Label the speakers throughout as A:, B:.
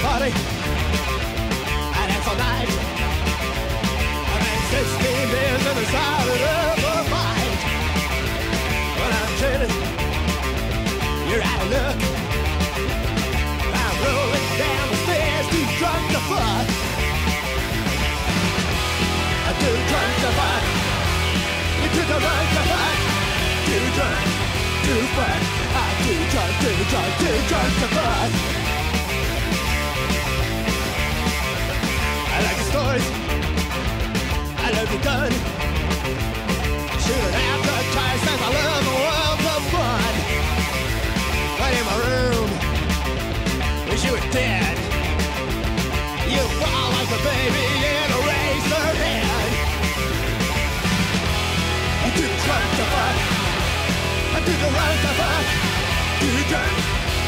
A: party, and it's all night. And then 16 beers in the side of a fight. When I'm chilling, you're out of luck. I'm rolling down the stairs, too drunk to fuck. I'm too drunk to fuck. You're too drunk to fuck. Too drunk to fuck. I'm too drunk to fuck. I like the stories. I love the gun. Shooting out the tires as I love the world of fun. Right in my room. Wish you were dead. You fall like a baby in a razor head. I'm too drunk to fuck. I'm too drunk to fuck. Too drunk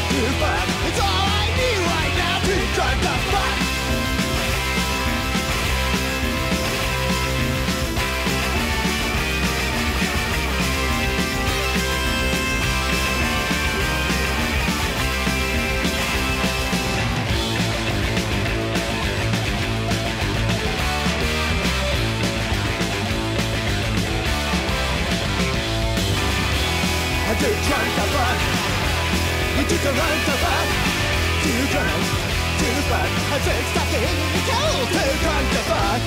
A: to fuck. It's all I need right now. Too drunk to fuck. I'm too drunk to fuck. You're too drunk to fuck. Too drunk to fuck. I said stop the hitting the cold. Too drunk to fuck.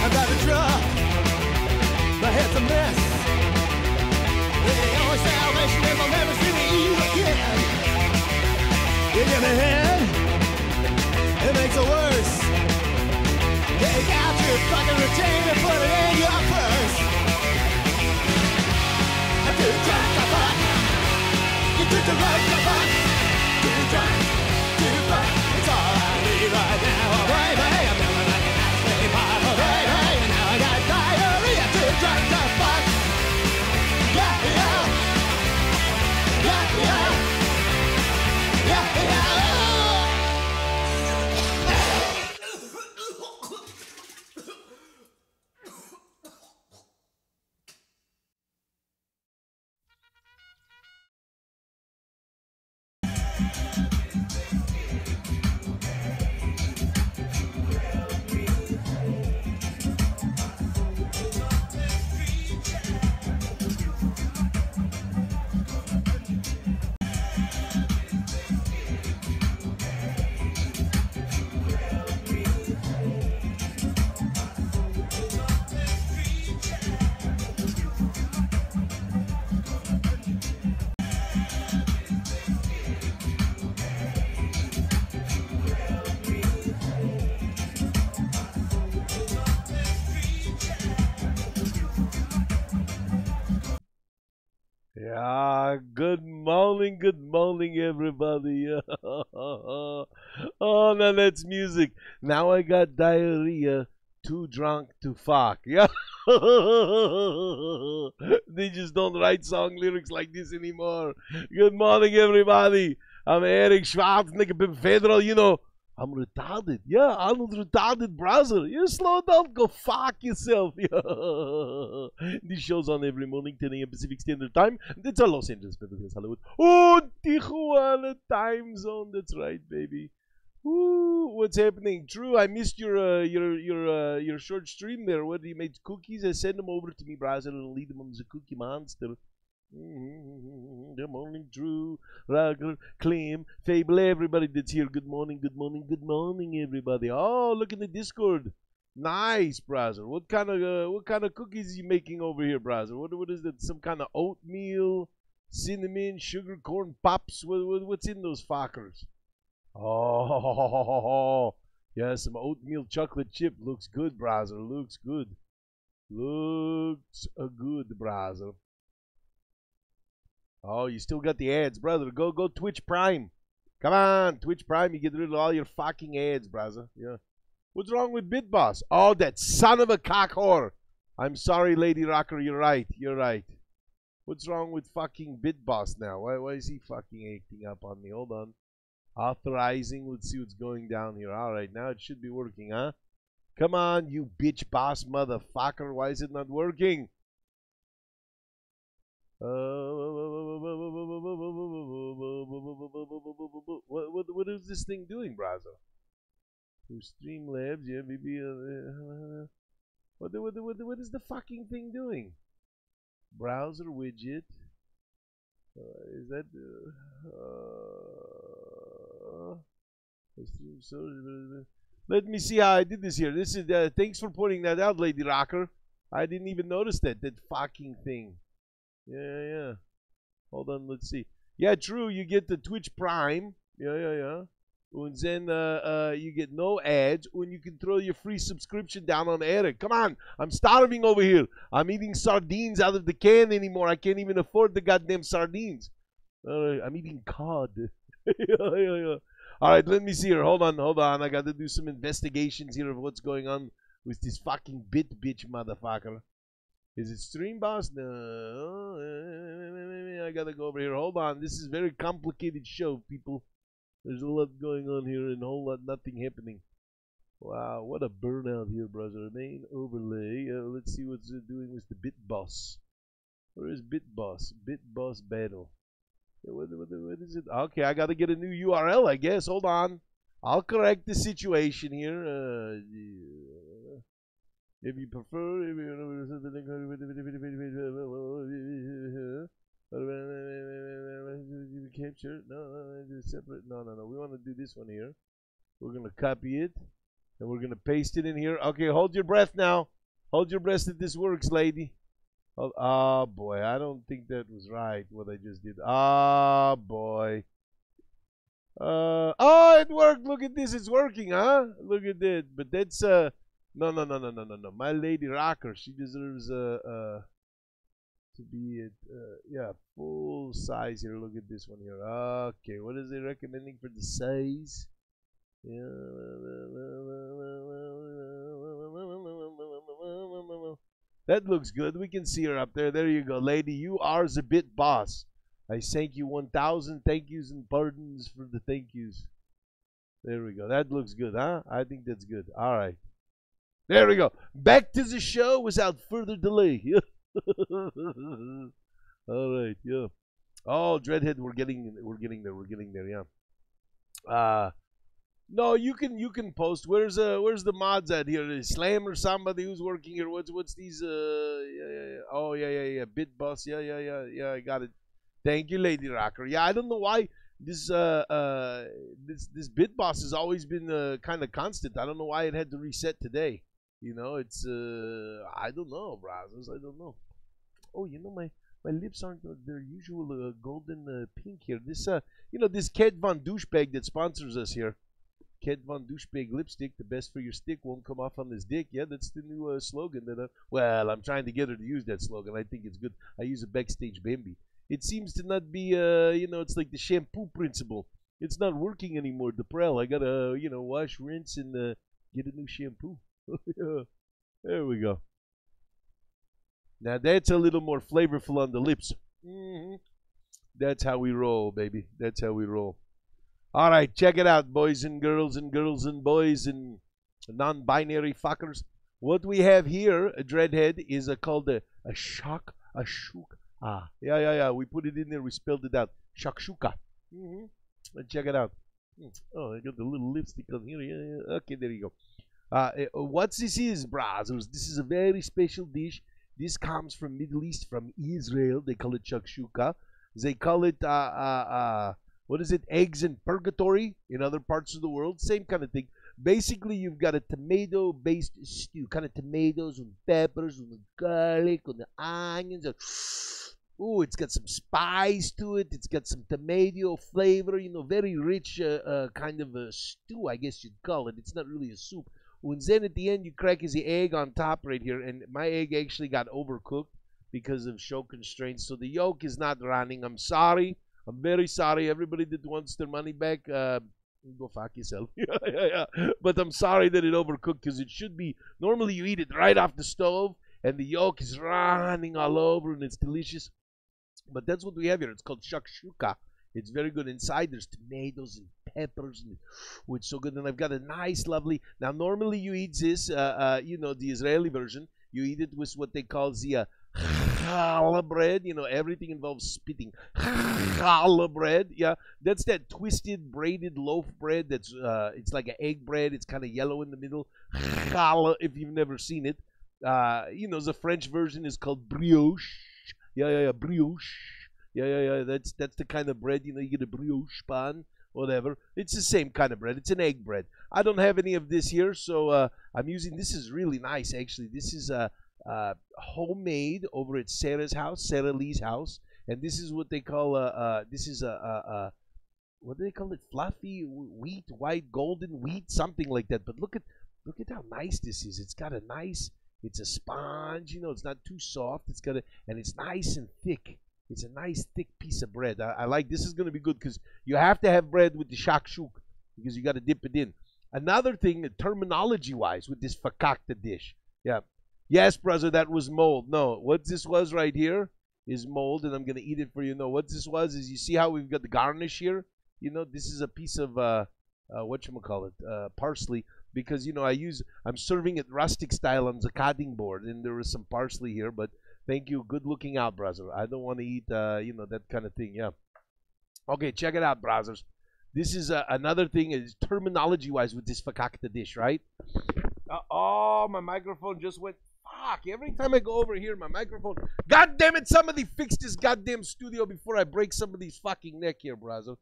A: I'm about to drop. My head's a mess. The only salvation is I'll never see you again. You give me head. It makes it worse. Take out your fucking routine and put it in your purse. I'm too drunk to fuck. You're too drunk to fuck. Too drunk to fuck. It's all I need right now. Oh, baby, I'm feeling like an ice cream pop. Oh, baby, and now I got diarrhea. Too drunk to fuck. Yeah, yeah. Yeah, yeah. Yeah, yeah.
B: Yeah, good morning, everybody. Oh, now that's music. Now I got diarrhea, too drunk to fuck. Yeah. They just don't write song lyrics like this anymore. Good morning, everybody. I'm Erik Schwarzenegger, federal, you know. I'm retarded. Yeah, Ahnold retarded brother. You slow down, go fuck yourself. Yeah. This show's on every morning, 10 a.m. Pacific Standard Time. That's our Los Angeles, Beverly Hills, Hollywood. Oh, Tijuana time zone. That's right, baby. Ooh, what's happening? True, I missed your short stream there. What, you made cookies? I sent them over to me, brother, and lead them on the cookie monster. Good morning, Drew, Roger, Clem, Fable, everybody that's here. Good morning, everybody. Oh, look in the Discord. Nice, brother. What kind of cookies is you making over here, brother? What is that? Some kind of oatmeal, cinnamon, sugar, corn pops? What's in those fuckers? Oh, yeah, some oatmeal chocolate chip. Looks good, brother. Looks good. Looks good, brother. Oh, you still got the ads, brother. Go Twitch Prime. Come on, Twitch Prime. You get rid of all your fucking ads, brother. Yeah. What's wrong with BitBoss? Oh, that son of a cock whore. I'm sorry, Lady Rocker. You're right. You're right. What's wrong with fucking BitBoss now? Why is he fucking acting up on me? Hold on. Authorizing. Let's see what's going down here. All right, now it should be working, huh? Come on, you bitch boss motherfucker. Why is it not working? What is this thing doing, browser? To Streamlabs, yeah, maybe. What is the fucking thing doing? Browser widget. Is that let me see how I did this here. This is thanks for pointing that out, Lady Rocker. I didn't even notice that fucking thing. Yeah. Hold on, let's see. Yeah, true. You get the Twitch Prime. Yeah. And then you get no ads, and you can throw your free subscription down on Erik. Come on, I'm starving over here. I'm eating sardines out of the can anymore. I can't even afford the goddamn sardines. I'm eating cod. yeah. All right, let me see here. Hold on. I got to do some investigations here of what's going on with this fucking bitch motherfucker. Is it Stream Boss? No. I got to go over here. Hold on. This is a very complicated show, people. There's a lot going on here and a whole lot nothing happening. Wow, what a burnout here, brother. Main overlay. Let's see what's it doing with the Bit Boss. Where is Bit Boss? Bit Boss battle. What is it? Okay, I gotta get a new URL, I guess. Hold on. I'll correct the situation here. If you prefer, capture. No, separate. No. We want to do this one here. We're gonna copy it and we're gonna paste it in here. Okay, hold your breath now. Hold your breath that this works, lady. Oh boy, I don't think that was right what I just did. Oh boy. Oh, it worked. Look at this. It's working, huh? Look at that. But that's no. My Lady Rocker, she deserves to be at yeah, full size here. Look at this one here. Okay, what is it recommending for the size? Yeah. That looks good. We can see her up there. There you go, lady. You are the Bit Boss. I thank you 1,000 thank yous and pardons for the thank yous. There we go. That looks good, huh? I think that's good. All right. There we go. Back to the show without further delay. All right, yeah. Oh, Dreadhead, we're getting there, yeah. No, you can post. Where's the mods at here? Is Slam or somebody who's working here? What's these? Yeah. Oh, yeah. Bit Boss. Yeah. I got it. Thank you, Lady Rocker. Yeah, I don't know why this Bit Boss has always been kind of constant. I don't know why it had to reset today. You know, it's I don't know, brothers. I don't know. Oh, you know, my lips aren't their usual golden pink here. This this Ket Von Douchebag that sponsors us here. Ket Von Douchebag lipstick, the best for your stick won't come off on this dick. Yeah, that's the new slogan that well, I'm trying to get her to use that slogan. I think it's good. I use a backstage Bambi. It seems to not be it's like the shampoo principle. It's not working anymore, the Prel. I gotta wash, rinse, and get a new shampoo. There we go. Now that's a little more flavorful on the lips. That's how we roll, baby. That's how we roll. All right, check it out, boys and girls and boys and non-binary fuckers. What we have here, a Dreadhead, is called a shakshuka. Yeah. We put it in there. We spelled it out. Shakshuka. Check it out. Oh, I got the little lipstick on here. Yeah. Okay, there you go. What this is, brothers, this is a very special dish. This comes from Middle East, from Israel. They call it shakshuka. They call it, what is it, eggs in purgatory in other parts of the world. Same kind of thing. Basically, you've got a tomato-based stew, kind of tomatoes and peppers and the garlic and the onions. Ooh, it's got some spice to it. It's got some tomato flavor, very rich kind of a stew, I guess you'd call it. It's not really a soup. And then at the end, you crack the egg on top right here. And my egg actually got overcooked because of show constraints. So the yolk is not running. I'm sorry. I'm very sorry. Everybody that wants their money back, go fuck yourself. Yeah. But I'm sorry that it overcooked because it should be. Normally, you eat it right off the stove. And the yolk is running all over. And it's delicious. But that's what we have here. It's called shakshuka. It's very good. Inside there's tomatoes and peppers, and it's so good. And I've got a nice, lovely. Now, normally you eat this, the Israeli version. You eat it with what they call the challah bread. You know, everything involves spitting. Challah bread. Yeah, that's that twisted, braided loaf bread. That's it's like an egg bread. It's kind of yellow in the middle. Challah, if you've never seen it. You know, the French version is called brioche. Yeah, brioche. Yeah. That's the kind of bread. You know, you get a brioche pan, whatever. It's the same kind of bread. It's an egg bread. I don't have any of this here, so I'm using. This is really nice, actually. This is homemade over at Sarah's house, Sarah Lee's house, and this is what they call this is what do they call it? Fluffy wheat, white, golden wheat, something like that. But look at how nice this is. It's got a nice. It's a sponge, you know. It's not too soft. It's got and it's nice and thick. It's a nice thick piece of bread. I like this. Is going to be good because you have to have bread with the shakshuka because you got to dip it in. Another thing, terminology-wise, with this fakakta dish. Yeah. Yes, brother, that was mold. No, what this was right here is mold, and I'm going to eat it for you. No, what this was is you see how we've got the garnish here? You know, this is a piece of, whatchamacallit, parsley. Because, you know, I'm serving it rustic style on the cutting board, and there is some parsley here, but thank you. Good looking out, brother. I don't want to eat, you know, that kind of thing, yeah. Okay, check it out, brothers. This is another thing is terminology-wise with this fakakta dish, right? Oh, my microphone just went, fuck. Every time I go over here, my microphone. God damn it, somebody fix this goddamn studio before I break somebody's fucking neck here, brother.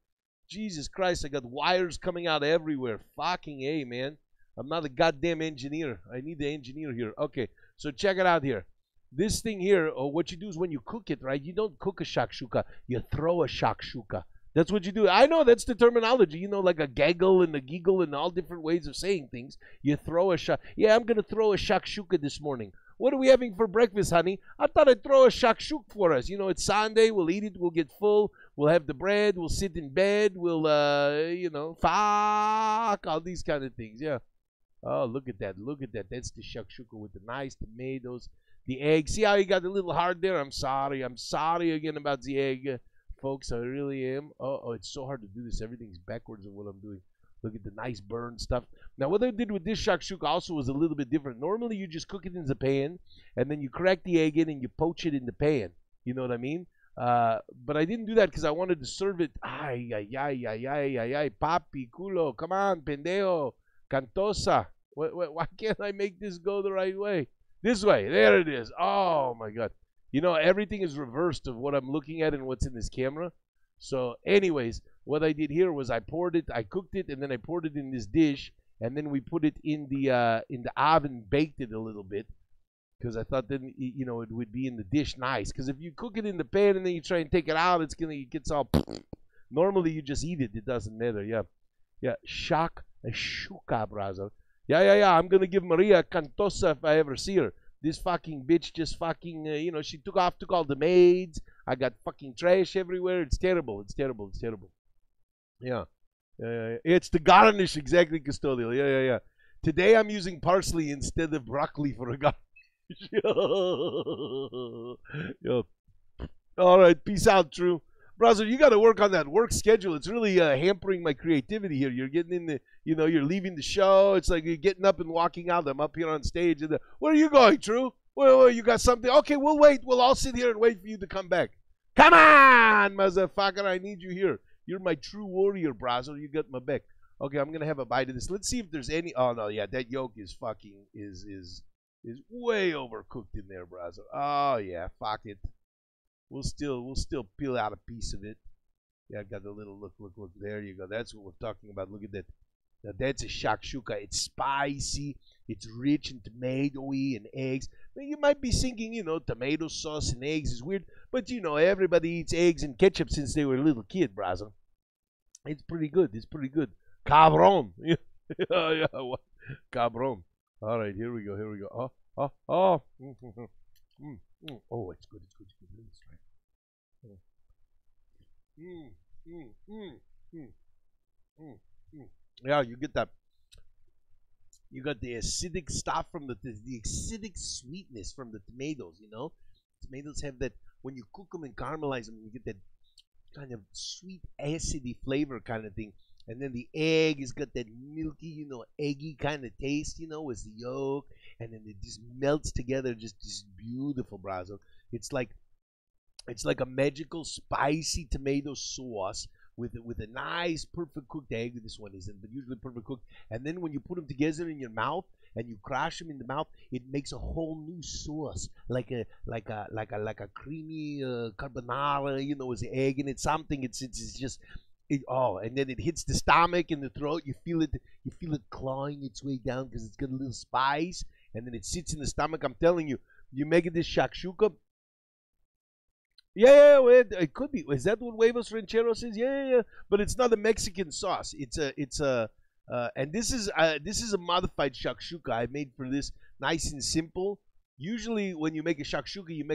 B: Jesus Christ, I got wires coming out everywhere. Fucking A, man. I'm not a goddamn engineer. I need the engineer here. Okay, so check it out here. This thing here, what you do is when you cook it, right? You don't cook a shakshuka. You throw a shakshuka. That's what you do. I know that's the terminology. You know, like a gaggle and a giggle and all different ways of saying things. You throw a Yeah, I'm going to throw a shakshuka this morning. What are we having for breakfast, honey? I thought I'd throw a shakshuk for us. You know, it's Sunday. We'll eat it. We'll get full. We'll have the bread. We'll sit in bed. We'll, you know, fuck, all these kind of things. Yeah. Oh, look at that. Look at that. That's the shakshuka with the nice tomatoes, the egg. See how you got a little hard there? I'm sorry. I'm sorry again about the egg, folks. I really am. Oh, it's so hard to do this. Everything's backwards of what I'm doing. Look at the nice burn stuff. Now, what I did with this shakshuka also was a little bit different. Normally, you just cook it in the pan, and then you crack the egg in and you poach it in the pan. You know what I mean? But I didn't do that because I wanted to serve it. Ay, papi, culo. Come on, pendejo. Cantosa. Why can't I make this go the right way? This way. There it is. Oh, my God. You know, everything is reversed of what I'm looking at and what's in this camera. So, anyways, what I did here was I cooked it, and then I poured it in this dish, and then we put it in the oven, baked it a little bit, because I thought then, you know, it would be in the dish nice. Because if you cook it in the pan and then you try and take it out, it gets all. Normally, you just eat it. It doesn't matter. Yeah. Shakshuka, brother. Yeah. I'm going to give Maria Cantosa if I ever see her. This fucking bitch just fucking, you know, she took all the maids. I got fucking trash everywhere. It's terrible. Yeah. It's the garnish, exactly, custodial. Yeah. Today I'm using parsley instead of broccoli for a garnish. Yo. All right, peace out, True. Brother, you got to work on that work schedule. It's really hampering my creativity here. You're getting in the, you know, you're leaving the show. It's like you're getting up and walking out. I'm up here on stage. And where are you going, True? Well, you got something? Okay, we'll wait. We'll all sit here and wait for you to come back. Come on, motherfucker. I need you here. You're my true warrior, brother. You got my back. Okay, I'm going to have a bite of this. Let's see if there's any. Oh, no, yeah, that yolk is fucking, is way overcooked in there, brother. Oh, yeah, fuck it. We'll still peel out a piece of it. Yeah, I got a little look. There you go. That's what we're talking about. Look at that. Now that's a shakshuka. It's spicy. It's rich in tomatoey and eggs. Now, you might be thinking, you know, tomato sauce and eggs is weird, but you know, everybody eats eggs and ketchup since they were a little kid, brother. It's pretty good. Cabron. Yeah. What? Cabron. All right, here we go. Oh. Oh, it's good. Let's try. Yeah, you get that. You got the acidic stuff from the acidic sweetness from the tomatoes. You know, tomatoes have that when you cook them and caramelize them, you get that kind of sweet, acidy flavor kind of thing. And then the egg has got that milky, you know, eggy kind of taste, you know, with the yolk. And then it just melts together, just beautiful, brother. It's like a magical spicy tomato sauce with a nice perfect cooked egg. This one isn't, but usually perfect cooked. And then when you put them together in your mouth and you crush them in the mouth, it makes a whole new sauce, like a creamy carbonara, you know, with the egg in it. Something. It's just. And then it hits the stomach and the throat. You feel it clawing its way down because it's got a little spice, and then it sits in the stomach. I'm telling you, you make this shakshuka. Yeah, it could be. Is that what huevos rancheros is? Yeah. But it's not a Mexican sauce. And this is a modified shakshuka I made for this, nice and simple. Usually, when you make a shakshuka, you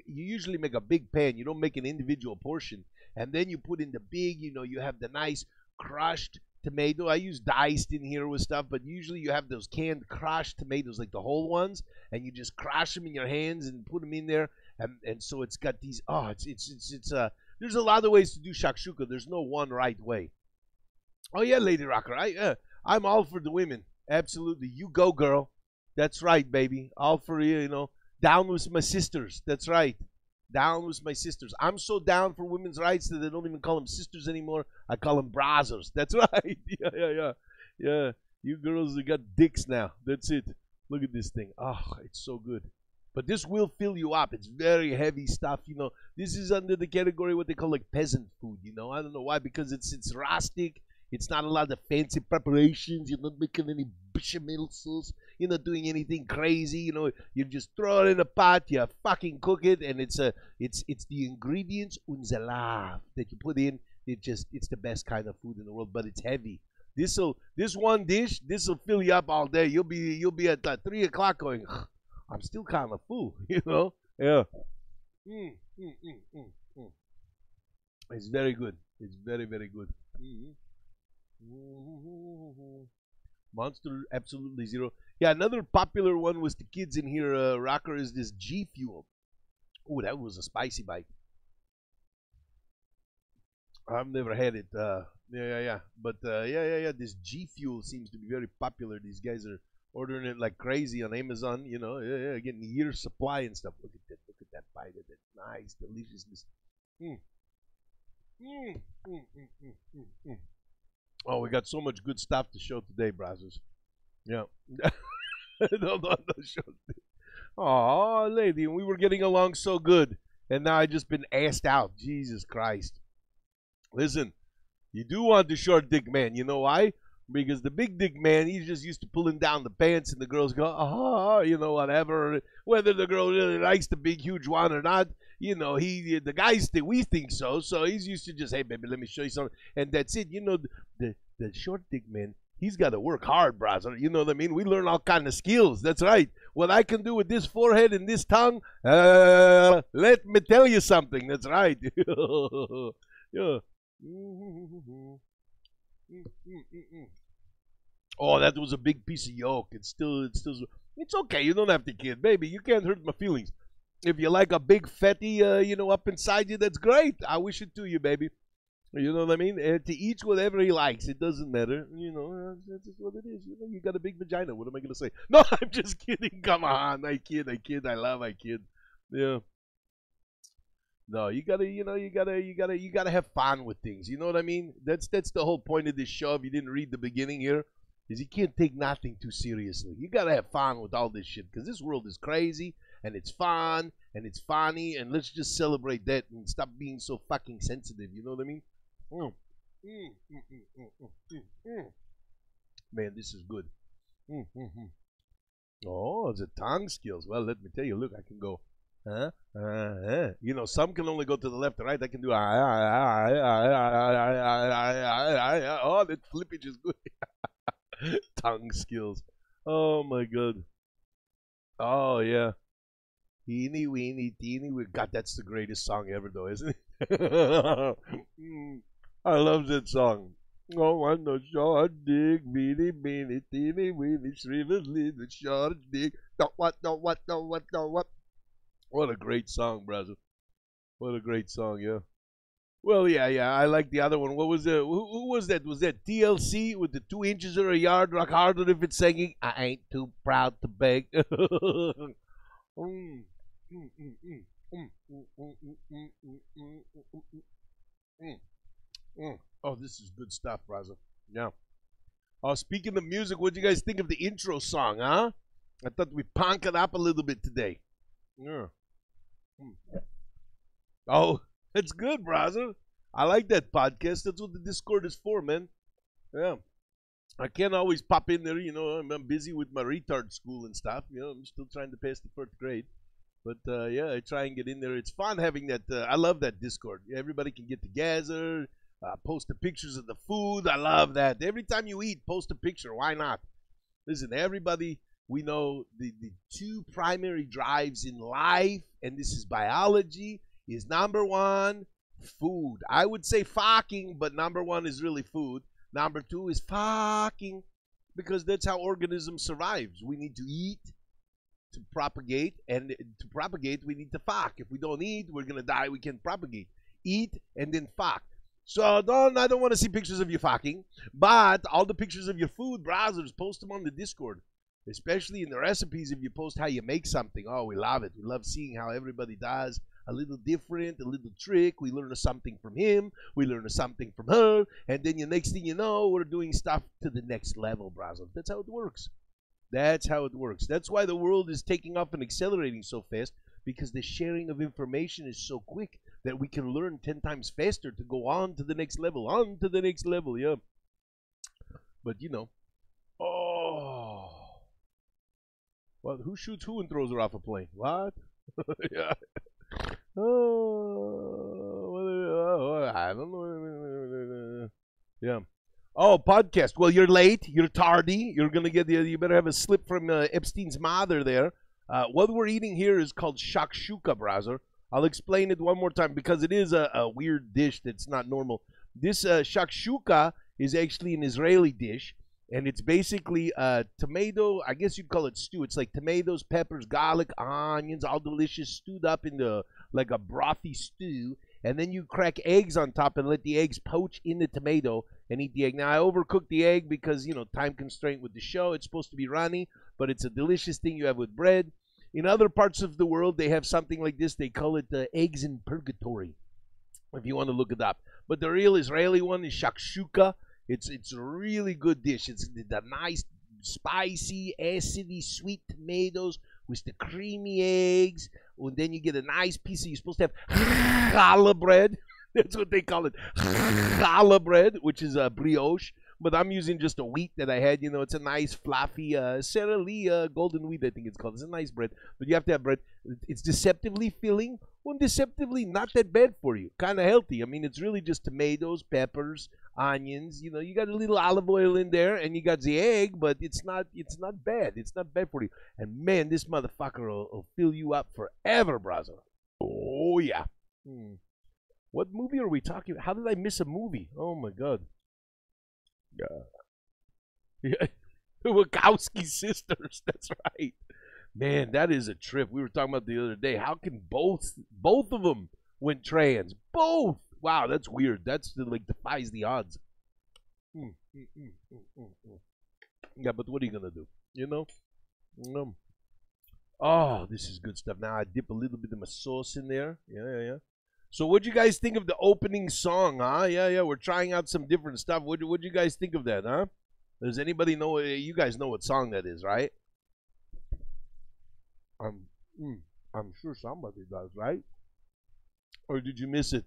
B: usually make a big pan. You don't make an individual portion. And then you put in the big, you have the nice crushed tomato. I use diced in here with stuff, but usually you have those canned crushed tomatoes, like the whole ones, and you just crush them in your hands and put them in there. And so it's got these, there's a lot of ways to do shakshuka. There's no one right way. Oh, yeah, Lady Rocker, I'm all for the women. Absolutely. You go, girl. That's right, baby. All for you, Down with my sisters. That's right. Down with my sisters. I'm so down for women's rights that they don't even call them sisters anymore. I call them brothers. That's right. Yeah. You girls have got dicks now. That's it. Look at this thing. Oh, it's so good. But this will fill you up. It's very heavy stuff. This is under the category what they call like peasant food. I don't know why, because it's rustic. It's not a lot of fancy preparations. You're not making any bechamel sauce. You're not doing anything crazy. You just throw it in a pot. You fucking cook it, and it's the ingredients und the love that you put in. It's the best kind of food in the world, but it's heavy. This one dish, this will fill you up all day. You'll be at 3 o'clock going, I'm still kind of full. Yeah. It's very good. It's very, very good. Monster Absolutely Zero. Yeah, another popular one was the kids in here, Rocker, is this G Fuel. Oh, that was a spicy bite. I've never had it. Yeah. But yeah. This G Fuel seems to be very popular. These guys are ordering it like crazy on Amazon. Yeah, getting a year's supply and stuff. Look at that bite of it. Nice deliciousness. Oh, we got so much good stuff to show today, brothers. Yeah. no, show. Oh, lady, we were getting along so good, and now I just been assed out. Jesus Christ. Listen, you do want the short dick man. You know why? Because the big dick man, he's just used to pulling down the pants, and the girls go, whatever. Whether the girl really likes the big, huge one or not, the guys think we think so. So he's used to just, hey, baby, let me show you something, and that's it. The short dick man, he's got to work hard, brother. You know what I mean? We learn all kind of skills. That's right. What I can do with this forehead and this tongue, let me tell you something. That's right. Yeah. Oh, that was a big piece of yolk. It's okay. You don't have to kid, baby. You can't hurt my feelings. If you like a big fatty, up inside you, that's great. I wish it to you, baby. You know what I mean? To each whatever he likes. It doesn't matter. That's just what it is. You got a big vagina. What am I gonna say? No, I'm just kidding. Come on, I kid. I love I kid. Yeah. No, you gotta have fun with things. You know what I mean? That's the whole point of this show. If you didn't read the beginning here, is you can't take nothing too seriously. You gotta have fun with all this shit, because this world is crazy and it's fun and it's funny, and let's just celebrate that and stop being so fucking sensitive. You know what I mean? Man, this is good. Oh, it's a tongue skills. Well, let me tell you. Look, I can go. Some can only go to the left or right. I can do. Oh, that flippage is good. Tongue skills. Oh my god. Oh yeah. Teeny weeny, teeny weeny. God, that's the greatest song ever, though, isn't it? I love that song. Oh, I'm the short dick, beanie, beanie, teeny weeny, shrivelly, the short dick. Don't what. What a great song, brother. What a great song, yeah. Well, yeah, I like the other one. What was it? Who was that? Was that TLC with the 2 inches or a yard? Rock harder if it's singing. I ain't too proud to beg. Mm, mm, mm, mm, mm, mm, mm, mm, mm, mm, mm. Oh, this is good stuff, brother. Yeah. Oh, speaking of music, what do you guys think of the intro song, huh? I thought we punk it up a little bit today. Yeah. Mm. Oh, that's good, brother. I like that podcast. That's what the Discord is for, man. Yeah. I can't always pop in there, I'm busy with my retard school and stuff. I'm still trying to pass the first grade. But yeah, I try and get in there. It's fun having that. I love that Discord. Everybody can get together, post the pictures of the food. I love that. Every time you eat, post a picture. Why not? Listen, everybody, we know the two primary drives in life, and this is biology, is number one, food. I would say fucking, but number one is really food. Number two is fucking, because that's how organism survives. We need to eat to propagate, and to propagate, we need to fuck. If we don't eat, we're gonna die. We can't propagate. Eat and then fuck. So I don't want to see pictures of you fucking, but all the pictures of your food, browsers, post them on the Discord. Especially in the recipes, if you post how you make something. Oh, we love it. We love seeing how everybody does a little different, a little trick. We learn something from him. We learn something from her. And then the next thing you know, we're doing stuff to the next level, browser. That's how it works. That's how it works. That's why the world is taking off and accelerating so fast, because the sharing of information is so quick that we can learn 10 times faster to go on to the next level, yeah. But, oh. Well, who shoots who and throws her off a plane? What? Yeah. Oh, I don't know. Yeah. Oh, podcast. Well, you're late. You're tardy. You're gonna get the. You better have a slip from Epstein's mother there. What we're eating here is called shakshuka, browser. I'll explain it one more time because it is a weird dish that's not normal. This shakshuka is actually an Israeli dish, and it's basically tomato. I guess you'd call it stew. It's like tomatoes, peppers, garlic, onions, all delicious, stewed up into like a brothy stew. And then you crack eggs on top and let the eggs poach in the tomato and eat the egg. Now, I overcooked the egg because, time constraint with the show. It's supposed to be runny, but it's a delicious thing you have with bread. In other parts of the world, they have something like this. They call it eggs in purgatory, if you want to look it up. But the real Israeli one is shakshuka. It's a really good dish. It's the nice, spicy, acidy, sweet tomatoes with the creamy eggs. And then you get a nice piece of, you're supposed to have challah bread. That's what they call it. Challah bread, which is a brioche. But I'm using just a wheat that I had. It's a nice, fluffy, Sara Lee golden wheat, I think it's called. It's a nice bread. But you have to have bread. It's deceptively filling. Well, deceptively not that bad for you. Kind of healthy. I mean, it's really just tomatoes, peppers, onions. You got a little olive oil in there, and you got the egg, but it's not bad. It's not bad for you. And man, this motherfucker will fill you up forever, brother. Oh yeah. What movie are we talking about? How did I miss a movie? Oh my god. Yeah. The Wachowski sisters. That's right. Man, that is a trip. We were talking about the other day. How can both of them went trans? Both. Wow, that's weird. That's like defies the odds. Yeah, but what are you gonna do? Oh, this is good stuff. Now I dip a little bit of my sauce in there. Yeah. So what'd you guys think of the opening song, huh? Yeah. We're trying out some different stuff. What'd you guys think of that, huh? Does anybody know? You guys know what song that is, right? I'm sure somebody does, right? Or did you miss it?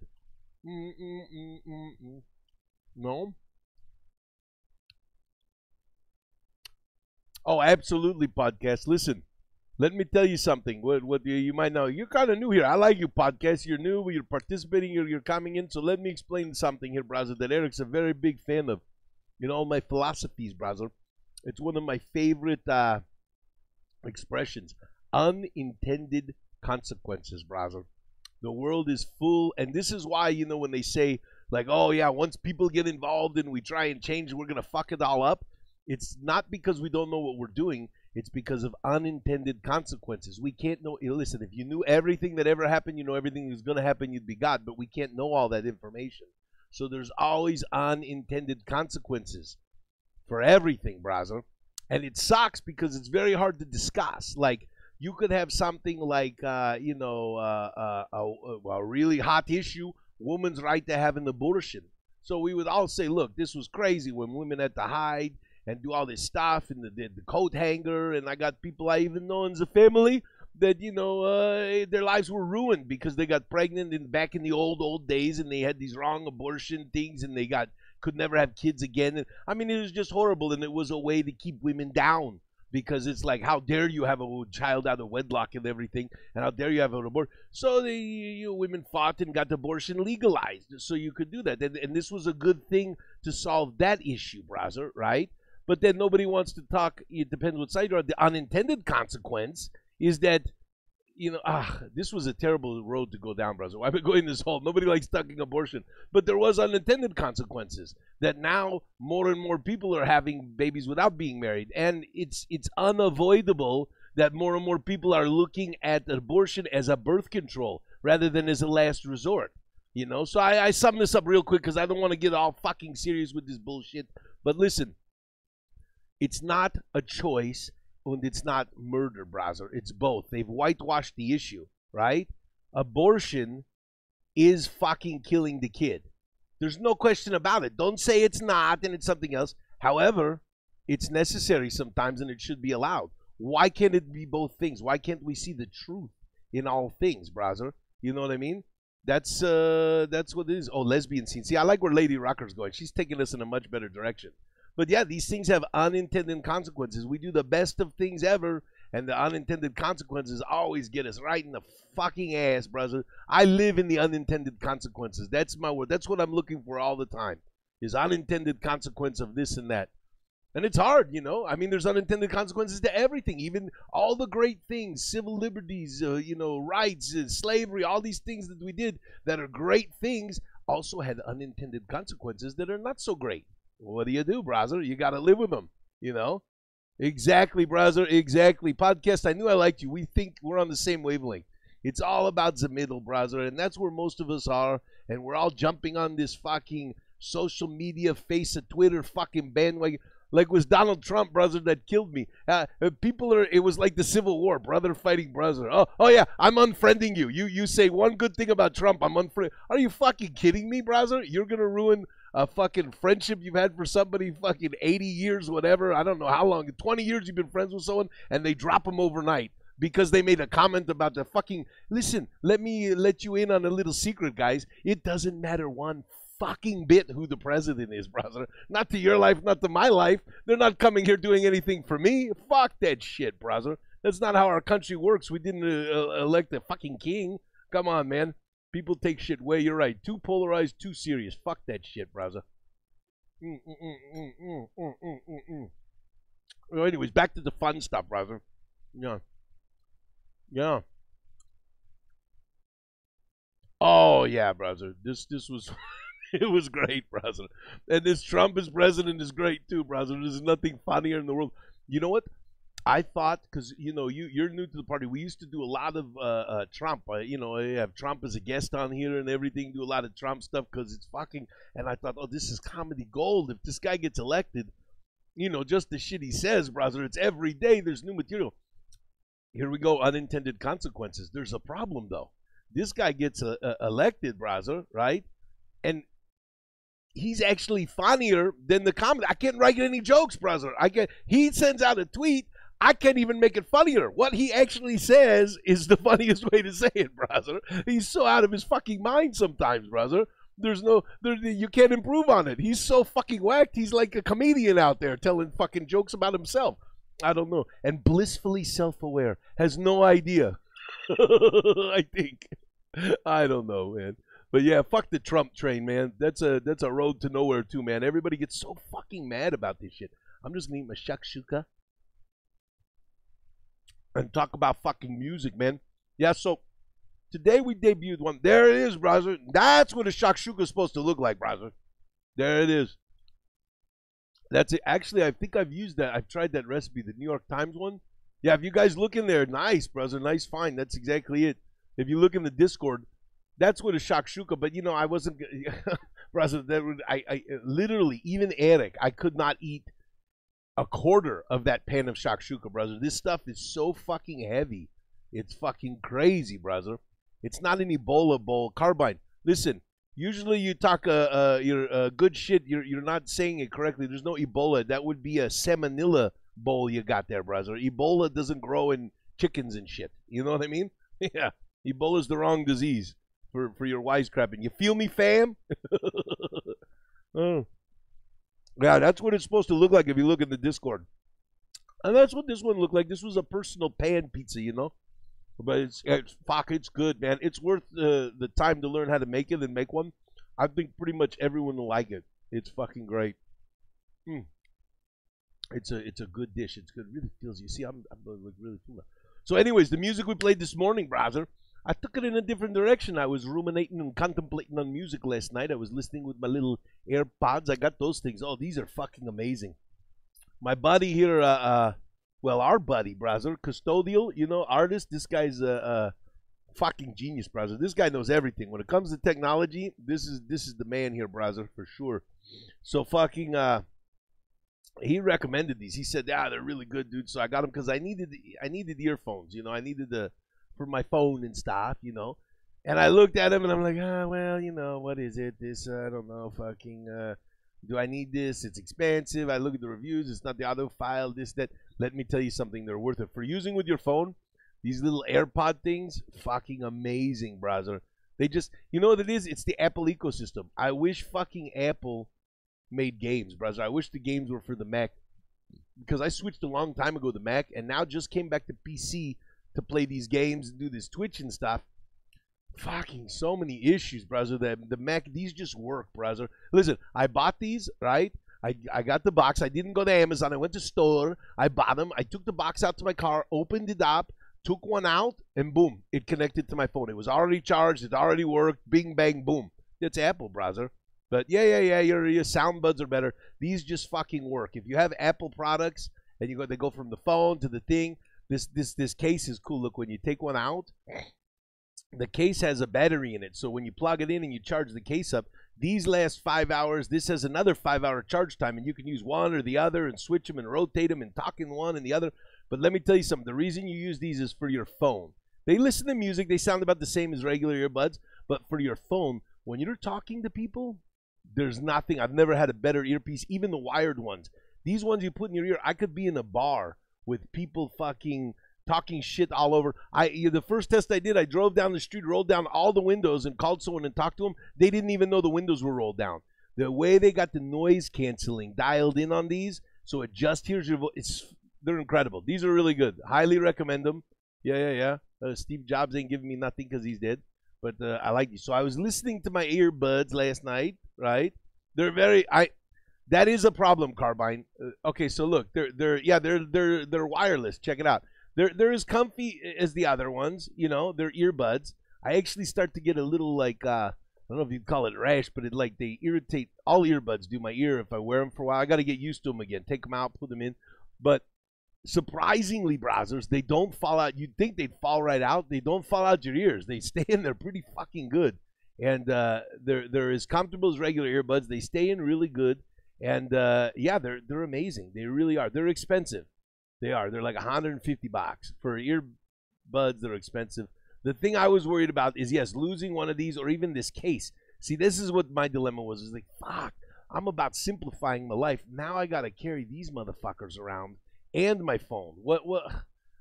B: No? Oh, absolutely, podcast. Listen, let me tell you something. What you might know. You're kind of new here. I like you, podcast. You're new. You're participating. You're coming in. So let me explain something here, brother, that Eric's a very big fan of. All my philosophies, brother. It's one of my favorite expressions. Unintended consequences, brother. The world is full, and this is why, when they say, like, oh, yeah, once people get involved and we try and change, we're going to fuck it all up. It's not because we don't know what we're doing. It's because of unintended consequences. We can't know. Listen, if you knew everything that ever happened, everything that was going to happen, you'd be God, but we can't know all that information. So there's always unintended consequences for everything, brother. And it sucks because it's very hard to discuss. Like, you could have something like, a really hot issue, woman's right to have an abortion. So we would all say, look, this was crazy when women had to hide and do all this stuff and the coat hanger. And I got people I even know in the family that, their lives were ruined because they got pregnant back in the old days, and they had these wrong abortion things, and they could never have kids again. And I mean, it was just horrible, and it was a way to keep women down. Because it's like, how dare you have a child out of wedlock and everything, and how dare you have an abortion? So women fought and got abortion legalized, so you could do that. And this was a good thing to solve that issue, brother, right? But then nobody wants to talk. It depends what side you're on. The unintended consequence is that, this was a terrible road to go down, brother. Why am I going this hole? Nobody likes talking abortion. But there was unintended consequences that now more and more people are having babies without being married. And it's unavoidable that more and more people are looking at abortion as a birth control rather than as a last resort. So I sum this up real quick because I don't want to get all fucking serious with this bullshit. But listen, it's not a choice. And it's not murder, brother. It's both. They've whitewashed the issue, right? Abortion is fucking killing the kid. There's no question about it. Don't say it's not and it's something else. However, it's necessary sometimes and it should be allowed. Why can't it be both things? Why can't we see the truth in all things, brother? You know what I mean? That's what it is. Oh, lesbian scene. See, I like where Lady Rocker's going. She's taking us in a much better direction. But yeah, these things have unintended consequences. We do the best of things ever, and the unintended consequences always get us right in the fucking ass, brother. I live in the unintended consequences. That's my word. That's what I'm looking for all the time, is unintended consequence of this and that. And it's hard, I mean, there's unintended consequences to everything, even all the great things, civil liberties, rights, slavery, all these things that we did that are great things also had unintended consequences that are not so great. What do you do, brother? You got to live with them, Exactly, brother, exactly. Podcast, I knew I liked you. We think we're on the same wavelength. It's all about the middle, brother, and that's where most of us are, and we're all jumping on this fucking social media, face of Twitter fucking bandwagon. Like it was Donald Trump, brother, that killed me. It was like the Civil War, brother fighting brother. Oh yeah, I'm unfriending you. You say one good thing about Trump, I'm unfriending. Are you fucking kidding me, brother? You're going to ruin a fucking friendship you've had for somebody fucking 80 years, whatever. I don't know how long. 20 years you've been friends with someone, and they drop them overnight because they made a comment about the fucking... Listen, let me let you in on a little secret, guys. It doesn't matter one fucking bit who the president is, brother. Not to your life, not to my life. They're not coming here doing anything for me. Fuck that shit, brother. That's not how our country works. We didn't elect a fucking king. Come on, man. People take shit way. You're right. Too polarized, too serious. Fuck that shit, brother. Well, anyways, back to the fun stuff, brother. Yeah. Oh yeah, brother. This was it was great, brother. And this Trump as president is great too, brother. There's nothing funnier in the world. You know what? I thought, because you're new to the party. We used to do a lot of Trump. I have Trump as a guest on here and everything. Do a lot of Trump stuff because it's fucking. And I thought, oh, this is comedy gold. If this guy gets elected, just the shit he says, brother. It's every day. There's new material. Here we go. Unintended consequences. There's a problem though. This guy gets elected, brother, right? And he's actually funnier than the comedy. I can't write any jokes, brother. He sends out a tweet. I can't even make it funnier. What he actually says is the funniest way to say it, brother. He's so out of his fucking mind sometimes, brother. You can't improve on it. He's so fucking whacked. He's like a comedian out there telling fucking jokes about himself. I don't know. And blissfully self-aware. Has no idea. I think. I don't know, man. But yeah, fuck the Trump train, man. That's a road to nowhere too, man. Everybody gets so fucking mad about this shit. I'm just gonna eat my shakshuka and talk about fucking music, man. Yeah, so today we debuted one. There it is, brother. That's what a shakshuka is supposed to look like, brother. There it is. That's it. Actually, I think I've used that. I've tried that recipe, the New York Times one. Yeah, if you guys look in there, nice, brother. Nice find. That's exactly it. If you look in the Discord, that's what a shakshuka. But I wasn't, brother. I literally, even Erik, I could not eat a quarter of that pan of shakshuka, brother. This stuff is so fucking heavy. It's fucking crazy, brother. It's not an Ebola bowl. Carbine. Listen, usually you talk your good shit. You're not saying it correctly. There's no Ebola. That would be a salmonella bowl you got there, brother. Ebola doesn't grow in chickens and shit. You know what I mean? Yeah. Ebola's the wrong disease for your wisecrapping. You feel me, fam? Oh. Yeah, that's what it's supposed to look like if you look at the Discord. And that's what this one looked like. This was a personal pan pizza, you know? But it's good, man. It's worth the time to learn how to make it and make one. I think pretty much everyone will like it. It's fucking great. It's a good dish. It's good. It really feels. You see, I'm like really full now. So, anyways, the music we played this morning, browser, I took it in a different direction. I was ruminating and contemplating on music last night. I was listening with my little AirPods. I got those things. Oh, these are fucking amazing. My buddy here, well, our buddy, browser, custodial, you know, artist. This guy's a fucking genius, browser. This guy knows everything when it comes to technology. This is the man here, browser, for sure. So fucking he recommended these. He said, "Yeah, they're really good, dude." So I got them because I needed earphones. You know, I needed for my phone and stuff. You know, and I looked at them and I'm like, well, you know, what is it? This I don't know, fucking. Do I need this? It's expensive. I look at the reviews. It's not the audio file. This, that. Let me tell you something. They're worth it for using with your phone. These little AirPod things, fucking amazing, browser. They just, you know what it is? It's the Apple ecosystem. I wish fucking Apple made games, browser. I wish the games were for the Mac because I switched a long time ago to Mac and now just came back to PC to play these games and do this Twitch and stuff. Fucking so many issues, browser. The Mac, these just work, browser. Listen, I bought these, right? I got the box. I didn't go to Amazon. I went to store. I bought them. I took the box out to my car, opened it up, took one out, and boom, it connected to my phone. It was already charged. It already worked. Bing, bang, boom. It's Apple, browser. But yeah, your sound buds are better. These just fucking work. If you have Apple products and they go from the phone to the thing, this case is cool. Look, when you take one out, the case has a battery in it. So when you plug it in and you charge the case up, these last 5 hours. This has another 5-hour charge time, and you can use one or the other and switch them and rotate them and talk in one and the other. But let me tell you something. The reason you use these is for your phone. They listen to music. They sound about the same as regular earbuds. But for your phone, when you're talking to people, there's nothing. I've never had a better earpiece, even the wired ones. These ones you put in your ear, I could be in a bar with people fucking talking shit all over. The first test I did, I drove down the street, rolled down all the windows and called someone and talked to them. They didn't even know the windows were rolled down. The way they got the noise canceling dialed in on these, so it just hears your voice. They're incredible. These are really good. Highly recommend them. Yeah. Steve Jobs ain't giving me nothing because he's dead. But I like these. So I was listening to my earbuds last night, right? They're very that is a problem, Carbine. Okay, so look, they're wireless. Check it out. They're as comfy as the other ones, you know. They're earbuds. I actually start to get a little like I don't know if you'd call it rash, but they irritate. All earbuds do my ear if I wear them for a while. I got to get used to them again. Take them out, put them in. But surprisingly, browsers, they don't fall out. You'd think they'd fall right out. They don't fall out your ears. They stay in there pretty fucking good. And they're as comfortable as regular earbuds. They stay in really good. And yeah, they're amazing. They really are. They're expensive. They are. They're like $150 for earbuds. They're expensive. The thing I was worried about is, yes, losing one of these or even this case. See, this is what my dilemma was. It's like, fuck, I'm about simplifying my life. Now I got to carry these motherfuckers around and my phone. What?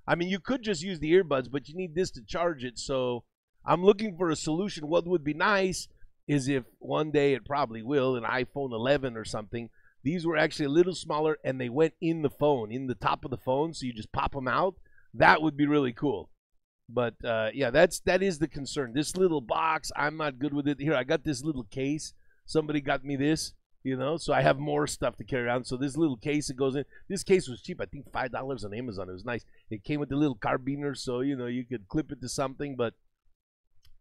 B: I mean, you could just use the earbuds, but you need this to charge it. So I'm looking for a solution. What would be nice is if one day, it probably will, an iPhone 11 or something, these were actually a little smaller and they went in the phone, in the top of the phone, so you just pop them out. That would be really cool. But yeah, that is the concern. This little box, I'm not good with it. Here, I got this little case. Somebody got me this, you know, so I have more stuff to carry around. So this little case, it goes in. This case was cheap. I think $5 on Amazon. It was nice. It came with the little carabiner, so, you know, you could clip it to something, but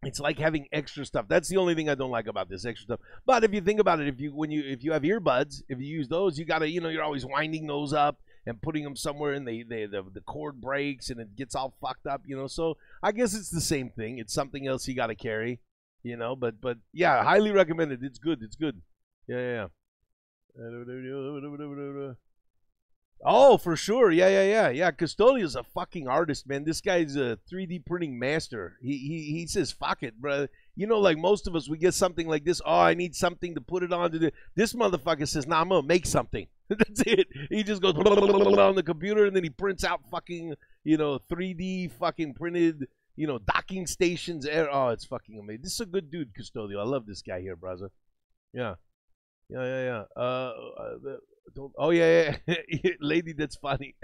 B: it's like having extra stuff. That's the only thing I don't like about this extra stuff. But if you think about it, if you have earbuds, if you use those, you gotta, you know, you're always winding those up and putting them somewhere, and the cord breaks and it gets all fucked up, you know. So I guess it's the same thing. It's something else you gotta carry, you know. But yeah, highly recommended. It's good. It's good. Yeah. Oh, for sure. Yeah. Custodial's a fucking artist, man. This guy's a 3D printing master. He says, fuck it, bro. You know, like most of us, we get something like this. Oh, I need something to put it on. This motherfucker says, nah, I'm going to make something. That's it. He just goes on the computer, and then he prints out fucking, 3D fucking printed, docking stations. Oh, it's fucking amazing. This is a good dude, Custodial. I love this guy here, brother. Yeah. Yeah. Oh yeah. Lady, that's funny.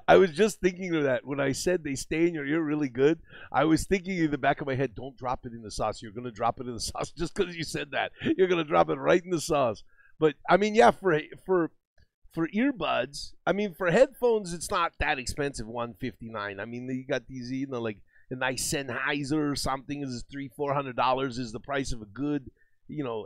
B: I was just thinking of that when I said they stay in your ear really good. I was thinking in the back of my head, don't drop it in the sauce. You're gonna drop it in the sauce just because you said that. You're gonna drop it right in the sauce. But I mean, yeah, for earbuds, I mean, for headphones, it's not that expensive. $159. I mean, you got these, like a nice Sennheiser or something is $300-400 is the price of a good,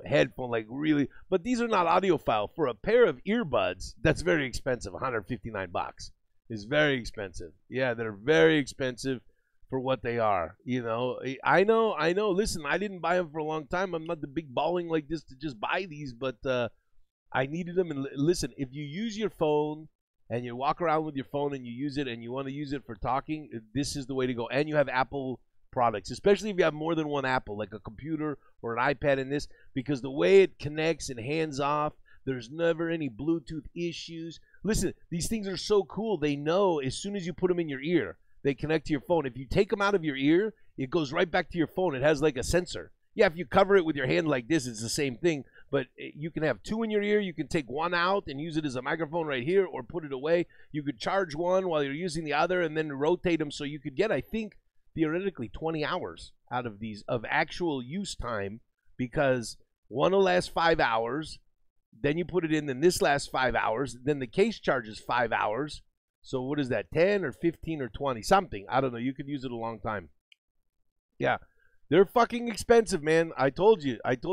B: headphone, like really. But these are not audiophile. For a pair of earbuds, that's very expensive. $159 is very expensive. Yeah, they're very expensive for what they are. I know. Listen, I didn't buy them for a long time. I'm not the big balling like this to just buy these, but I needed them. And listen, if you use your phone and you walk around with your phone and you use it and you want to use it for talking, this is the way to go. And you have Apple products, especially if you have more than one Apple, like a computer or an iPad in this, because the way it connects and hands off, there's never any Bluetooth issues. Listen, these things are so cool. They know as soon as you put them in your ear, they connect to your phone. If you take them out of your ear, it goes right back to your phone. It has like a sensor. Yeah, if you cover it with your hand like this, it's the same thing. But you can have two in your ear. You can take one out and use it as a microphone right here or put it away. You could charge one while you're using the other and then rotate them so you could get, I think, theoretically 20 hours out of these of actual use time, because one will last 5 hours. Then you put it in, then this lasts 5 hours. Then the case charges 5 hours. So what is that, 10 or 15 or 20? Something. I don't know. You could use it a long time. Yeah. They're fucking expensive, man. I told you. It's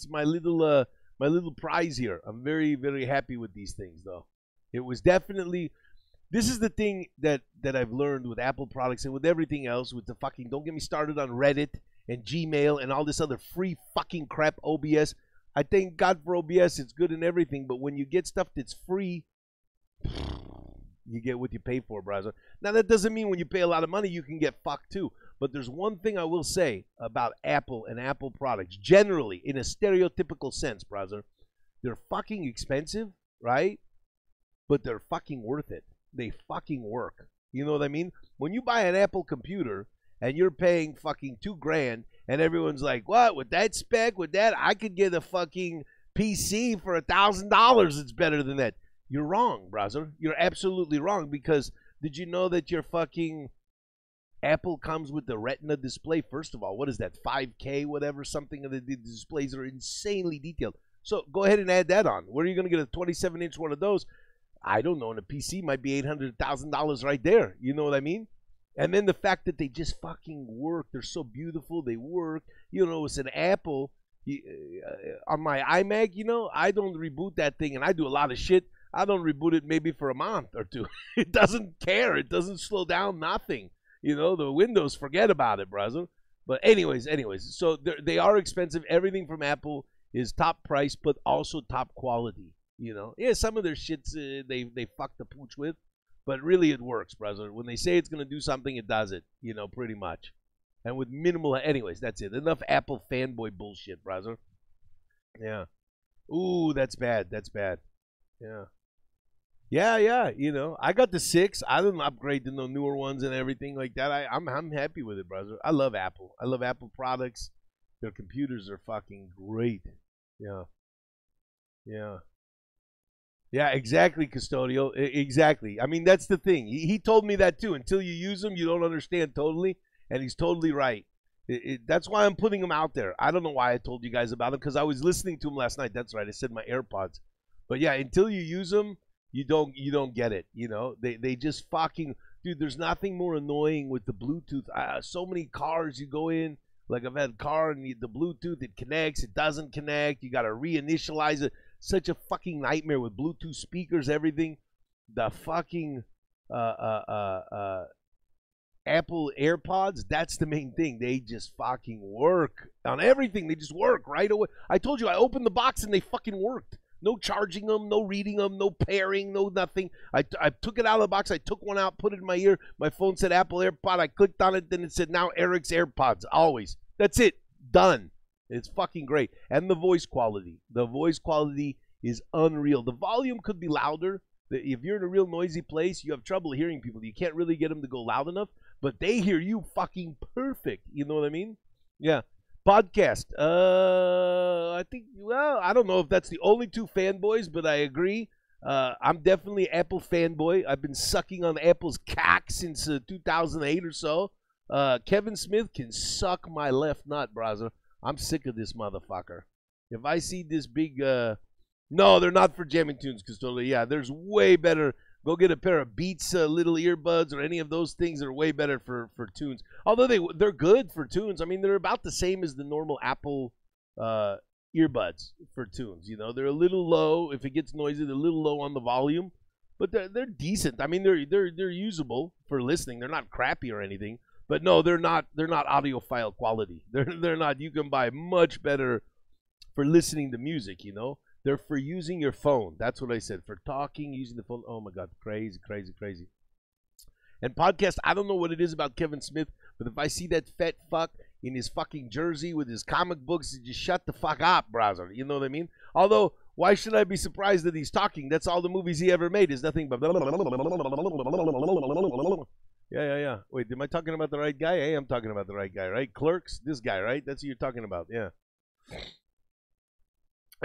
B: my little prize here. I'm very, very happy with these things, though. It was definitely. This is the thing that I've learned with Apple products and with everything else. With the fucking, don't get me started on Reddit and Gmail and all this other free fucking crap. OBS. I thank God for OBS. It's good and everything, but when you get stuff that's free, you get what you pay for, brother. Now that doesn't mean when you pay a lot of money you can get fucked too. But there's one thing I will say about Apple and Apple products, generally, in a stereotypical sense, brother. They're fucking expensive, right? But they're fucking worth it. They fucking work. You know what I mean? When you buy an Apple computer and you're paying fucking $2,000 and everyone's like, what? With that spec, with that, I could get a fucking PC for $1,000. It's better than that. You're wrong, brother. You're absolutely wrong, because did you know that your fucking Apple comes with the Retina display? First of all, what is that, 5K, whatever, something of the displays are insanely detailed. So go ahead and add that on. Where are you going to get a 27-inch one of those? I don't know. And a PC might be $800,000 right there. You know what I mean? And then the fact that they just fucking work. They're so beautiful. They work. It's an Apple. On my iMac, I don't reboot that thing, and I do a lot of shit. I don't reboot it maybe for a month or two. It doesn't care. It doesn't slow down, nothing. The Windows, forget about it, brother. But anyways, so they are expensive. Everything from Apple is top price, but also top quality. Yeah, some of their shits they fuck the pooch with, but really it works, brother. When they say it's gonna do something, it does it. Pretty much, and with minimal. Anyways, that's it. Enough Apple fanboy bullshit, brother. Yeah. Ooh, that's bad. That's bad. Yeah. Yeah. I got the 6. I didn't upgrade to no newer ones and everything like that. I'm happy with it, brother. I love Apple. I love Apple products. Their computers are fucking great. Yeah. Yeah, exactly, Custodial. Exactly. I mean, that's the thing. He told me that too. Until you use them, you don't understand totally. And he's totally right. That's why I'm putting them out there. I don't know why I told you guys about them, because I was listening to them last night. That's right. I said my AirPods. But yeah, until you use them, you don't get it. They just fucking, dude, there's nothing more annoying with the Bluetooth. So many cars you go in, like I've had a car and the Bluetooth, it connects, it doesn't connect, you got to reinitialize it. Such a fucking nightmare with Bluetooth speakers, everything. The fucking Apple AirPods, that's the main thing. They just fucking work on everything. They just work right away. I told you, I opened the box and they fucking worked. No charging them, no reading them, no pairing, no nothing. I took it out of the box. I took one out, put it in my ear. My phone said Apple AirPod. I clicked on it. Then it said now Eric's AirPods. Always. That's it. Done. It's fucking great. And the voice quality. The voice quality is unreal. The volume could be louder. If you're in a real noisy place, you have trouble hearing people. You can't really get them to go loud enough, but they hear you fucking perfect. You know what I mean? Yeah. Podcast. I think, well, I don't know if that's the only two fanboys, but I agree. I'm definitely Apple fanboy. I've been sucking on Apple's cock since 2008 or so. Kevin Smith can suck my left nut, brother. I'm sick of this motherfucker. If I see this big, no, they're not for jamming tunes, Castolo. Yeah, there's way better. Go get a pair of Beats little earbuds or any of those things that are way better for tunes. Although they're good for tunes. I mean, they're about the same as the normal Apple earbuds for tunes. You know, they're a little low. If it gets noisy, they're a little low on the volume. But they're decent. I mean, they're usable for listening. They're not crappy or anything. But no, they're not audiophile quality. They're not. You can buy much better for listening to music, you know. They're for using your phone. That's what I said. For talking, using the phone. Oh my God, crazy, crazy, crazy. And podcast, I don't know what it is about Kevin Smith, but if I see that fat fuck in his fucking jersey with his comic books, just shut the fuck up, brother. You know what I mean? Although, why should I be surprised that he's talking? That's all the movies he ever made is nothing but. Yeah. Wait, am I talking about the right guy? Hey, I'm talking about the right guy, right? Clerks, this guy, right? That's who you're talking about, yeah.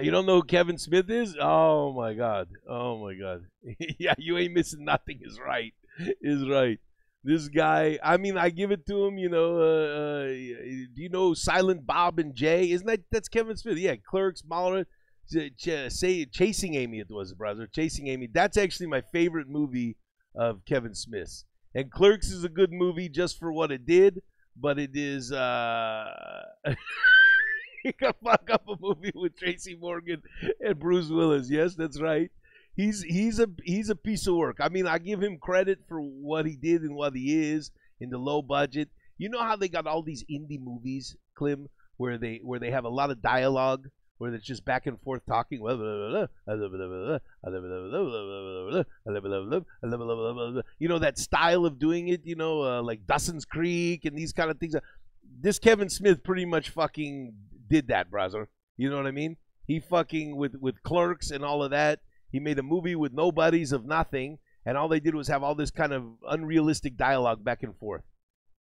B: You don't know who Kevin Smith is? Oh my God. Oh my God. Yeah, you ain't missing nothing is right. Is right. This guy, I mean, I give it to him, you know, do you know Silent Bob and Jay? That's Kevin Smith. Yeah, Clerks, Mahler, Chasing Amy it was, brother. Chasing Amy. That's actually my favorite movie of Kevin Smith's. And Clerks is a good movie just for what it did, but it is he can fuck up a movie with Tracy Morgan and Bruce Willis. Yes, that's right. He's a piece of work. I mean, I give him credit for what he did and what he is in the low budget. You know how they got all these indie movies, Clem, where they have a lot of dialogue, where it's just back and forth talking. You know, that style of doing it, you know, like Dawson's Creek and these kind of things. This Kevin Smith pretty much fucking did that, brother. You know what I mean? He fucking, with Clerks and all of that, he made a movie with nobodies of nothing, and all they did was have all this kind of unrealistic dialogue back and forth.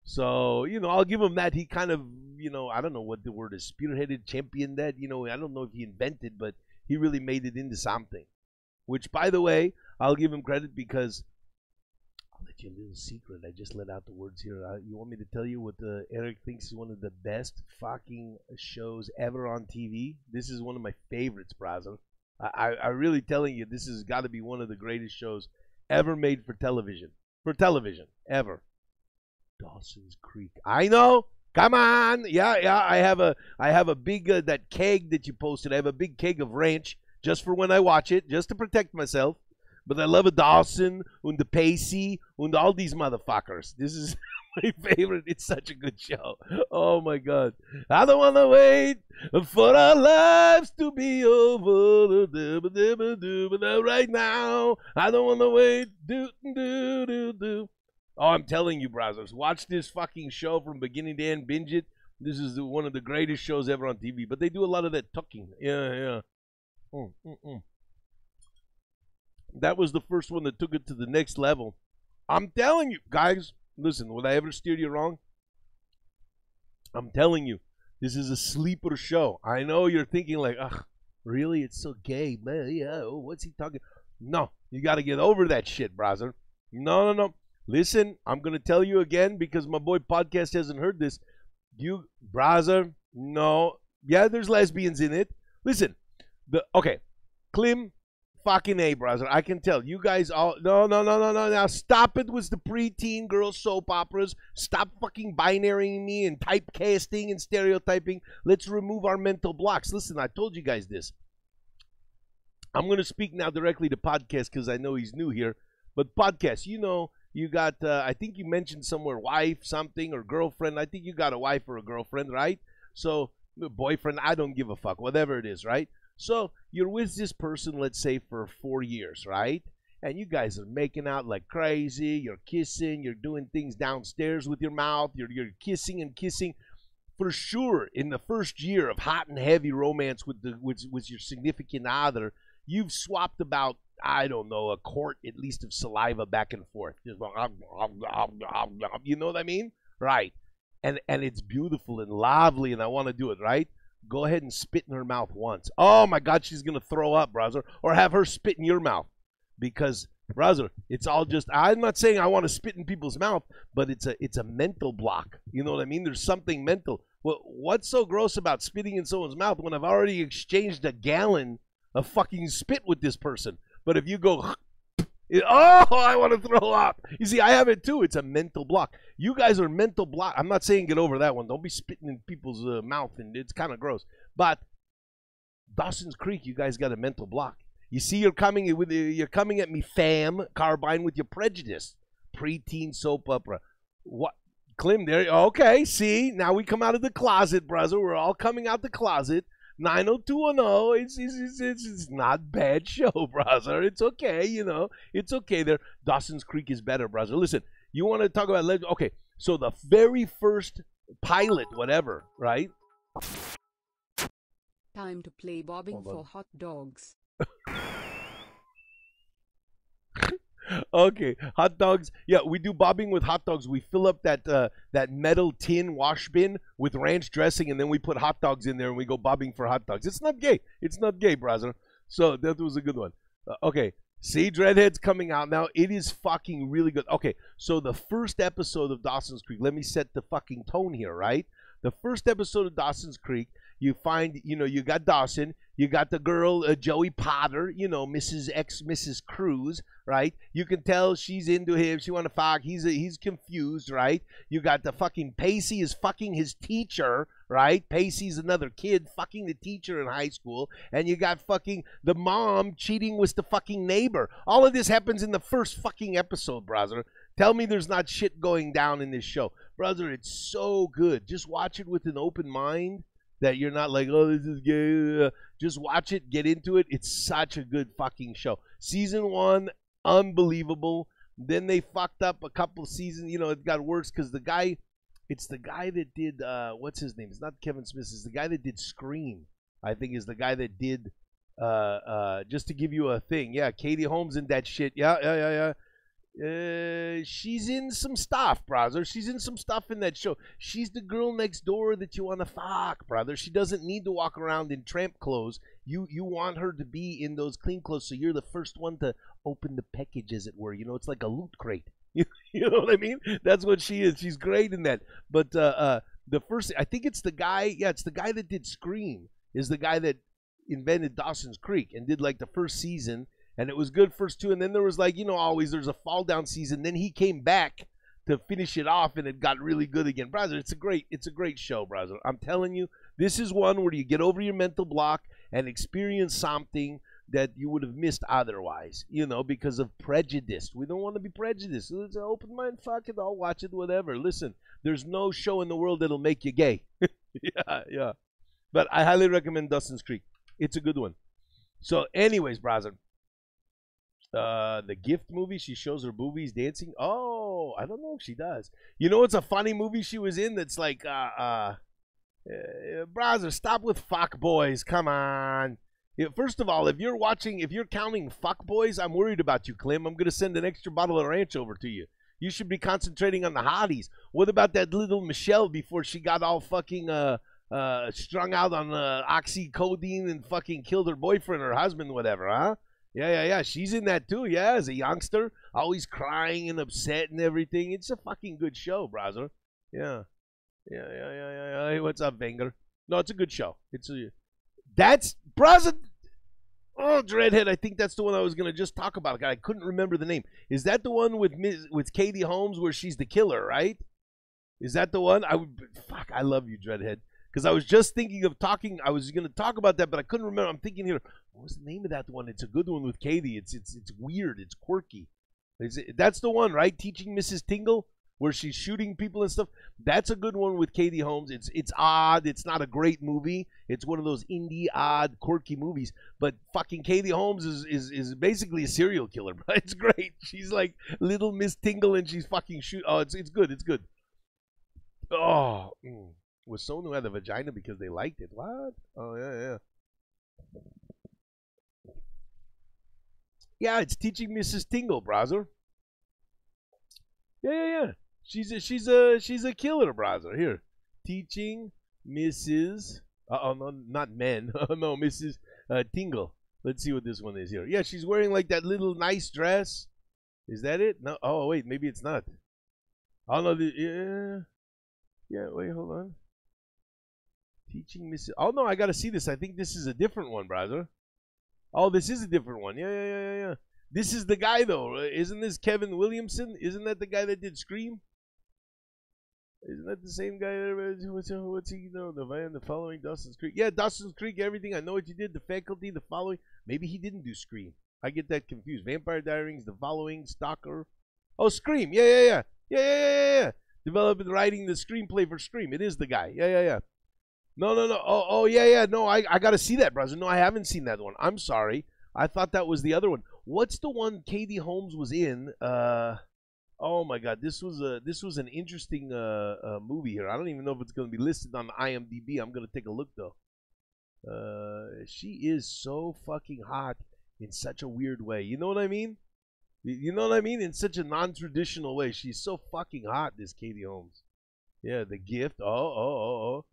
B: So, you know, I'll give him that. He kind of, you know, I don't know what the word is, spearheaded, championed that. You know, I don't know if he invented, but he really made it into something. Which, by the way, I'll give him credit because, I'll let you a little secret. I just let out the words here. You want me to tell you what Erik thinks is one of the best fucking shows ever on TV? This is one of my favorites, brother. I'm really telling you, this has got to be one of the greatest shows ever made for television. For television, ever. Dawson's Creek. I know. Come on. Yeah. I have a big that keg that you posted. I have a big keg of ranch just for when I watch it, just to protect myself. But I love a Dawson and the Pacey and all these motherfuckers. This is my favorite. It's such a good show. Oh my God. I don't want to wait for our lives to be over. Right now. I don't want to wait. Oh, I'm telling you, brothers, watch this fucking show from beginning to end. Binge it. This is one of the greatest shows ever on TV. But they do a lot of that tucking. Yeah. That was the first one that took it to the next level. I'm telling you, guys, listen, would I ever steer you wrong? I'm telling you, this is a sleeper show. I know you're thinking like, ugh, really? It's so gay. Man, yeah, what's he talking? No, you got to get over that shit, brother. No. Listen, I'm going to tell you again because my boy Podcast hasn't heard this. You, brother, no. Yeah, there's lesbians in it. Listen, Clem, fucking A, brother. I can tell. You guys all, no. Now stop it with the preteen girl soap operas. Stop fucking binarying me and typecasting and stereotyping. Let's remove our mental blocks. Listen, I told you guys this. I'm going to speak now directly to Podcast because I know he's new here. But Podcast, you know, you got, I think you mentioned somewhere wife, something, or girlfriend. I think you got a wife or a girlfriend, right? So, boyfriend, I don't give a fuck, whatever it is, right? So you're with this person, let's say, for 4 years, right? And you guys are making out like crazy. You're kissing. You're doing things downstairs with your mouth. You're kissing and kissing. For sure, in the first year of hot and heavy romance with your significant other, you've swapped about, I don't know, a quart at least of saliva back and forth. Just going, you know what I mean? Right. And it's beautiful and lovely, and I want to do it, right? Go ahead and spit in her mouth once. Oh, my God, she's going to throw up, brother. Or have her spit in your mouth. Because, brother, it's all just, I'm not saying I want to spit in people's mouth, but it's a mental block. You know what I mean? There's something mental. Well, what's so gross about spitting in someone's mouth when I've already exchanged a gallon of fucking spit with this person? But if you go, oh, I want to throw up. You see, I have it too. It's a mental block. You guys are mental block. I'm not saying get over that one. Don't be spitting in people's mouth, and it's kind of gross. But Dawson's Creek, you guys got a mental block. You see, you're coming at me, fam, Carbine, with your prejudice. Preteen soap opera. What? Clem, there. Okay, see, now we come out of the closet, brother. We're all coming out the closet. 90210. It's not bad show, brother. It's okay, you know. It's okay there. Dawson's Creek is better, brother. Listen, you want to talk about legend? Okay, so the very first pilot, whatever, right?
C: Time to play bobbing for hot dogs.
B: Okay, hot dogs. Yeah, we do bobbing with hot dogs. We fill up that metal tin wash bin with ranch dressing, and then we put hot dogs in there, and we go bobbing for hot dogs. It's not gay. It's not gay, brother. So that was a good one. Okay, see, Dreadhead's coming out now. It is fucking really good. Okay, so the first episode of Dawson's Creek, let me set the fucking tone here, right? The first episode of Dawson's Creek, you find, you know, you got Dawson, you got the girl, Joey Potter, you know, Mrs. Cruz, right? You can tell she's into him. She want to fuck. He's confused, right? You got the fucking Pacey is fucking his teacher, right? Pacey's another kid fucking the teacher in high school. And you got fucking the mom cheating with the fucking neighbor. All of this happens in the first fucking episode, brother. Tell me there's not shit going down in this show. Brother, it's so good. Just watch it with an open mind. That you're not like, oh, this is gay. Just watch it, get into it. It's such a good fucking show. Season 1, unbelievable. Then they fucked up a couple of seasons. You know, it got worse because it's the guy that did, what's his name? It's not Kevin Smith. It's the guy that did Scream, I think is the guy that did, just to give you a thing. Yeah, Katie Holmes and that shit. Yeah. She's in some stuff, brother. She's in some stuff in that show. She's the girl next door that you want to fuck, brother. She doesn't need to walk around in tramp clothes. You want her to be in those clean clothes, so you're the first one to open the package, as it were. You know, it's like a loot crate. You know what I mean? That's what she is. She's great in that. But the first, I think it's the guy. Yeah, it's the guy that did Scream. Is the guy that invented Dawson's Creek and did like the first season. And it was good first 2, and then there was like, you know, always there's a fall down season. Then he came back to finish it off, and it got really good again. Brother, it's a great show, brother. I'm telling you, this is one where you get over your mental block and experience something that you would have missed otherwise, you know, because of prejudice. We don't want to be prejudiced. It's an open mind, fuck it, I'll watch it, whatever. Listen, there's no show in the world that'll make you gay. Yeah. But I highly recommend Dawson's Creek. It's a good one. So anyways, brother. The Gift movie, she shows her boobies dancing. Oh, I don't know if she does. You know, it's a funny movie she was in that's like, brother, stop with fuck boys. Come on. First of all, if you're counting fuck boys, I'm worried about you, Clem. I'm going to send an extra bottle of ranch over to you. You should be concentrating on the hotties. What about that little Michelle before she got all fucking, strung out on oxycodone and fucking killed her boyfriend or husband, whatever, huh? Yeah. She's in that too, yeah, as a youngster. Always crying and upset and everything. It's a fucking good show, brother. Yeah. Hey, what's up, Wenger? No, it's a good show. That's, brother. Oh, Dreadhead, I think that's the one I was going to just talk about. I couldn't remember the name. Is that the one with Katie Holmes where she's the killer, right? Is that the one? I love you, Dreadhead. Because I was just thinking of talking, I was going to talk about that, but I couldn't remember. I'm thinking here, what was the name of that one? It's a good one with Katie. It's weird. It's quirky. That's the one, right? Teaching Mrs. Tingle? where she's shooting people and stuff. That's a good one with Katie Holmes. It's odd. It's not a great movie. It's one of those indie, odd, quirky movies. But fucking Katie Holmes is basically a serial killer. But it's great. She's like little Miss Tingle, and she's fucking shoot. Oh, it's good. It's good. Oh, was someone who had a vagina because they liked it? What? Oh yeah. Yeah, it's teaching Mrs. Tingle, browser. Yeah. She's a killer, browser. Here, teaching Mrs. No, not men. No, Mrs. Tingle. Let's see what this one is here. Yeah, she's wearing like that little nice dress. Is that it? No. Oh wait, maybe it's not. Oh no. Yeah. Wait, hold on. Teaching Mrs. Oh no, I gotta see this. I think this is a different one, browser. Oh, this is a different one. Yeah. This is the guy, though. Isn't this Kevin Williamson? Isn't that the guy that did Scream? Isn't that the same guy? What's he know? The following, Dawson's Creek. Yeah, Dawson's Creek, everything. I know what you did. The faculty, the following. Maybe he didn't do Scream. I get that confused. Vampire Diaries, the following, Stalker. Oh, Scream. Yeah. Developing and writing the screenplay for Scream. It is the guy. Yeah. No. Oh, yeah. No, I got to see that, brother. No, I haven't seen that one. I'm sorry. I thought that was the other one. What's the one Katie Holmes was in? Oh my God, this was an interesting movie here. I don't even know if it's going to be listed on IMDb. I'm going to take a look though. She is so fucking hot in such a weird way. You know what I mean? You know what I mean? In such a non-traditional way. She's so fucking hot, this Katie Holmes. Yeah, The Gift. Oh.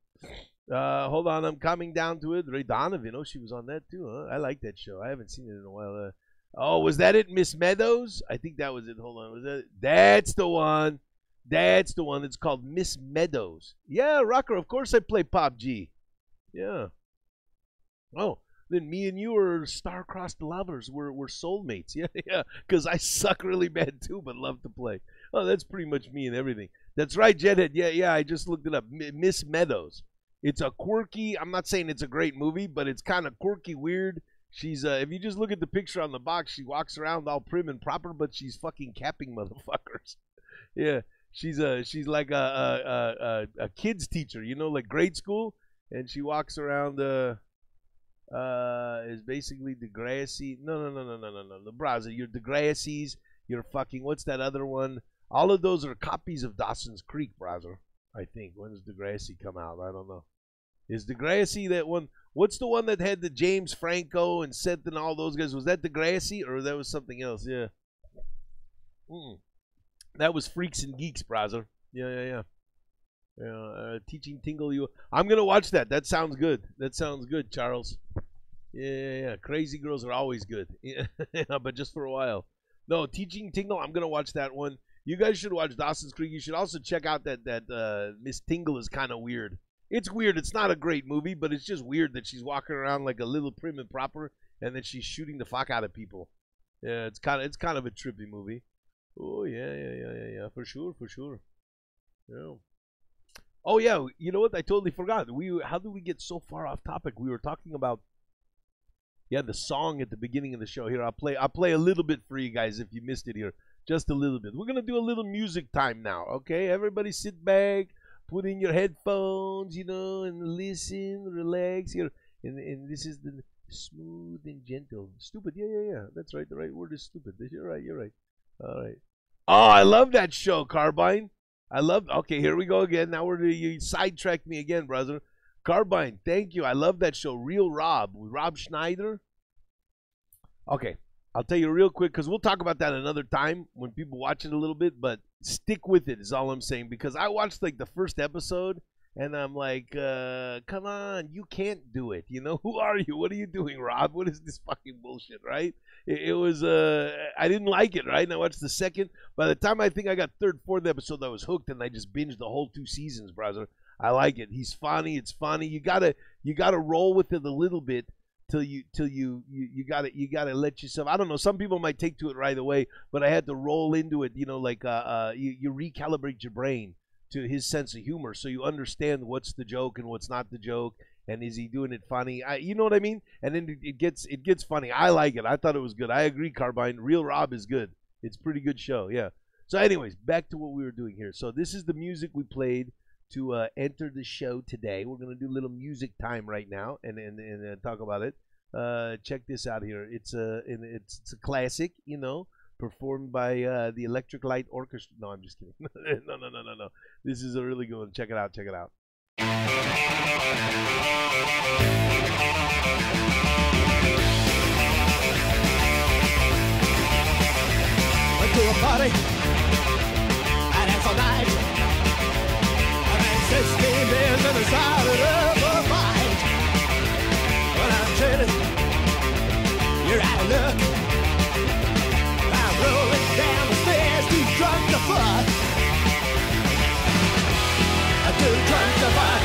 B: Hold on, I'm coming down to it. Ray Donovan, she was on that too, huh? I like that show. I haven't seen it in a while. Oh, was that it, Miss Meadows? I think that was it. Hold on, was that it? That's the one. That's the one. It's called Miss Meadows. Yeah, Rocker, of course I play Pop G. Yeah. Oh, then me and you are star-crossed lovers. We're soulmates. Yeah, because I suck really bad too, but love to play. Oh, that's pretty much me and everything. That's right, Jedhead. Yeah, I just looked it up. Miss Meadows. It's a quirky, I'm not saying it's a great movie, but it's kind of quirky, weird. She's, if you just look at the picture on the box, she walks around all prim and proper, but she's fucking capping motherfuckers. Yeah, she's like a kid's teacher, like grade school, and she walks around, is basically Degrassi. No, the browser. You're Degrassi's, you're fucking, what's that other one? All of those are copies of Dawson's Creek, browser. I think. When does Degrassi come out? I don't know. Is Degrassi that one? What's the one that had the James Franco and Seth and all those guys? Was that Degrassi or that was something else? Yeah. That was Freaks and Geeks, browser. Yeah. Teaching Tingle you. I'm going to watch that. That sounds good. That sounds good, Charles. Yeah. Crazy Girls are always good. Yeah, but just for a while. No, Teaching Tingle, I'm going to watch that one. You guys should watch Dawson's Creek. You should also check out that Miss Tingle is kind of weird. It's weird. It's not a great movie, but it's just weird that she's walking around like a little prim and proper, and then she's shooting the fuck out of people. Yeah, it's kind of a trippy movie. Oh yeah, for sure. Yeah. Oh yeah, you know what? I totally forgot. How did we get so far off topic? We were talking about the song at the beginning of the show. Here, I'll play a little bit for you guys if you missed it here. Just a little bit. We're going to do a little music time now, okay? Everybody sit back, put in your headphones, and listen, relax here. And this is the smooth and gentle. Stupid, yeah. That's right. The right word is stupid. You're right. All right. Oh, I love that show, Carbine. Okay, here we go again. Now you sidetracked me again, brother. Carbine, thank you. I love that show. Real Rob, with Rob Schneider. Okay. I'll tell you real quick, because we'll talk about that another time when people watch it a little bit, but stick with it is all I'm saying, because I watched like the first episode, and I'm like, come on, you can't do it. Who are you? What are you doing, Rob? What is this fucking bullshit, right? It was, I didn't like it, right? And I watched the second. By the time I think I got third, fourth episode, I was hooked, and I just binged the whole 2 seasons, brother. I like it. He's funny. It's funny. You gotta roll with it a little bit. Till you gotta let yourself. I don't know. Some people might take to it right away, but I had to roll into it. You recalibrate your brain to his sense of humor, so you understand what's the joke and what's not the joke, and is he doing it funny? You know what I mean? And then it gets funny. I like it. I thought it was good. I agree, Carbine. Real Rob is good. It's a pretty good show. Yeah. So, anyways, back to what we were doing here. So, this is the music we played to enter the show today. We're gonna do a little music time right now and talk about it. Check this out here. It's a classic, you know, performed by the Electric Light Orchestra. No, I'm just kidding. No. This is a really good one. Check it out. Check it out.
A: Went to a party, and it's all night. I drank 16 beers and decided up a fight. When I'm chilling, you're out of luck. I'm rolling down the stairs, too drunk to fuck. I'm too drunk to fuck.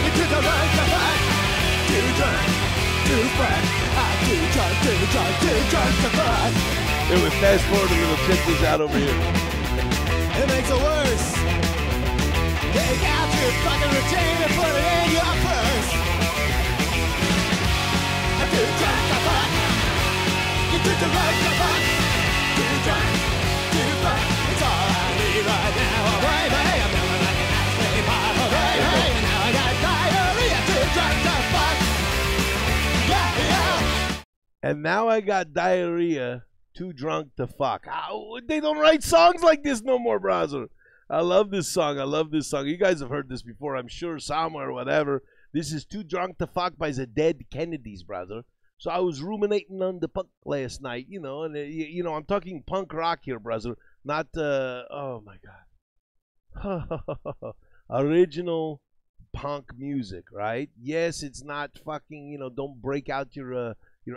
A: You're too drunk to fuck. Too drunk to fuck. I'm too drunk to fuck.
B: Here, we fast forward a little. Check this out over here.
A: It makes it worse. Take out your fucking routine and put it in your purse. I'm too drunk to fuck. You're too drunk to fuck. Too drunk to fuck. It's all I need right now. Baby, I'm feeling like an ice pop. Baby, and now I got diarrhea. Too drunk to fuck. Yeah.
B: And now I got diarrhea. Too drunk to fuck. They don't write songs like this no more, browser. I love this song. I love this song. You guys have heard this before, I'm sure, somewhere or whatever. This is Too Drunk to Fuck by the Dead Kennedys, brother. So I was ruminating on the punk last night, you know, and, you know, I'm talking punk rock here, brother. Not, oh, my God. Original punk music, right? Yes, it's not fucking, you know, don't break out your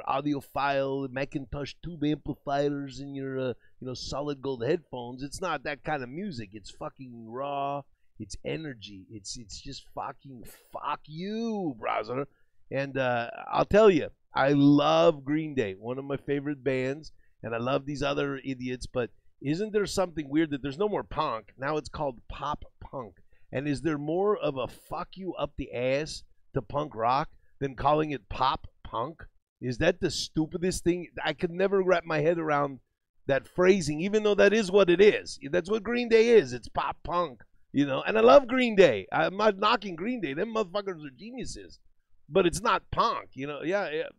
B: audiophile Macintosh tube amplifiers and your you know, solid gold headphones. It's not that kind of music. It's fucking raw. It's energy. It's just fucking fuck you, brother. And I'll tell you, I love Green Day, one of my favorite bands, and I love these other idiots. But isn't there something weird that there's no more punk? Now it's called pop punk. And is there more of a fuck you up the ass to punk rock than calling it pop punk? Is that the stupidest thing? I could never wrap my head around that phrasing, even though that is what it is. That's what Green Day is. It's pop punk, you know. And I love Green Day. I'm not knocking Green Day. Them motherfuckers are geniuses. But it's not punk, you know. Yeah.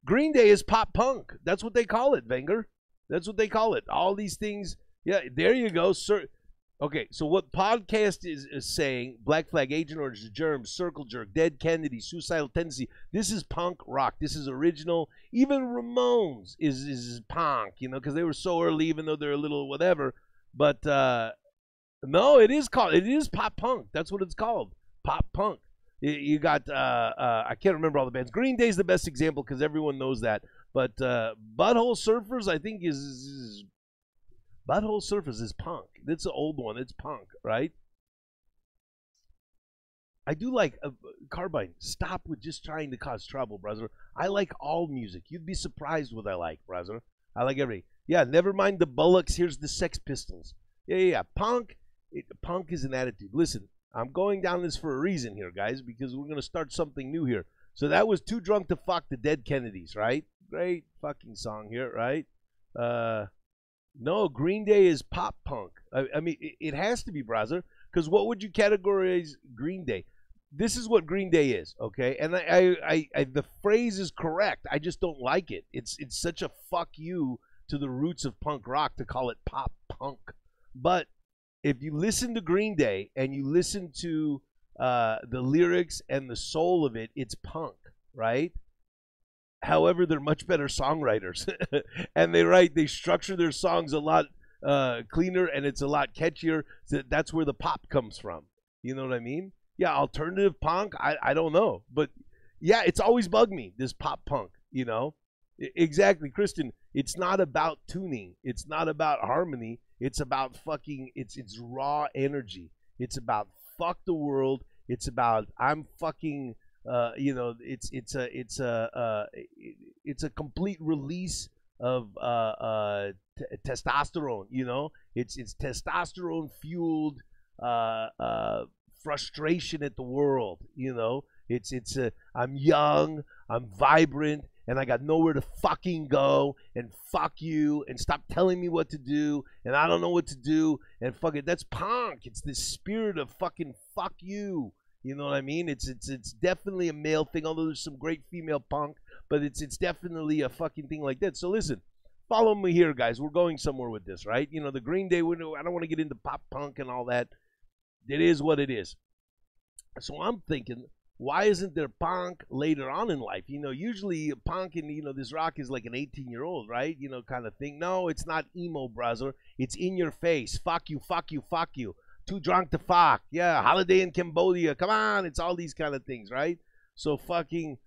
B: Green Day is pop punk. That's what they call it, Wenger. That's what they call it. All these things. Yeah, there you go, sir. Okay, so what podcast is saying, Black Flag, Agent Orange, The Germs, Circle Jerk, Dead Kennedy, Suicidal Tendency, this is punk rock. This is original. Even Ramones is punk, you know, because they were so early, even though they're a little whatever. But, no, it is pop punk. That's what it's called, pop punk. You got, I can't remember all the bands. Green Day's the best example because everyone knows that. But Butthole Surfers, I think, is Butthole Surfers is punk. It's an old one. It's punk, right? I do like Carbine. Stop with just trying to cause trouble, brother. I like all music. You'd be surprised what I like, brother. I like everything. Yeah, never mind the Bullocks. Here's the Sex Pistols. Yeah. Punk is an attitude. Listen, I'm going down this for a reason here, guys, because we're going to start something new here. So that was Too Drunk to Fuck, the Dead Kennedys, right? Great fucking song here, right? No, Green Day is pop punk. I mean, it has to be, brother, because what would you categorize Green Day? This is what Green Day is, okay? And I the phrase is correct. I just don't like it. It's such a fuck you to the roots of punk rock to call it pop punk. But if you listen to Green Day and you listen to the lyrics and the soul of it, it's punk, right? However, they're much better songwriters, and they structure their songs a lot cleaner, and it's a lot catchier. So that's where the pop comes from. You know what I mean? Yeah, alternative punk, I don't know. But, yeah, it's always bugged me, this pop punk, you know? Exactly, Kristen. It's not about tuning. It's not about harmony. It's about fucking, it's raw energy. It's about fuck the world. It's about I'm fucking... you know, it's a complete release of testosterone. You know, it's testosterone fueled frustration at the world. You know, I'm young, I'm vibrant, and I got nowhere to fucking go, and fuck you, and stop telling me what to do, and I don't know what to do, and fuck it. That's punk. It's this spirit of fucking fuck you. You know what I mean? It's definitely a male thing, although there's some great female punk, but it's definitely a fucking thing like that. So listen, follow me here, guys. We're going somewhere with this, right? You know, the Green Day, I don't want to get into pop punk and all that. It is what it is. So I'm thinking, why isn't there punk later on in life? You know, usually punk and, you know, this rock is like an 18-year-old, right? You know, kind of thing. No, it's not emo, brother. It's in your face. Fuck you, fuck you, fuck you. Too drunk to fuck. Yeah, holiday in Cambodia. Come on. It's all these kind of things, right? So fucking,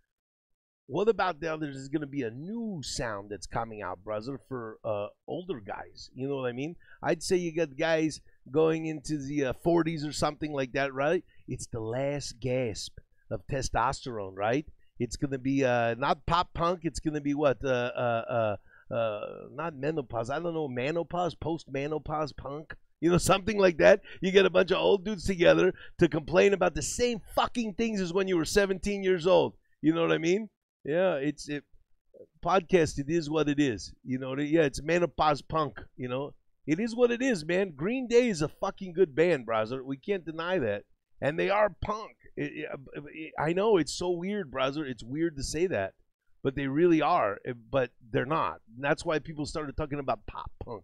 B: what about the others? There's going to be a new sound that's coming out, brother, for older guys. You know what I mean? I'd say you got guys going into the 40s or something like that, right? It's the last gasp of testosterone, right? It's going to be not pop punk. It's going to be what? Not menopause. I don't know, menopause, post-menopause punk. You know, something like that. You get a bunch of old dudes together to complain about the same fucking things as when you were 17 years old. You know what I mean? Yeah, podcast, it is what it is. You know, yeah, it's menopause punk, you know. It is what it is, man. Green Day is a fucking good band, brother. We can't deny that. And they are punk. I know, it's so weird, brother. It's weird to say that. But they really are. But they're not. And that's why people started talking about pop punk.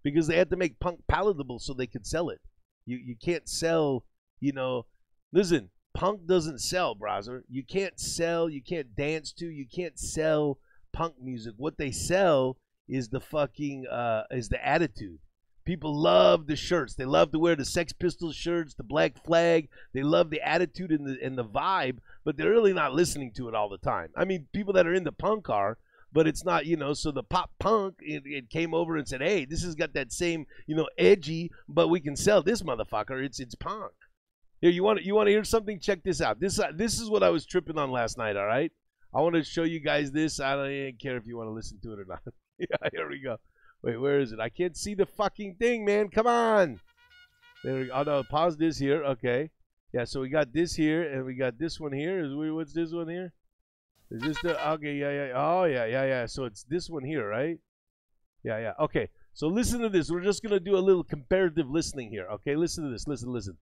B: Because they had to make punk palatable so they could sell it. You can't sell, you know. Listen, punk doesn't sell, brother. You can't sell, you can't dance to, you can't sell punk music. What they sell is the fucking, is the attitude. People love the shirts. They love to wear the Sex Pistols shirts, the Black Flag. They love the attitude and the vibe, but they're really not listening to it all the time. I mean, people that are into punk are, but it's not, you know, so the pop punk, it came over and said, hey, this has got that same, you know, edgy, but we can sell this motherfucker. It's punk. Here, you want to hear something? Check this out. This is what I was tripping on last night, all right? I want to show you guys this. I don't even care if you want to listen to it or not. Yeah, here we go. Wait, where is it? I can't see the fucking thing, man. Come on. There we go. Oh, no, pause this here. Okay. Yeah, so we got this here, and we got this one here. What's this one here? Is this the... Okay, yeah. Oh, yeah. So it's this one here, right? Yeah. Okay, so listen to this. We're just going to do a little comparative listening here. Okay, listen to this. Listen.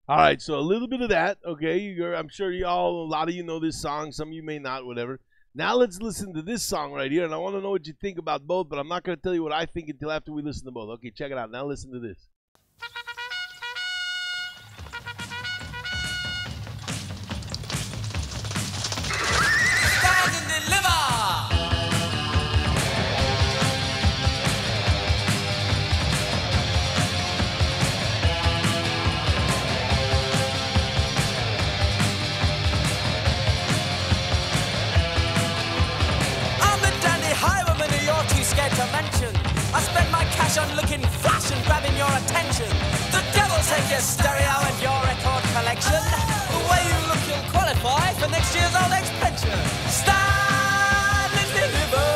B: All right, so a little bit of that, okay? I'm sure a lot of you know this song. Some of you may not, whatever. Now let's listen to this song right here, and I want to know what you think about both, but I'm not going to tell you what I think until after we listen to both. Okay, check it out. Now listen to this.
A: Stand and deliver! To mention, I spend my cash on looking flash and grabbing your attention. The devil take your stereo and your record collection. The way you look, you'll qualify for next year's old age pension. Stand and deliver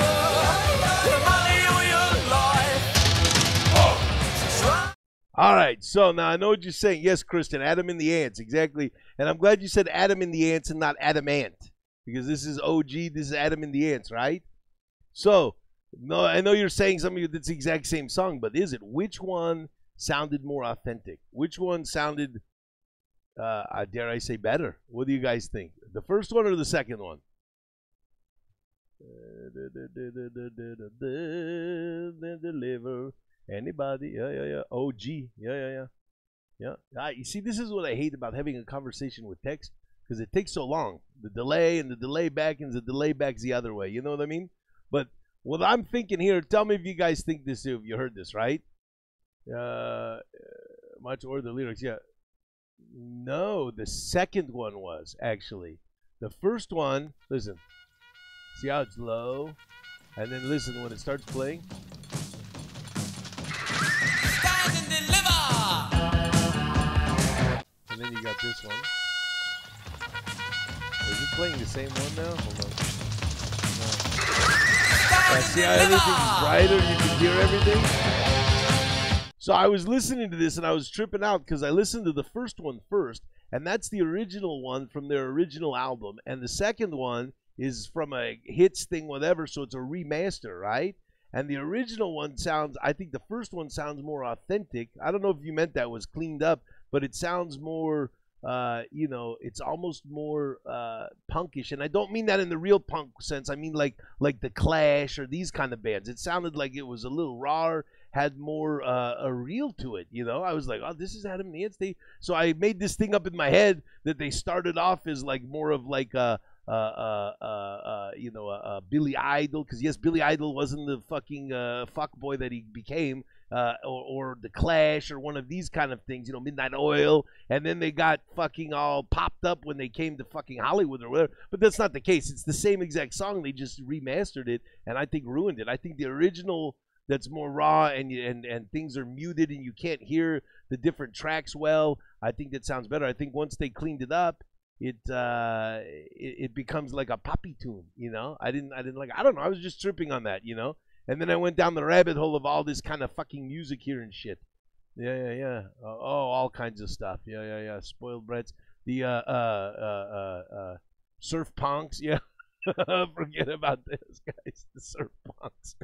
A: your money or your life.
B: All right, so now I know what you're saying. Yes, Kristen, Adam and the Ants, exactly. And I'm glad you said Adam and the Ants and not Adamant, because this is OG, this is Adam and the Ants, right? So, no, I know you're saying something that's the exact same song, but is it? Which one sounded more authentic? Which one sounded, dare I say, better? What do you guys think? The first one or the second one? Deliver anybody? Yeah. OG. Yeah. You see, this is what I hate about having a conversation with text, because it takes so long. The delay and the delay back and the delay back's the other way. You know what I mean? But what I'm thinking here, tell me if you guys think this, if you heard this, right? Much or the lyrics, yeah. No, the second one was, actually. The first one, listen. See how it's low? And then listen when it starts playing.
A: Stand and deliver.
B: And then you got this one. Is it playing the same one now? Hold on. No. See how everything's brighter? You can hear everything? So I was listening to this and I was tripping out because I listened to the first one first, and that's the original one from their original album. And the second one is from a hits thing, whatever, so it's a remaster, right? And the original one sounds, I think the first one sounds more authentic. I don't know if you meant that was cleaned up, but it sounds more, you know, it's almost more punkish. And I don't mean that in the real punk sense. I mean like The Clash or these kind of bands. It sounded like it was a little raw, had more a reel to it, you know. I was like, oh, this is Adam and the Ants. So I made this thing up in my head that they started off as like more of like you know, Billy Idol, because yes, Billy Idol wasn't the fucking fuck boy that he became, or The Clash or one of these kind of things, you know, Midnight Oil, and then they got fucking all popped up when they came to fucking Hollywood or whatever. But that's not the case. It's the same exact song. They just remastered it, and I think ruined it. I think the original, that's more raw and things are muted and you can't hear the different tracks well, I think that sounds better. I think once they cleaned it up, it becomes like a poppy tune, you know. I didn't like, I don't know, I was just tripping on that, you know. And then I went down the rabbit hole of all this kind of fucking music here and shit. Yeah. Oh, all kinds of stuff. Yeah. Spoiled brats. The surf punks. Yeah. Forget about this, guys. The surf punks.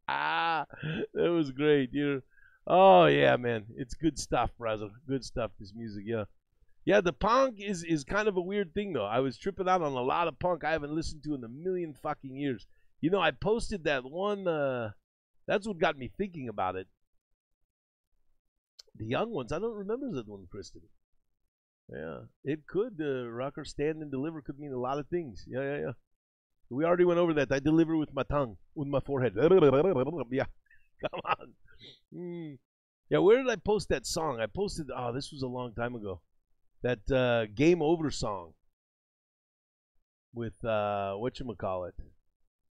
B: That was great, dude. Oh yeah, man, it's good stuff, brother. Good stuff. This music, yeah. The punk is kind of a weird thing though. I was tripping out on a lot of punk I haven't listened to in a million fucking years. You know, I posted that one. That's what got me thinking about it. The Young Ones. I don't remember that one, Kristen. Yeah, it could. Rocker Stand and Deliver could mean a lot of things. Yeah. We already went over that. I deliver with my tongue, with my forehead. Yeah, come on. Yeah, where did I post that song? I posted, oh, this was a long time ago. That Game Over song with, whatchamacallit.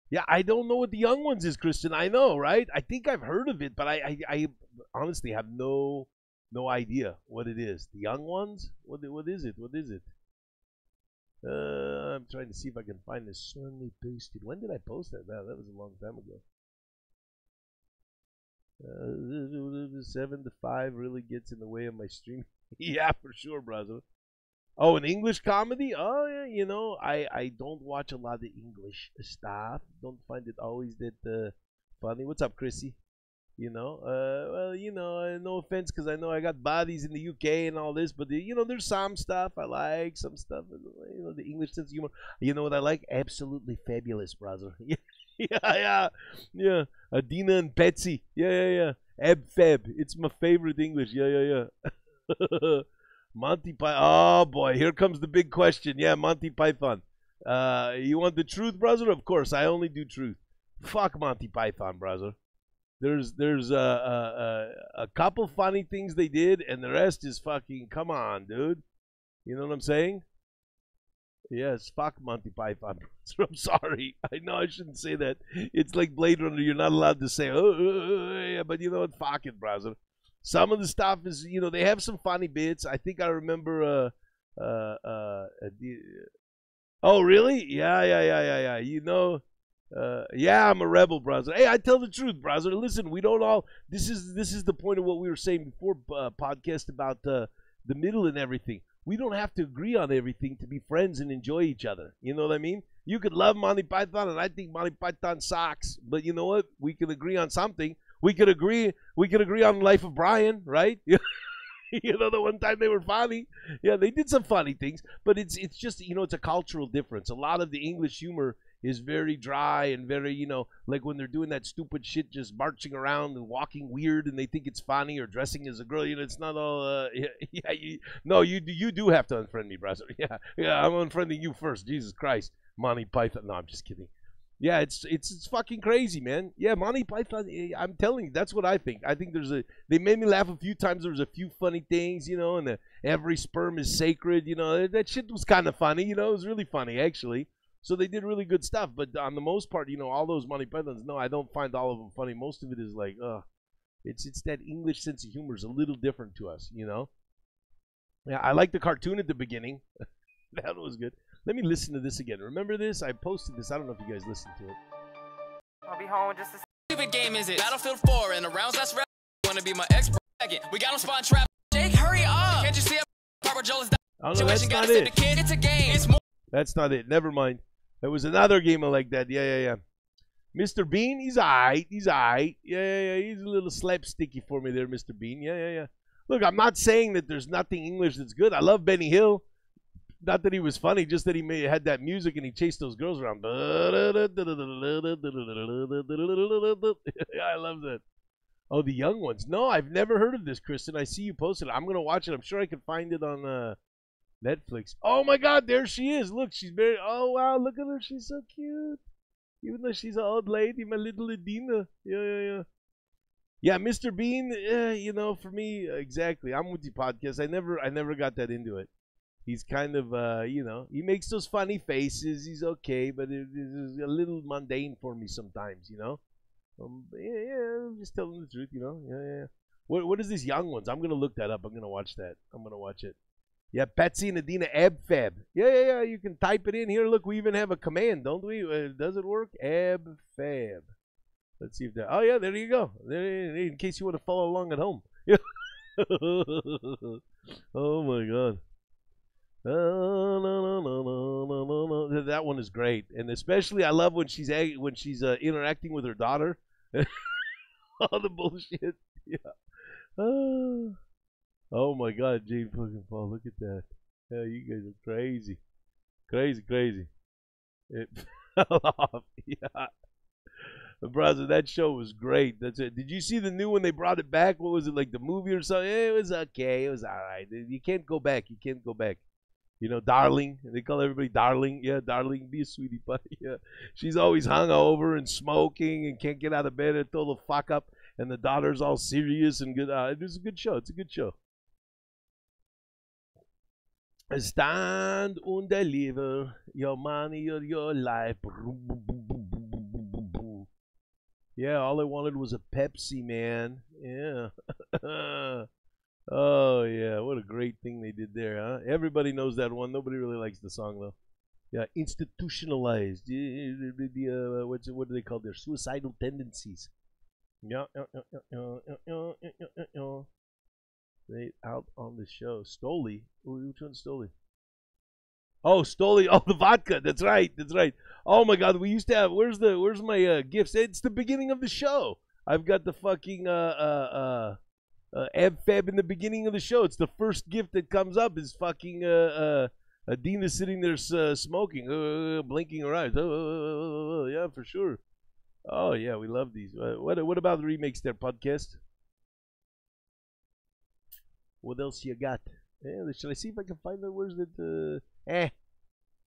B: Yeah, I don't know what the Young Ones is, Christian. I know, right? I think I've heard of it, but I honestly have no idea what it is. The Young Ones? What is it? What is it? I'm trying to see if I can find this suddenly pasted. When did I post that? Man, that was a long time ago. 7 to 5 really gets in the way of my stream. Yeah, for sure, brother. Oh, an English comedy? Oh, yeah, you know, I don't watch a lot of English stuff. Don't find it always that funny. What's up, Chrissy? You know, well, you know, no offense, because I know I got bodies in the UK and all this, but, you know, there's some stuff I like, some stuff, you know, the English sense of humor. You know what I like? Absolutely fabulous, brother. Yeah. Adina and Betsy. Yeah. Ab-Fab. It's my favorite English. Yeah. Monty Python. Oh, boy, here comes the big question. Yeah, Monty Python. You want the truth, brother? Of course, I only do truth. Fuck Monty Python, brother. There's a couple funny things they did, and the rest is fucking, come on, dude. You know what I'm saying? Yes, fuck Monty Python. I'm sorry. I know I shouldn't say that. It's like Blade Runner. You're not allowed to say, yeah, but you know what? Fuck it, brother. Some of the stuff is, you know, they have some funny bits. I think I remember, oh, really? Yeah. You know, yeah, I'm a rebel, brother. Hey, I tell the truth, brother. Listen, we don't all. This is the point of what we were saying before podcast about the middle and everything. We don't have to agree on everything to be friends and enjoy each other. You know what I mean? You could love Monty Python, and I think Monty Python sucks. But you know what? We can agree on something. We could agree on Life of Brian, right? You know, the one time they were funny. Yeah, they did some funny things, but it's just, you know, it's a cultural difference. A lot of the English humor is very dry and very, you know, like when they're doing that stupid shit, just marching around and walking weird, and they think it's funny, or dressing as a girl. You know, it's not all. You do have to unfriend me, brother. Yeah, I'm unfriending you first. Jesus Christ, Monty Python. No, I'm just kidding. Yeah, it's fucking crazy, man. Yeah, Monty Python. I'm telling you, that's what I think. I think they made me laugh a few times. There was a few funny things, you know, and every sperm is sacred. You know, that shit was kind of funny. You know, it was really funny actually. So they did really good stuff. But on the most part, you know, all those Monty Pythons, no, I don't find all of them funny. Most of it is like, it's that English sense of humor is a little different to us, you know. Yeah, I like the cartoon at the beginning. That was good. Let me listen to this again. Remember this? I posted this. I don't know if you guys listened to it.
D: I'll be home just a stupid game is it? Battlefield 4 and the rounds last round. Wanna be my ex second. We got him spawn trap. Jake, hurry up! Can't you see Papa Joel is
B: oh, no, that's not it.
D: It's a game. It's more.
B: That's not it. Never mind. There was another game like that. Yeah. Mr. Bean, he's alright. He's alright. Yeah. He's a little slapsticky for me there, Mr. Bean. Yeah. Look, I'm not saying that there's nothing English that's good. I love Benny Hill. Not that he was funny, just that he had that music and he chased those girls around. Yeah, I love that. Oh, the young ones. No, I've never heard of this, Kristen. I see you posted it. I'm going to watch it. I'm sure I can find it on Netflix. Oh, my God. There she is. Look, she's very... Oh, wow. Look at her. She's so cute. Even though she's an old lady, my little Edina. Yeah. Yeah, Mr. Bean, you know, for me, exactly. I'm with the podcast. I never got that into it. He's kind of, you know, he makes those funny faces. He's okay, but it's a little mundane for me sometimes, you know. Yeah, I'm just telling the truth, you know. Yeah. What is these young ones? I'm gonna look that up. I'm gonna watch that. I'm gonna watch it. Yeah, Betsy and Adina Abfab. Yeah. You can type it in here. Look, we even have a command, don't we? Does it work? Abfab. Let's see if that. Oh yeah, there you go. In case you want to follow along at home. Oh my God. No. That one is great, and especially I love when she's interacting with her daughter. All the bullshit. Yeah. Oh my God, Jane fucking Paul, look at that. Yeah, you guys are crazy. It fell off. Yeah. Brother, that show was great. That's it. Did you see the new one? They brought it back. What was it, like the movie or something? It was okay. It was all right. You can't go back. You know, darling. They call everybody darling. Yeah, darling, be a sweetie pie. Yeah. She's always hungover and smoking and can't get out of bed until the fuck up. And the daughter's all serious and good. It was a good show. It's a good show. Stand and deliver your money or your life. Yeah, all I wanted was a Pepsi, man. Yeah. Oh, yeah. What a great thing they did there, huh? Everybody knows that one. Nobody really likes the song, though. Yeah, institutionalized. What do they call their suicidal tendencies? Yeah. They out on the show. Stoli. Which one's Stoli? Oh, Stoli. Oh, the vodka. That's right. Oh my God, we used to have. Where's my gifts? It's the beginning of the show. I've got the fucking Abfab in the beginning of the show. It's the first gift that comes up. Is fucking Adina sitting there smoking, blinking her eyes. Yeah, for sure. Oh yeah, we love these. What about the remakes there, podcast? What else you got? Yeah, should I see if I can find that? Where's it?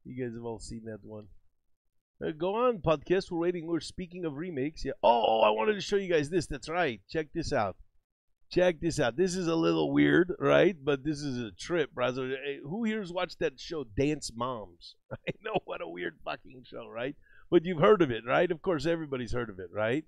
B: You guys have all seen that one. Go on, podcast. We're waiting. We're speaking of remakes. Yeah. Oh, I wanted to show you guys this. That's right. Check this out. This is a little weird, right? But this is a trip, brother. Hey, who here's watched that show, Dance Moms? I know, what a weird fucking show, right? But you've heard of it, right? Of course, everybody's heard of it, right?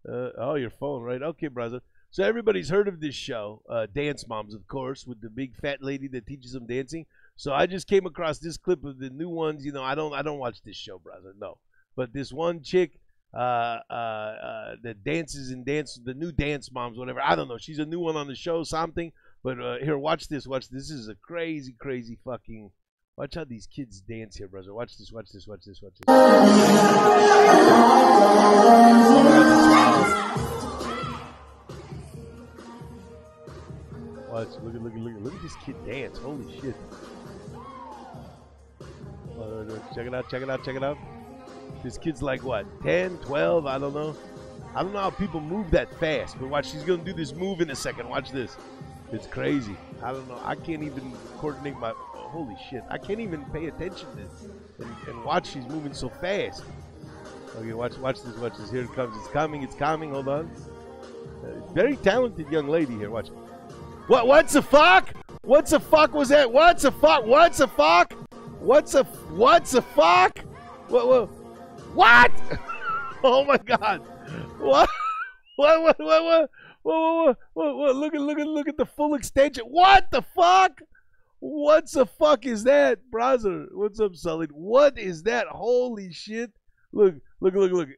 B: Oh, your phone, right? Okay, brother. So everybody's heard of this show, Dance Moms, of course, with the big fat lady that teaches them dancing. So I just came across this clip of the new ones. You know, I don't watch this show, brother. No, but this one chick that dances and dances, the new Dance Moms, whatever. I don't know. She's a new one on the show, something. But here, watch this. This is a crazy fucking. Watch how these kids dance here, brother. Watch this. Watch. Look at this kid dance. Holy shit. Check it out. This kid's like, what, 10, 12? I don't know. I don't know how people move that fast. But watch, she's going to do this move in a second. Watch this. It's crazy. I don't know. I can't even coordinate my... Oh, holy shit. I can't even pay attention to this. And watch, she's moving so fast. Okay, watch this. Watch this. Here it comes. It's coming. It's coming. Hold on. Very talented young lady here. Watch. What's the fuck? What's the fuck was that? What's the fuck? What's the fuck? What's the fuck? What? Oh my god. What? What? Look at the full extension. What the fuck? What the fuck is that, brother? What's up, Sully? What is that? Holy shit. Look.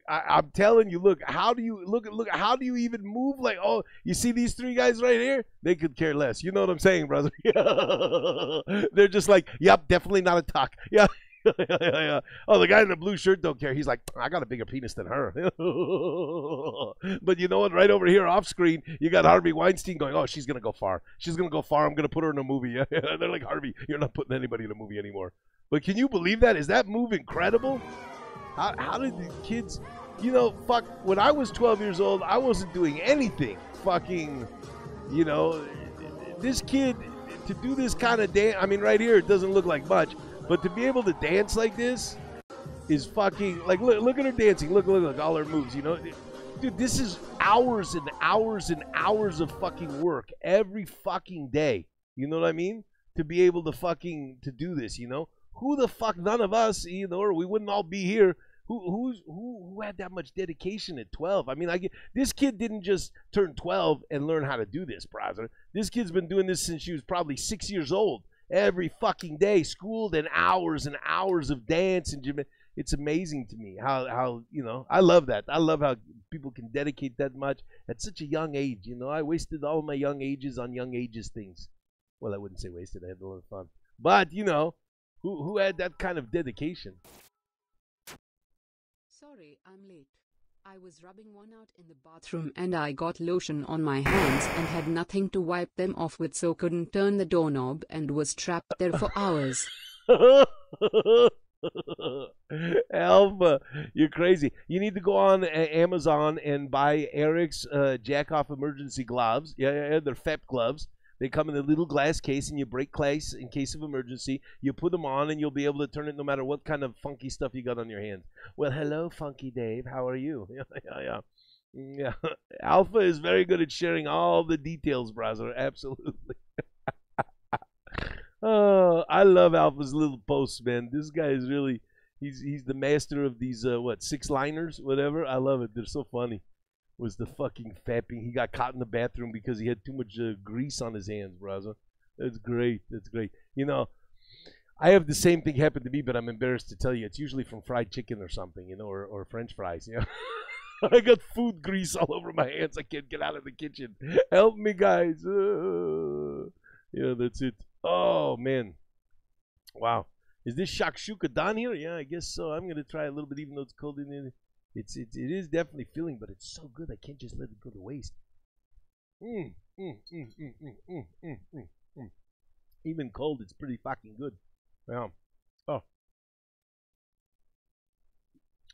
B: I'm telling you, look, how do you how do you even move like, oh, you see these three guys right here? They could care less. You know what I'm saying, brother? They're just like, yep, definitely not a tuck. Yeah. Yeah. Oh, the guy in the blue shirt don't care. He's like, I got a bigger penis than her. But you know what? Right over here off screen, you got Harvey Weinstein going, oh, she's going to go far. She's going to go far. I'm going to put her in a movie. Yeah. They're like, Harvey, you're not putting anybody in a movie anymore. But can you believe that? Is that move incredible? How did the kids, you know, fuck, when I was 12 years old, I wasn't doing anything. Fucking, you know, this kid, to do this kind of dance, I mean, right here, it doesn't look like much. But to be able to dance like this is fucking, like, look at her dancing. Look, all her moves, you know. Dude, this is hours and hours and hours of fucking work every fucking day. You know what I mean? To be able to fucking, to do this, you know. Who the fuck, none of us, you know, or we wouldn't all be here. Who had that much dedication at 12? I mean, this kid didn't just turn 12 and learn how to do this, brother. This kid's been doing this since she was probably 6 years old. Every fucking day, schooled and hours of dance and gym. It's amazing to me how you know, I love that. I love how people can dedicate that much at such a young age. You know, I wasted all my young ages on young ages things. Well, I wouldn't say wasted. I had a lot of fun. But you know, who had that kind of dedication?
C: Sorry, I'm late. I was rubbing one out in the bathroom and I got lotion on my hands and had nothing to wipe them off with, so couldn't turn the doorknob and was trapped there for hours.
B: Alpha, you're crazy. You need to go on Amazon and buy Erik's jack-off emergency gloves. Yeah, they're FEP gloves. They come in a little glass case, and you break glass in case of emergency. You put them on, and you'll be able to turn it no matter what kind of funky stuff you got on your hands. Well, hello, Funky Dave. How are you? Yeah. Alpha is very good at sharing all the details, brother. Absolutely. Oh, I love Alpha's little posts, man. This guy is really, he's the master of these, six-liners, whatever. I love it. They're so funny. Was the fucking fapping. He got caught in the bathroom because he had too much grease on his hands, brother. That's great. That's great. You know, I have the same thing happen to me, but I'm embarrassed to tell you. It's usually from fried chicken or something, you know, or French fries, you know. I got food grease all over my hands. I can't get out of the kitchen. Help me, guys. Yeah, that's it. Oh, man. Wow. Is this shakshuka done here? Yeah, I guess so. I'm going to try a little bit, even though it's cold in there. It is definitely filling, but it's so good I can't just let it go to waste. Even cold, it's pretty fucking good. Yeah. Oh.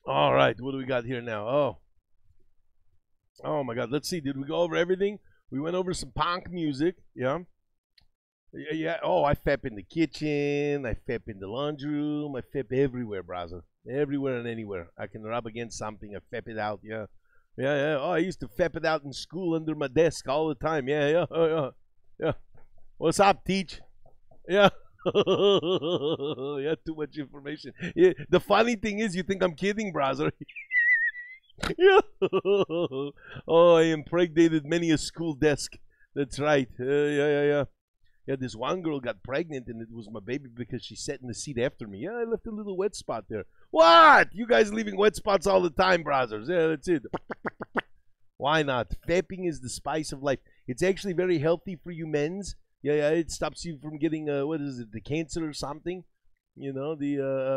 B: All right, what do we got here now? Oh my God. Let's see. Did we go over everything? We went over some punk music. Yeah. Yeah. Oh, I fap in the kitchen. I fap in the laundry room. I fap everywhere, brother. Everywhere and anywhere. I can rub against something. I fap it out. Yeah. Oh, I used to fap it out in school under my desk all the time. Yeah. What's up, teach? Yeah. Yeah, too much information. Yeah. The funny thing is, you think I'm kidding, brother. Yeah. Oh, I impregnated many a school desk. That's right. Yeah. Yeah, this one girl got pregnant, and it was my baby because she sat in the seat after me. Yeah, I left a little wet spot there. What? You guys leaving wet spots all the time, brothers. Yeah, that's it. Why not? Fapping is the spice of life. It's actually very healthy for you men's. Yeah, it stops you from getting, what is it, the cancer or something? You know,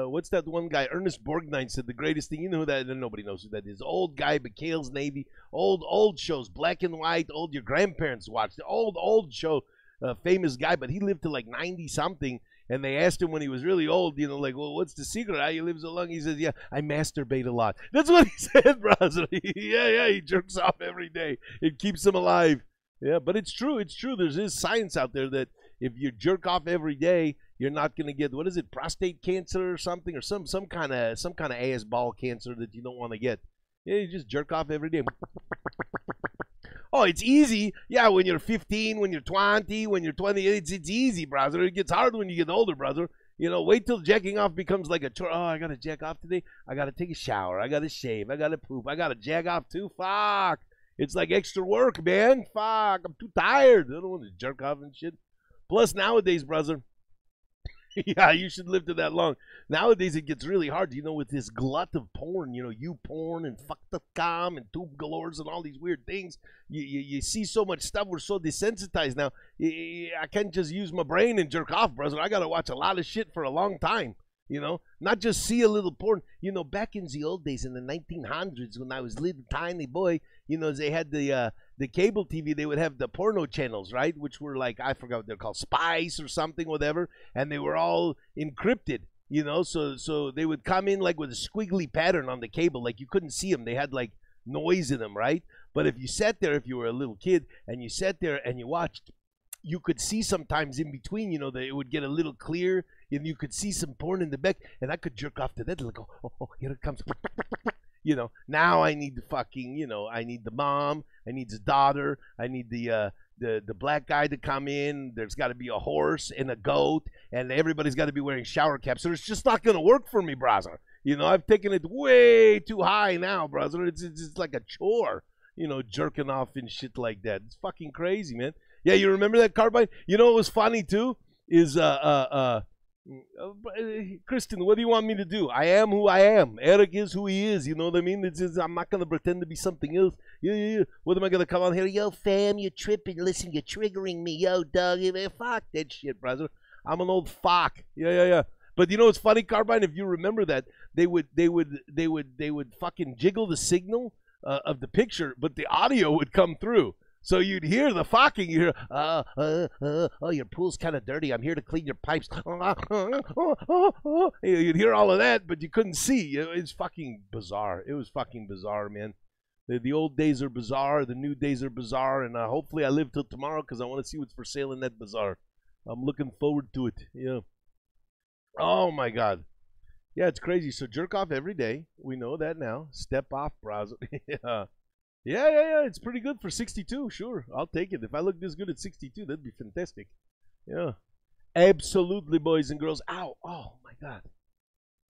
B: what's that one guy? Ernest Borgnine said the greatest thing. You know who that? Nobody knows who that is. Old guy, McHale's Navy. Old shows, black and white. Your grandparents watched. Old show. Famous guy, but he lived to like 90 something. And they asked him when he was really old, you know, like, well, what's the secret? How you live so long? He says, yeah, I masturbate a lot. That's what he said, brother. Yeah, he jerks off every day. It keeps him alive. Yeah, but it's true. It's true. There's science out there that if you jerk off every day, you're not going to get, what is it, prostate cancer or something, or some kind of ass ball cancer that you don't want to get. Yeah, you just jerk off every day. Oh, it's easy. Yeah, when you're 15, when you're 20, when you're 20, it's easy, brother. It gets hard when you get older, brother. You know, wait till jacking off becomes like a chore. Oh, I got to jack off today. I got to take a shower. I got to shave. I got to poop. I got to jack off too. Fuck. It's like extra work, man. Fuck. I'm too tired. I don't want to jerk off and shit. Plus, nowadays, brother, yeah, you should live to that long. Nowadays, it gets really hard, you know, with this glut of porn, you know, YouPorn and fuck.com and tube galores and all these weird things. You see so much stuff. We're so desensitized now. I can't just use my brain and jerk off, brother. I got to watch a lot of shit for a long time, you know, not just see a little porn. You know, back in the old days in the 1900s when I was a little tiny boy, you know, they had the cable TV, they would have the porno channels, right? Which were like, I forgot what they're called, Spice or something, whatever. And they were all encrypted, you know, so they would come in like with a squiggly pattern on the cable. Like you couldn't see them. They had like noise in them, right? But if you sat there, if you were a little kid and you sat there and you watched, you could see sometimes in between, you know, that it would get a little clear and you could see some porn in the back. And I could jerk off to that. Like, oh, here it comes. You know, now I need the fucking, you know, I need the mom, I need the daughter, I need the black guy to come in. There's got to be a horse and a goat, and everybody's got to be wearing shower caps. So it's just not going to work for me, brother. You know, I've taken it way too high now, brother. It's just like a chore, you know, jerking off and shit like that. It's fucking crazy, man. Yeah, you remember that Carbine? You know what was funny too is Kristen, what do you want me to do? I am who I am. Erik is who he is. You know what I mean? I'm not going to pretend to be something else. Yeah. What am I going to come on here? Yo, fam, you're tripping. Listen, you're triggering me. Yo, Doug, fuck that shit, brother. I'm an old fuck. Yeah. But you know what's funny, Carbine? If you remember that, they would fucking jiggle the signal of the picture, but the audio would come through. So you'd hear the fucking, you hear, oh, your pool's kind of dirty. I'm here to clean your pipes. You'd hear all of that, but you couldn't see. It's fucking bizarre. It was fucking bizarre, man. The old days are bizarre. The new days are bizarre. And hopefully I live till tomorrow because I want to see what's for sale in that bazaar. I'm looking forward to it. Yeah. Oh, my God. Yeah, it's crazy. So jerk off every day. We know that now. Step off, browser. Yeah. Yeah. It's pretty good for 62. Sure, I'll take it. If I look this good at 62, that'd be fantastic. Yeah. Absolutely, boys and girls. Ow. Oh, my God.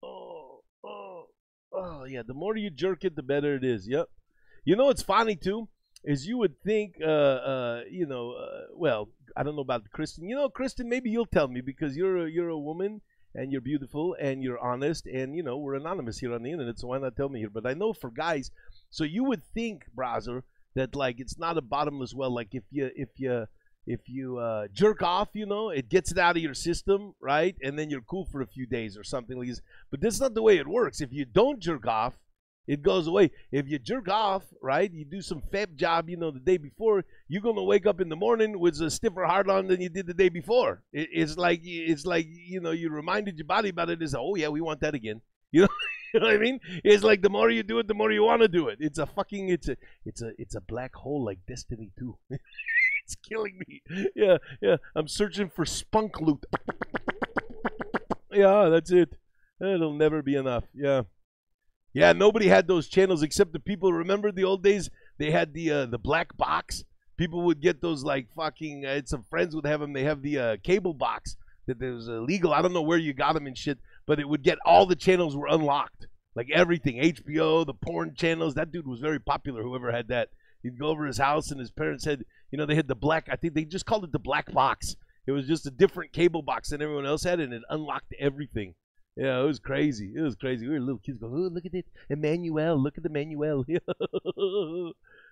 B: Oh, yeah. The more you jerk it, the better it is. Yep. You know what's funny, too, is you would think, well, I don't know about Kristen. You know, Kristen, maybe you'll tell me because you're a woman and you're beautiful and you're honest and, you know, we're anonymous here on the internet, so why not tell me here? But I know for guys, so you would think, browser, that like it's not a bottomless well. Like if you jerk off, you know, it gets it out of your system, right? And then you're cool for a few days or something like this. But that's not the way it works. If you don't jerk off, it goes away. If you jerk off, right, you do some fab job, you know, the day before, you're going to wake up in the morning with a stiffer heart on than you did the day before. It's like, you know, you reminded your body about it. It's, oh, yeah, we want that again. You know, you know what I mean? It's like the more you do it, the more you want to do it. It's a fucking, it's a black hole like Destiny 2. It's killing me. Yeah. I'm searching for spunk loot. Yeah, that's it. It'll never be enough. Yeah. Yeah, nobody had those channels except the people. Remember the old days? They had the black box. People would get those like fucking. Some friends would have them. They have the cable box that was illegal. I don't know where you got them and shit, but it would get all the channels were unlocked, like everything. HBO, the porn channels. That dude was very popular. Whoever had that, he'd go over his house and his parents had, you know, they had the black. I think they just called it the black box. It was just a different cable box than everyone else had, and it unlocked everything. Yeah, it was crazy. It was crazy. We were little kids going, oh, look at it. Emmanuel. Look at the Emmanuel.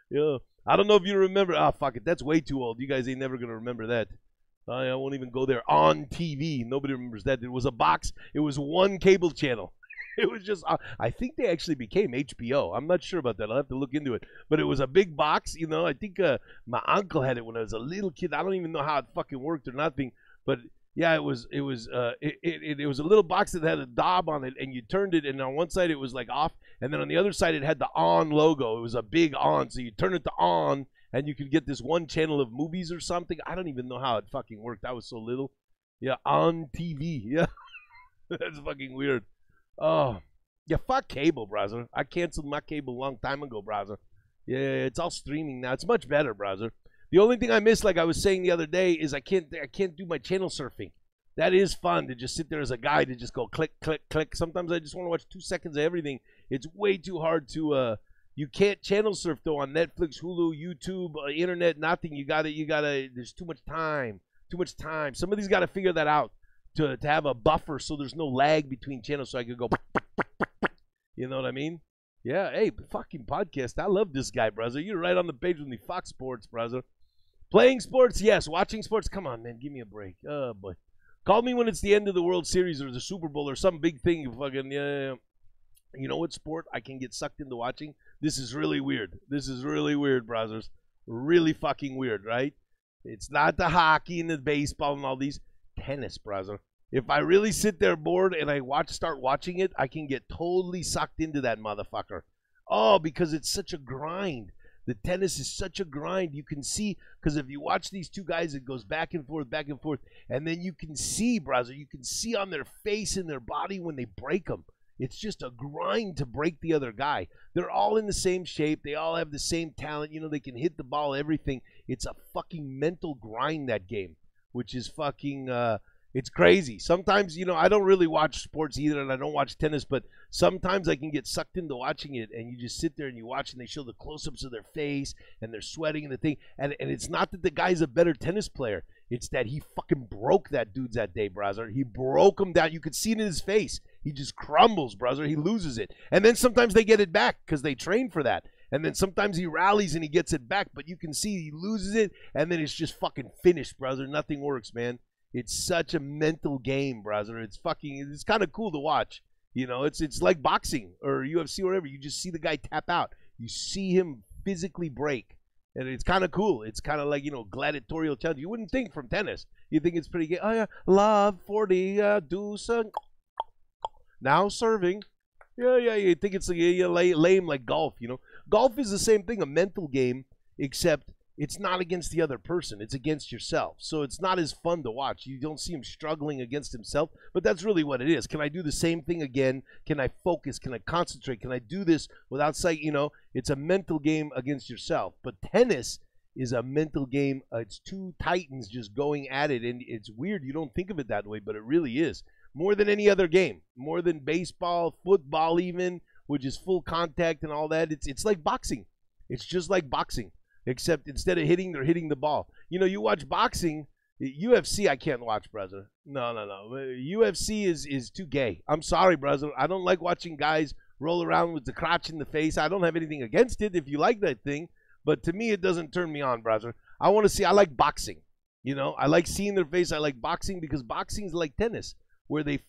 B: Yeah. I don't know if you remember. Ah, fuck it. That's way too old. You guys ain't never going to remember that. I won't even go there. On TV. Nobody remembers that. It was a box. It was one cable channel. It was just, I think they actually became HBO. I'm not sure about that. I'll have to look into it. But it was a big box. You know, I think my uncle had it when I was a little kid. I don't even know how it fucking worked or nothing. But Yeah, it was it was a little box that had a knob on it, and you turned it, and on one side it was like off, and then on the other side it had the on logo. It was a big on, so you turn it to on, and you could get this one channel of movies or something. I don't even know how it fucking worked. I was so little. Yeah, on TV. Yeah, that's fucking weird. Oh, yeah, fuck cable, brother. I canceled my cable a long time ago, brother. Yeah, it's all streaming now. It's much better, brother. The only thing I miss, like I was saying the other day, is I can't do my channel surfing. That is fun to just sit there as a guy to just go click, click, click. Sometimes I just want to watch 2 seconds of everything. It's way too hard to. You can't channel surf though on Netflix, Hulu, YouTube, internet, nothing. You gotta. There's too much time. Too much time. Somebody's got to figure that out to have a buffer so there's no lag between channels, so I could go. You know what I mean? Yeah. Hey, fucking podcast. I love this guy, brother. You're right on the page with me. Fox Sports, brother. Playing sports, yes. Watching sports, come on, man. Give me a break. Oh, boy. Call me when it's the end of the World Series or the Super Bowl or some big thing. You fucking, yeah. You know what sport I can get sucked into watching? This is really weird. This is really weird, brothers. Really fucking weird, right? It's not the hockey and the baseball and all these. Tennis, brother. If I really sit there bored and I start watching it, I can get totally sucked into that motherfucker. Oh, because it's such a grind. The tennis is such a grind. You can see, because if you watch these two guys, it goes back and forth, and then you can see, brother, you can see on their face and their body when they break them. It's just a grind to break the other guy. They're all in the same shape. They all have the same talent. You know, they can hit the ball, everything. It's a fucking mental grind, that game, which is fucking... it's crazy. Sometimes, you know, I don't really watch sports either, and I don't watch tennis, but sometimes I can get sucked into watching it, and you just sit there and you watch, and they show the close-ups of their face, and they're sweating and the thing, and it's not that the guy's a better tennis player. It's that he fucking broke that dude that day, brother. He broke him down. You could see it in his face. He just crumbles, brother. He loses it. And then sometimes they get it back because they train for that. And then sometimes he rallies and he gets it back, but you can see he loses it, and then it's just fucking finished, brother. Nothing works, man. It's such a mental game, brother. It's kind of cool to watch. You know, it's like boxing or UFC or whatever. You just see the guy tap out. You see him physically break. And it's kind of cool. It's kind of like, you know, gladiatorial challenge. You wouldn't think from tennis. You think it's pretty good. Oh, yeah, love 40, do some. Now serving. Yeah, you think it's lame like golf, you know. Golf is the same thing, a mental game, except it's not against the other person. It's against yourself. So it's not as fun to watch. You don't see him struggling against himself, but that's really what it is. Can I do the same thing again? Can I focus? Can I concentrate? Can I do this without sight? You know, it's a mental game against yourself. But tennis is a mental game. It's two titans just going at it, and it's weird. You don't think of it that way, but it really is. More than any other game. More than baseball, football even, which is full contact and all that. It's like boxing. It's just like boxing. Except instead of hitting, they're hitting the ball. You know, you watch boxing, UFC I can't watch, brother. No. UFC is too gay. I'm sorry, brother. I don't like watching guys roll around with the crotch in the face. I don't have anything against it if you like that thing. But to me, it doesn't turn me on, brother. I like boxing. You know, I like seeing their face. I like boxing because boxing is like tennis, where there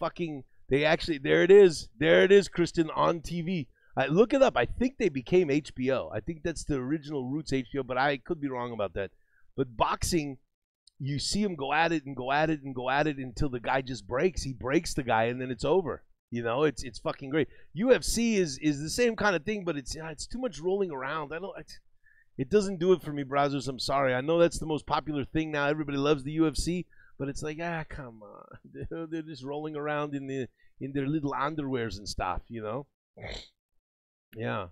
B: it is, Kristen, on TV. Look it up. I think they became HBO. I think that's the original roots HBO, but I could be wrong about that. But boxing, you see him go at it and go at it and go at it until the guy just breaks. He breaks the guy, and then it's over. You know, it's fucking great. UFC is the same kind of thing, but it's too much rolling around. It doesn't do it for me, brothers. I'm sorry. I know that's the most popular thing now. Everybody loves the UFC, but it's like, come on. They're just rolling around in their little underwears and stuff, you know? Yeah.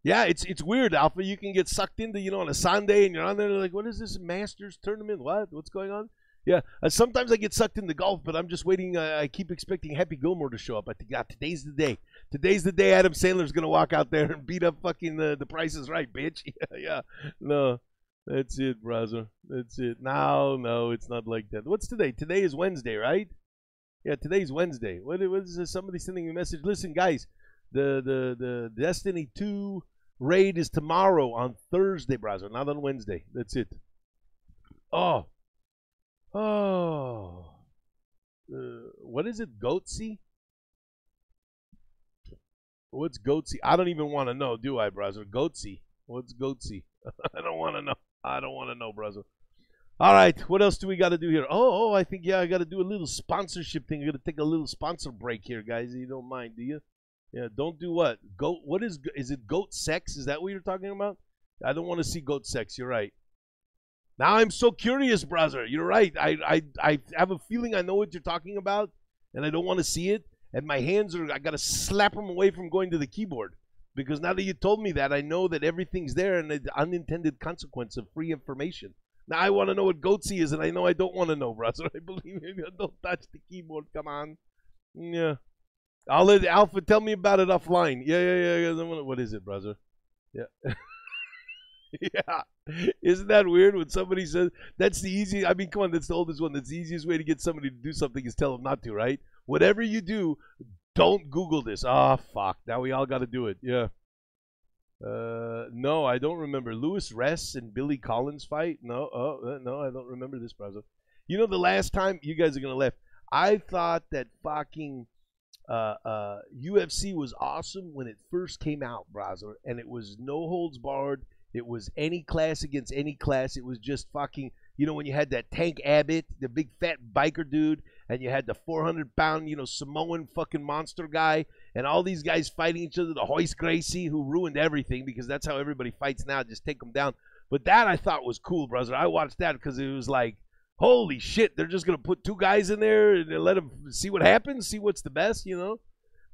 B: Yeah, it's weird, Alpha. You can get sucked into, you know, on a Sunday, and you're on there like, what is this Masters tournament? What's going on? Yeah, sometimes I get sucked into golf, but I'm just waiting. I keep expecting Happy Gilmore to show up. I think today's the day. Today's the day Adam Sandler's going to walk out there and beat up fucking the Price is Right, bitch. Yeah. No, that's it, brother. That's it. No, it's not like that. What's today? Today is Wednesday, right? Yeah, today's Wednesday. What is this? Somebody sending me a message. Listen, guys. The Destiny 2 raid is tomorrow on Thursday, brother, not on Wednesday. That's it. Oh. What is it, Goatsy? What's Goatsy? I don't even want to know, do I, brother? Goatsy. What's Goatsy? I don't want to know. I don't want to know, brother. All right, what else do we got to do here? I think, I got to do a little sponsorship thing. I got to take a little sponsor break here, guys. You don't mind, do you? Yeah, don't do what? Goat, what is it goat sex? Is that what you're talking about? I don't want to see goat sex. You're right. Now I'm so curious, brother. You're right. I have a feeling I know what you're talking about, and I don't want to see it. And my hands I got to slap them away from going to the keyboard. Because now that you told me that, I know that everything's there and the unintended consequence of free information. Now I want to know what goatsy is, and I know I don't want to know, brother. I believe me. Don't touch the keyboard. Come on. Yeah. I'll let Alpha tell me about it offline. Yeah. What is it, brother? Yeah. Yeah. Isn't that weird when somebody says, that's the easy, I mean, come on, that's the oldest one. That's the easiest way to get somebody to do something is tell them not to, right? Whatever you do, don't Google this. Ah, fuck. Now we all got to do it. Yeah. No, I don't remember. Louis Ress and Billy Collins fight? No, no, I don't remember this, brother. You know, the last time, you guys are going to laugh, I thought that fucking UFC was awesome when it first came out, brother, and it was no holds barred. It was any class against any class. It was just fucking, you know, when you had that Tank Abbott, the big fat biker dude, and you had the 400-pound, you know, Samoan fucking monster guy, and all these guys fighting each other, the Hoist Gracie, who ruined everything because that's how everybody fights now, just take them down. But that I thought was cool, brother. I watched that because it was like, holy shit, they're just going to put two guys in there and let them see what happens, see what's the best, you know?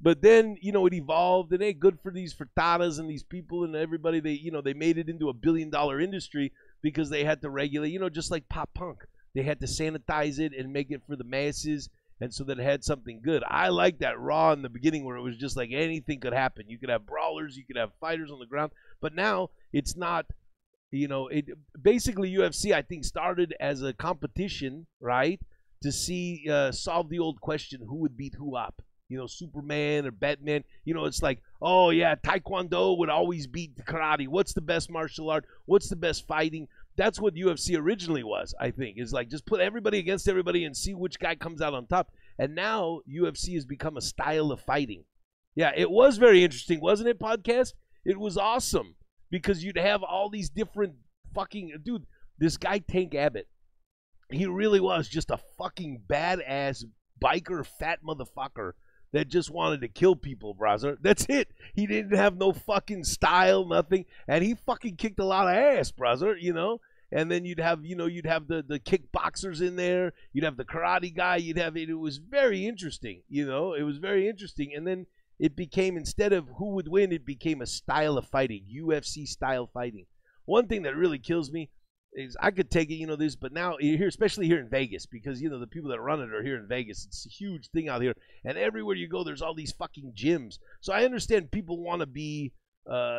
B: But then, you know, it evolved, and good for these Furtadas and these people and everybody. They, you know, they made it into a billion-dollar industry because they had to regulate, you know, just like pop punk. They had to sanitize it and make it for the masses, and so that it had something good. I like that Raw in the beginning where it was just like anything could happen. You could have brawlers, you could have fighters on the ground, but now it's not, you know, it basically UFC, I think, started as a competition, right, to see, solve the old question, who would beat who up. You know, Superman or Batman. You know, it's like, oh, yeah, Taekwondo would always beat karate. What's the best martial art? What's the best fighting? That's what UFC originally was, I think. Is like just put everybody against everybody and see which guy comes out on top. And now UFC has become a style of fighting. Yeah, it was very interesting, wasn't it, podcast? It was awesome because you'd have all these different fucking... Dude, this guy Tank Abbott, he really was just a fucking badass biker fat motherfucker that just wanted to kill people, brother. That's it. He didn't have no fucking style, nothing. And he fucking kicked a lot of ass, brother, you know? And then you'd have, you know, you'd have the kickboxers in there. You'd have the karate guy. You'd have it. It was very interesting, you know? It was very interesting. And then it became, instead of who would win, it became a style of fighting, UFC style fighting. One thing that really kills me is I could take it, you know, this, but now here, especially here in Vegas, because, you know, the people that run it are here in Vegas. It's a huge thing out here. And everywhere you go, there's all these fucking gyms. So I understand people want to be,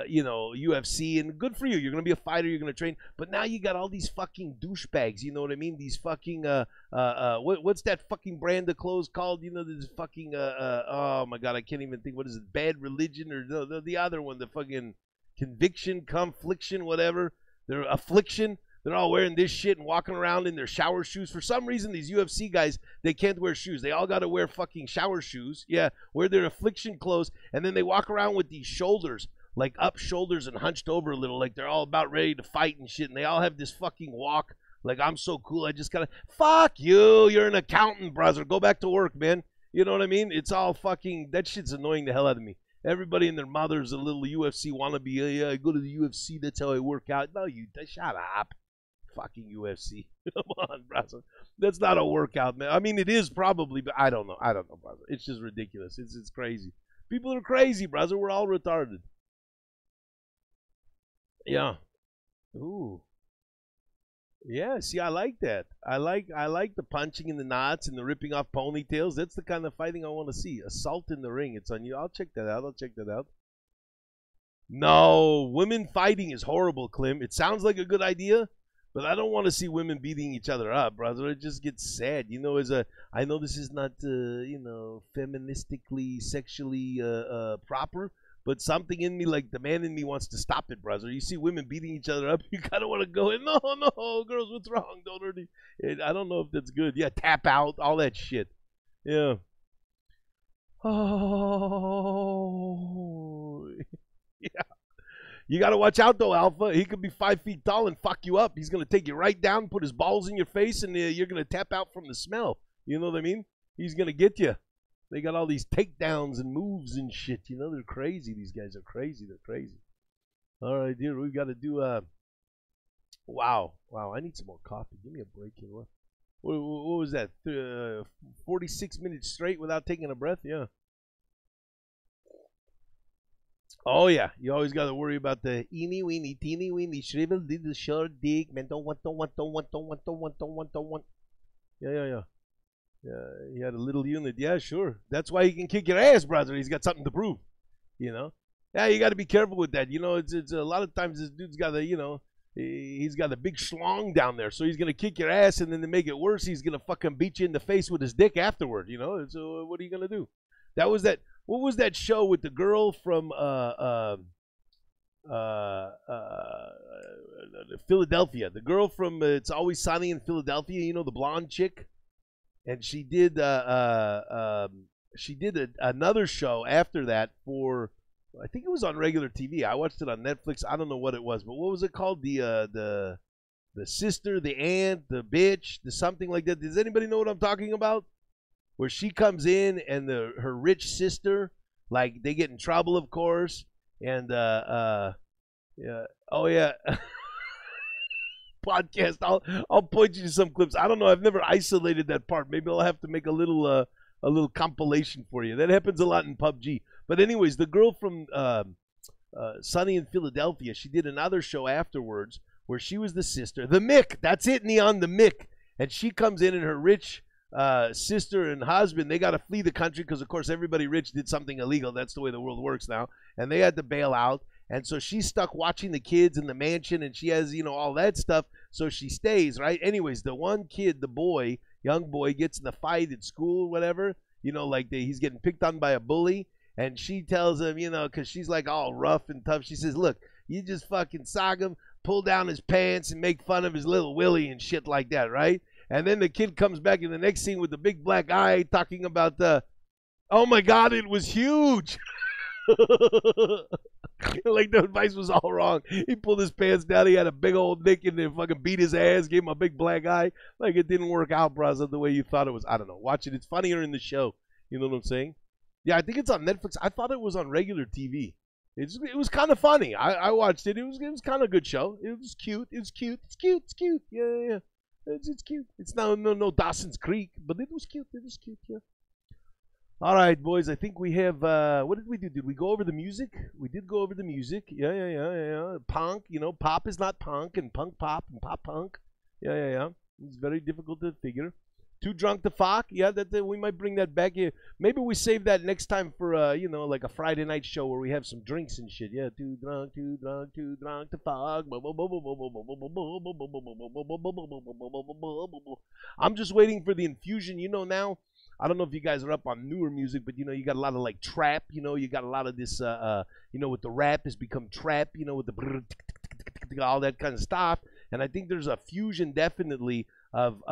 B: you know, UFC, and good for you. You're going to be a fighter. You're going to train. But now you got all these fucking douchebags. You know what I mean? These fucking, what's that fucking brand of clothes called? You know, this fucking, oh my God, I can't even think. What is it? Bad Religion or the other one, the fucking Conviction, Confliction, whatever. They're Affliction. They're all wearing this shit and walking around in their shower shoes. For some reason, these UFC guys, they can't wear shoes. They all got to wear fucking shower shoes. Yeah, wear their Affliction clothes. And then they walk around with these shoulders, like up shoulders and hunched over a little, like they're all about ready to fight and shit. And they all have this fucking walk, like, I'm so cool. I just got to, fuck you. You're an accountant, brother. Go back to work, man. You know what I mean? It's all fucking, that shit's annoying the hell out of me. Everybody and their mother's a little UFC wannabe. Yeah, I go to the UFC. That's how I work out. No, you, shut up. Fucking UFC. Come on, brother. That's not a workout, man. I mean, it is probably, but I don't know. I don't know, brother. It's just ridiculous. It's crazy. People are crazy, brother. We're all retarded. Yeah. Ooh. Yeah, see, I like that. I like the punching in the knots and the ripping off ponytails. That's the kind of fighting I want to see. Assault in the ring. It's on you. I'll check that out. No, women fighting is horrible, Clem. It sounds like a good idea, but I don't want to see women beating each other up, brother. It just gets sad. You know, I know this is not, you know, feministically, sexually proper, but something in me, like the man in me, wants to stop it, brother. You see women beating each other up, you kind of want to go in. No, girls, what's wrong? Don't hurt me. I don't know if that's good. Yeah, tap out, all that shit. Yeah. Oh. Yeah. You got to watch out, though, Alpha. He could be 5 feet tall and fuck you up. He's going to take you right down, put his balls in your face, and you're going to tap out from the smell. You know what I mean? He's going to get you. They got all these takedowns and moves and shit. You know, they're crazy. These guys are crazy. They're crazy. All right, dude, we've got to do wow. I need some more coffee. Give me a break here. What was that? 46 minutes straight without taking a breath? Yeah. Oh, yeah. You always got to worry about the eeny, weeny, teeny, weeny, shriveled little short dick. Man, don't want. Yeah. Yeah, he had a little unit. Yeah, sure. That's why he can kick your ass, brother. He's got something to prove, you know? Yeah, you got to be careful with that. You know, it's a lot of times this dude's got he's got a big schlong down there, so he's going to kick your ass, and then to make it worse, he's going to fucking beat you in the face with his dick afterward, you know? So what are you going to do? What was that show with the girl from Philadelphia? The girl from It's Always Sunny in Philadelphia, you know, the blonde chick? And she did another show after that for, I think it was on regular TV. I watched it on Netflix. I don't know what it was, but what was it called? The sister, the aunt, the bitch, the something like that. Does anybody know what I'm talking about? Where she comes in and her rich sister, like they get in trouble, of course, and yeah, oh yeah. Podcast. I'll point you to some clips. I don't know. I've never isolated that part. Maybe I'll have to make a little compilation for you. That happens a lot in PUBG. But anyways, the girl from Sunny in Philadelphia, she did another show afterwards where she was the sister, the Mick. That's it, Neon, the Mick. And she comes in and her rich sister and husband, they got to flee the country because, of course, everybody rich did something illegal. That's the way the world works now. And they had to bail out. And so she's stuck watching the kids in the mansion, and she has, you know, all that stuff. So she stays, right? Anyways, the one kid, the boy, young boy, gets in a fight at school, whatever. You know, like he's getting picked on by a bully. And she tells him, you know, because she's like all rough and tough. She says, look, you just fucking sock him, pull down his pants, and make fun of his little willy and shit like that, right? And then the kid comes back in the next scene with the big black eye talking about oh my God, it was huge. Like the advice was all wrong. He pulled his pants down. He had a big old dick and then fucking beat his ass, gave him a big black eye. Like it didn't work out, brother, the way you thought it was. I don't know. Watch it. It's funnier in the show. You know what I'm saying? Yeah, I think it's on Netflix. I thought it was on regular TV. It was kind of funny. I watched it. It was kind of a good show. It was cute. It's cute. Yeah. It's cute. It's no Dawson's Creek, but it was cute. Yeah. All right, boys. I think we have. What did we do? Did we go over the music? We did go over the music. Yeah. Punk. You know, pop is not punk, and punk pop and pop punk. Yeah. It's very difficult to figure. Too drunk to fuck. Yeah, that we might bring that back here. Maybe we save that next time for you know, like a Friday night show where we have some drinks and shit. Yeah, too drunk to fuck. I'm just waiting for the infusion. You know, now I don't know if you guys are up on newer music, but you know, you got a lot of like trap. You know, you got a lot of this. You know, with the rap has become trap. You know, with the all that kind of stuff. And I think there's a fusion definitely of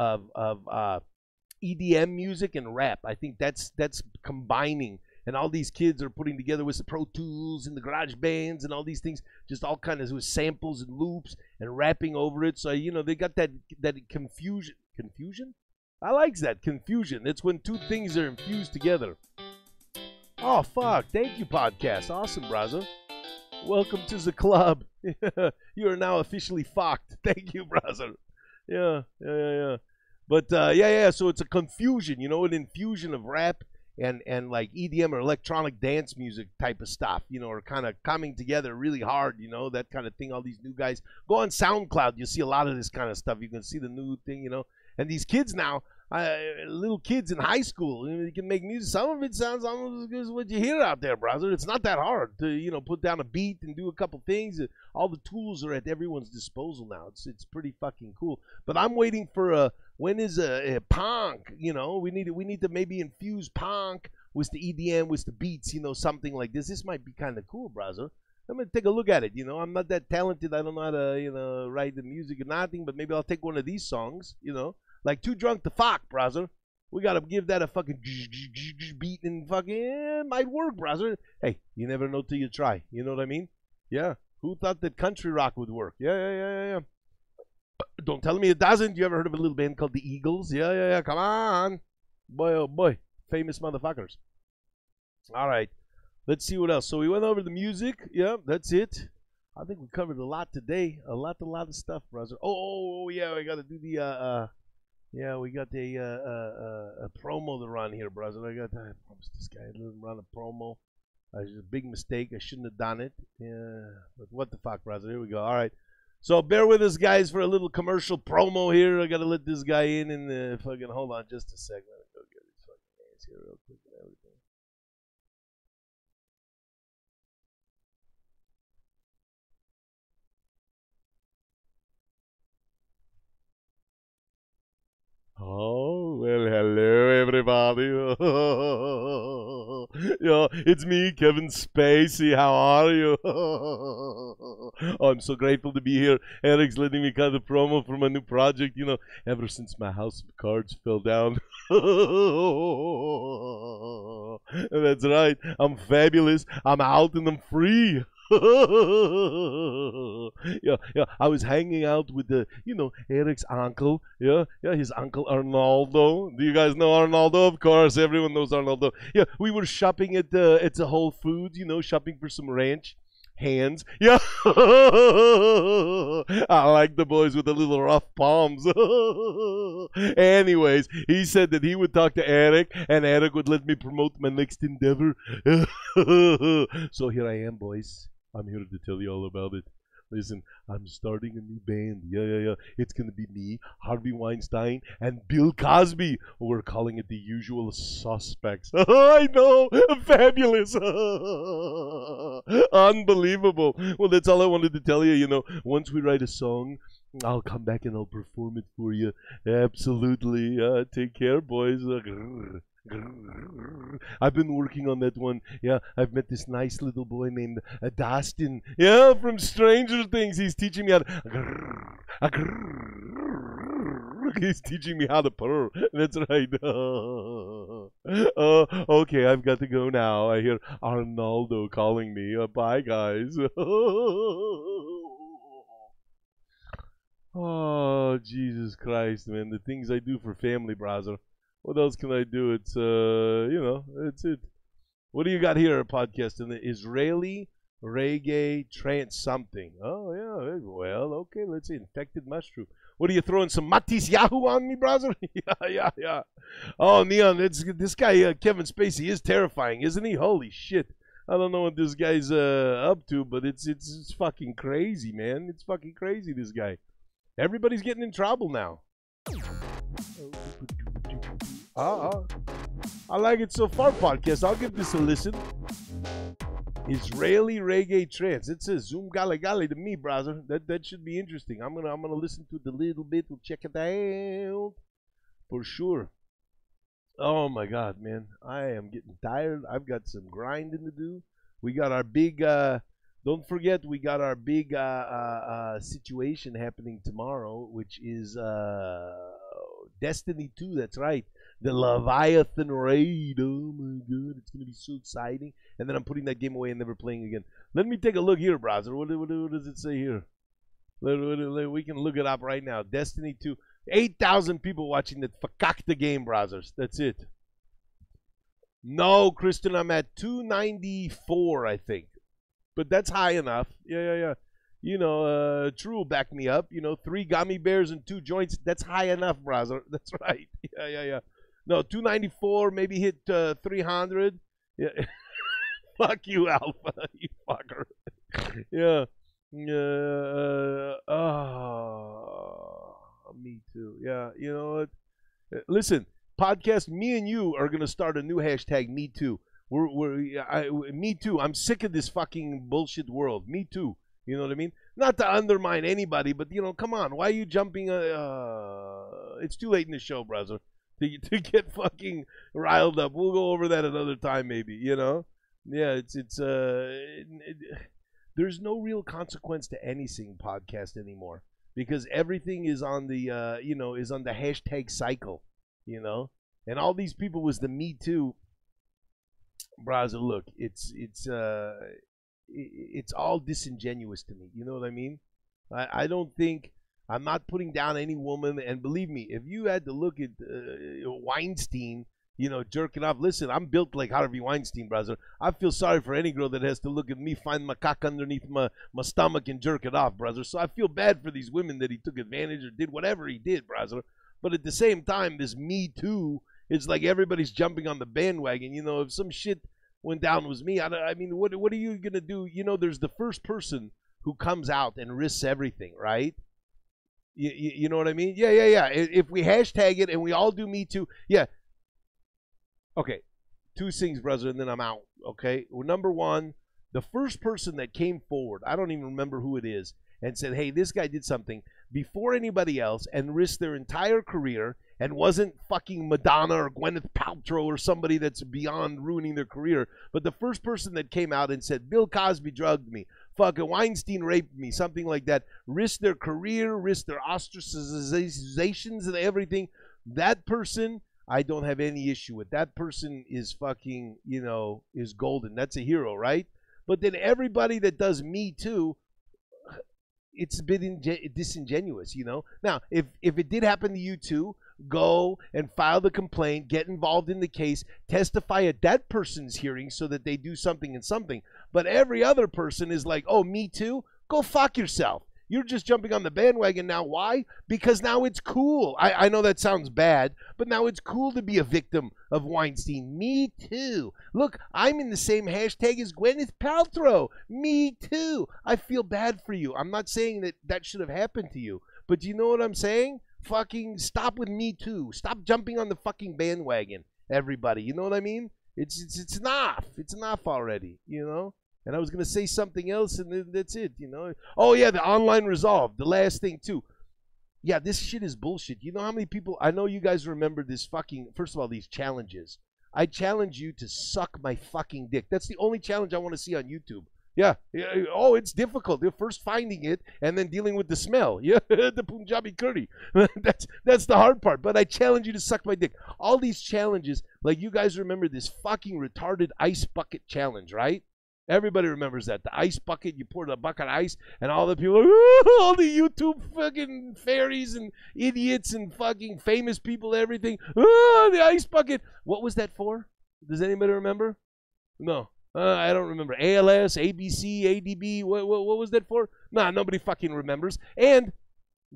B: EDM music and rap. I think that's combining, and all these kids are putting together with the Pro Tools and the garage bands and all these things, just all kinds of samples and loops and rapping over it. So you know, they got that confusion. I like that confusion. It's when two things are infused together. Oh fuck! Thank you, podcast. Awesome, brother. Welcome to the club. You are now officially fucked. Thank you, brother. Yeah. But yeah. So it's a confusion, you know, an infusion of rap and like EDM or electronic dance music type of stuff, you know, are kind of coming together really hard, you know, that kind of thing. All these new guys go on SoundCloud, you'll see a lot of this kind of stuff. You can see the new thing, you know, and these kids now, little kids in high school, you can make music. Some of it sounds almost as good as what you hear out there, brother. It's not that hard to, you know, put down a beat and do a couple things. All the tools are at everyone's disposal now. It's pretty fucking cool. But I'm waiting for when is a punk? You know, we need to maybe infuse punk with the EDM, with the beats. You know, something like this. This might be kind of cool, brother. I'm gonna take a look at it. You know, I'm not that talented. I don't know how to, you know, write the music or nothing. But maybe I'll take one of these songs. You know. Like Too Drunk to Fuck, brother. We gotta give that a fucking beat and fucking might work, brother. Hey, you never know till you try. You know what I mean? Yeah. Who thought that country rock would work? Yeah. Don't tell me it doesn't. You ever heard of a little band called the Eagles? Yeah. Come on. Boy, oh boy. Famous motherfuckers. All right. Let's see what else. So we went over the music. Yeah, that's it. I think we covered a lot today. A lot of stuff, brother. Oh yeah, we got to do the we got a promo to run here, brother. I promised this guy to run a promo. It's a big mistake. I shouldn't have done it. Yeah, but what the fuck, brother? Here we go. All right. So bear with us, guys, for a little commercial promo here. I got to let this guy in and fucking hold on just a second. Let me go get his fucking hands here real quick and everything. Oh, well, hello, everybody. Yeah, it's me, Kevin Spacey. How are you? Oh, I'm so grateful to be here. Eric's letting me cut the promo for my new project, ever since my house of cards fell down. That's right. I'm fabulous. I'm out and I'm free. Yeah. I was hanging out with Eric's uncle. Yeah. His uncle Arnaldo. Do you guys know Arnaldo? Of course, everyone knows Arnaldo. Yeah, we were shopping at the Whole Foods. Shopping for some ranch hands. Yeah. I like the boys with the little rough palms. Anyways, he said that he would talk to Erik, and Erik would let me promote my next endeavor. So here I am, boys. I'm here to tell you all about it. Listen, I'm starting a new band. Yeah. It's going to be me, Harvey Weinstein, and Bill Cosby. We're calling it The Usual Suspects. I know. Fabulous. Unbelievable. Well, that's all I wanted to tell you. Once we write a song, I'll come back and I'll perform it for you. Absolutely. Take care, boys. I've been working on that one. Yeah, I've met this nice little boy named Dustin. Yeah, from Stranger Things. He's teaching me how to... He's teaching me how to purr. That's right. Okay, I've got to go now. I hear Arnaldo calling me. Bye, guys. Oh, Jesus Christ, man. The things I do for family, brother. What else can I do? It's, it's it. What do you got here, podcast? In the Israeli reggae trance something. Oh, yeah. Well, okay. Let's see. Infected mushroom. What are you throwing some Matis Yahoo on me, brother? Yeah. Oh, Neon, this guy, Kevin Spacey, is terrifying, isn't he? Holy shit. I don't know what this guy's up to, but it's fucking crazy, man. It's fucking crazy, this guy. Everybody's getting in trouble now. I like it so far, podcast. I'll give this a listen. Israeli reggae trance. It says Zoom Gali Gali to me, brother. That should be interesting. I'm gonna listen to it a little bit. We'll check it out for sure. Oh my God, man. I am getting tired. I've got some grinding to do. We got our big don't forget we got our big situation happening tomorrow, which is Destiny 2, that's right. The Leviathan Raid. Oh my God, it's going to be so exciting. And then I'm putting that game away and never playing again. Let me take a look here, browser. What does it say here? We can look it up right now. Destiny 2. 8,000 people watching that fakakta game, browsers. That's it. No, Kristen, I'm at 294, I think. But that's high enough. Yeah. True will back me up. 3 gummy bears and 2 joints. That's high enough, browser. That's right. Yeah. No, 294, maybe hit 300. Yeah. Fuck you, Alpha. You fucker. Yeah. Me too. Yeah. You know what? Listen, podcast, me and you are going to start a new hashtag, Me Too. Me Too. I'm sick of this fucking bullshit world. Me Too. You know what I mean? Not to undermine anybody, but, come on. Why are you jumping? It's too late in the show, brother, to get fucking riled up. We'll go over that another time, maybe, Yeah, there's no real consequence to anything podcast anymore because everything is on the, is on the hashtag cycle, And all these people was the Me Too. Browser, look, it's it's all disingenuous to me. You know what I mean? I don't think, I'm not putting down any woman. And believe me, if you had to look at Weinstein, you know, jerking off. Listen, I'm built like Harvey Weinstein, brother. I feel sorry for any girl that has to look at me, find my cock underneath my stomach and jerk it off, brother. So I feel bad for these women that he took advantage or did whatever he did, brother. But at the same time, this Me Too, it's like everybody's jumping on the bandwagon. You know, if some shit went down with me, I mean, what are you going to do? You know, there's the first person who comes out and risks everything, right? You know what I mean? Yeah. If we hashtag it and we all do Me Too, yeah. Okay, two things, brother, and then I'm out, okay? Well, number one, the first person that came forward, I don't even remember who it is, and said, hey, this guy did something before anybody else and risked their entire career and wasn't fucking Madonna or Gwyneth Paltrow or somebody that's beyond ruining their career, but the first person that came out and said, Bill Cosby drugged me, fucking Weinstein raped me, something like that, risked their career, risked their ostracizations and everything, that person, I don't have any issue with. That person is fucking, you know, is golden. That's a hero, right? But then everybody that does Me Too, it's a bit disingenuous, you know? Now, if it did happen to you too, go and file the complaint, get involved in the case, testify at that person's hearing so that they do something and something. But every other person is like, oh, Me Too? Go fuck yourself. You're just jumping on the bandwagon now. Why? Because now it's cool. I know that sounds bad, but now it's cool to be a victim of Weinstein. Me too. Look, I'm in the same hashtag as Gwyneth Paltrow. Me too. I feel bad for you. I'm not saying that that should have happened to you, but you know what I'm saying? Fucking stop with Me Too. Stop jumping on the fucking bandwagon, everybody. You know what I mean? It's enough. It's enough already, you know? And I was going to say something else, and that's it, you know. Oh, yeah, the online resolve, the last thing, too. Yeah, this shit is bullshit. You know how many people, I know you guys remember this fucking, first of all, these challenges. I challenge you to suck my fucking dick. That's the only challenge I want to see on YouTube. Yeah. Oh, it's difficult. They're first finding it and then dealing with the smell. Yeah, the Punjabi curry. That's the hard part. But I challenge you to suck my dick. All these challenges, like you guys remember this fucking retarded ice bucket challenge, right? Everybody remembers that. The ice bucket, you poured a bucket of ice, and all the people, all the YouTube fucking fairies and idiots and fucking famous people, everything. The ice bucket. What was that for? Does anybody remember? No. I don't remember. ALS, ABC, ADB, what was that for? Nah, nobody fucking remembers. And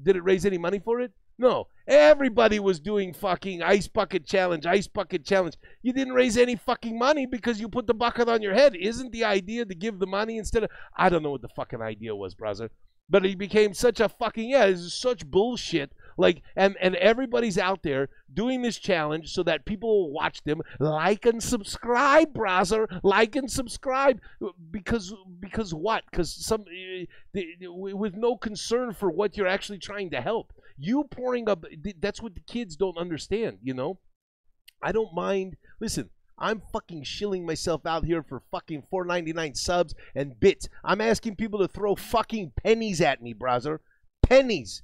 B: did it raise any money for it? No. Everybody was doing fucking ice bucket challenge, ice bucket challenge. You didn't raise any fucking money because you put the bucket on your head. Isn't the idea to give the money instead of... I don't know what the fucking idea was, brother. But it became such a fucking... Yeah, it's such bullshit. Like, and everybody's out there doing this challenge so that people will watch them. Like and subscribe, brother. Like and subscribe. Because what? Because with no concern for what you're actually trying to help. You pouring up, that's what the kids don't understand, you know? I don't mind. Listen, I'm fucking shilling myself out here for fucking $4.99 subs and bits. I'm asking people to throw fucking pennies at me, brother. Pennies.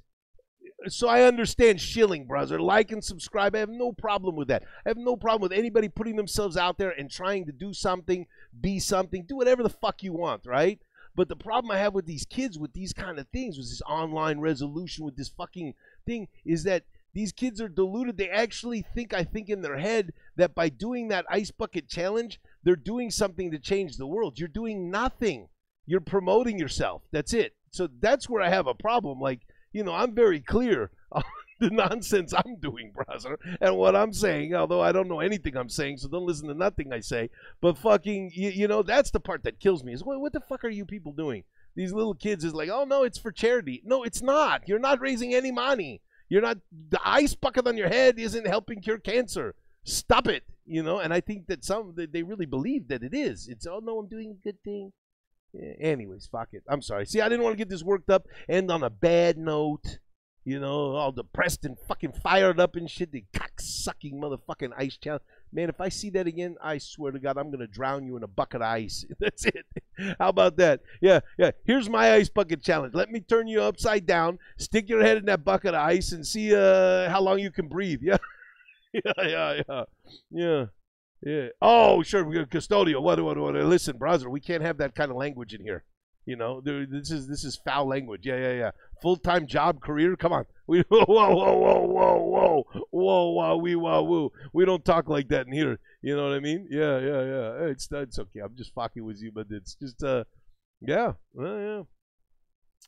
B: So I understand shilling, brother. Like and subscribe. I have no problem with that. I have no problem with anybody putting themselves out there and trying to do something, be something, do whatever the fuck you want, right? But the problem I have with these kids, with these kind of things, with this online resolution, with this fucking thing, is that these kids are deluded. They actually think, I think in their head, that by doing that ice bucket challenge, they're doing something to change the world. You're doing nothing. You're promoting yourself. That's it. So that's where I have a problem. Like, you know, I'm very clear on the nonsense I'm doing, brother, and what I'm saying, although I don't know anything I'm saying, so don't listen to nothing I say. But fucking, you know, that's the part that kills me, is what the fuck are you people doing? These little kids is like, oh, no, it's for charity. No, it's not. You're not raising any money. You're not, the ice bucket on your head isn't helping cure cancer. Stop it, you know, and I think that they really believe that it is. It's, oh, no, I'm doing a good thing. Yeah, anyways, fuck it. I'm sorry. See, I didn't want to get this worked up, end on a bad note. You know, all depressed and fucking fired up and shit. The cock-sucking motherfucking ice challenge. Man, if I see that again, I swear to God, I'm going to drown you in a bucket of ice. That's it. How about that? Yeah. Here's my ice bucket challenge. Let me turn you upside down, stick your head in that bucket of ice, and see how long you can breathe. Yeah. Yeah. Yeah. Oh, sure. We got custodial. What? Listen, brother, we can't have that kind of language in here. You know, this is foul language. Yeah. Full-time job, career. Come on. Whoa. We don't talk like that in here. You know what I mean? Yeah. It's okay. I'm just fucking with you, but it's just yeah.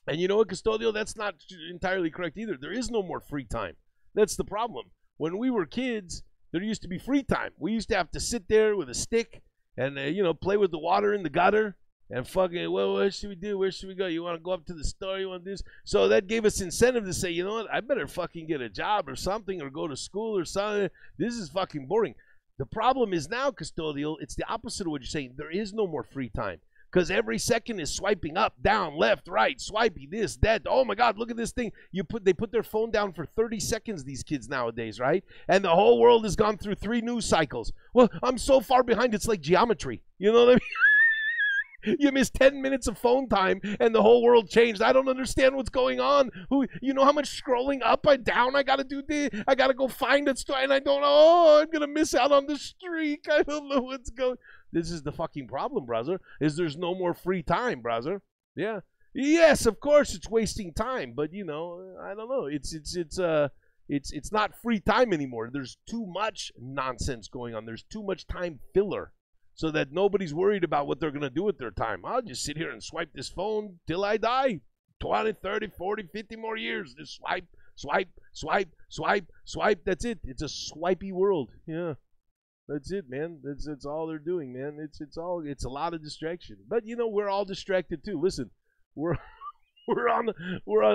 B: And you know what, custodial? That's not entirely correct either. There is no more free time. That's the problem. When we were kids, there used to be free time. We used to have to sit there with a stick and, play with the water in the gutter and fucking, well, what should we do? Where should we go? You want to go up to the store? You want to do this? So that gave us incentive to say, you know what? I better fucking get a job or something or go to school or something. This is fucking boring. The problem is now, custodial, it's the opposite of what you're saying. There is no more free time. Because every second is swiping up, down, left, right, swiping this, that. Oh my God, look at this thing. They put their phone down for 30 seconds, these kids nowadays, right? And the whole world has gone through 3 news cycles. Well, I'm so far behind, it's like geometry. You know what I mean? You missed 10 minutes of phone time and the whole world changed. I don't understand what's going on. You know how much scrolling up and down I got to do this? I got to go find it, and I don't know. Oh, I'm going to miss out on the streak. I don't know what's going. This is the fucking problem, brother, is there's no more free time, brother. Yeah. Yes, of course it's wasting time, but, I don't know. It's not free time anymore. There's too much nonsense going on. There's too much time filler so that nobody's worried about what they're going to do with their time. I'll just sit here and swipe this phone till I die. 20, 30, 40, 50 more years. Just swipe. That's it. It's a swipey world. Yeah. That's it, man. That's all they're doing, man. It's a lot of distraction. But we're all distracted too. Listen, we're on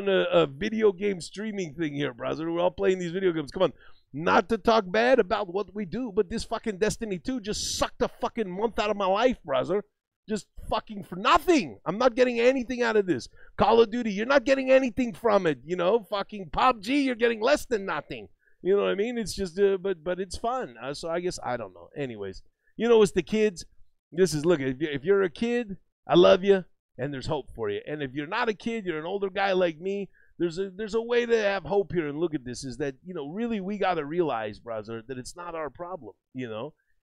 B: a video game streaming thing here, brother. We're all playing these video games. Come on. Not to talk bad about what we do, but this fucking Destiny 2 just sucked a fucking month out of my life, brother. Just fucking for nothing. I'm not getting anything out of this. Call of Duty, you're not getting anything from it. Fucking PUBG, you're getting less than nothing. You know what I mean? It's just, but it's fun. So I guess, I don't know. Anyways, it's the kids. Look, if you're a kid, I love you, and there's hope for you. And if you're not a kid, you're an older guy like me, there's a way to have hope here and look at this, is that, really we got to realize, brother, that it's not our problem,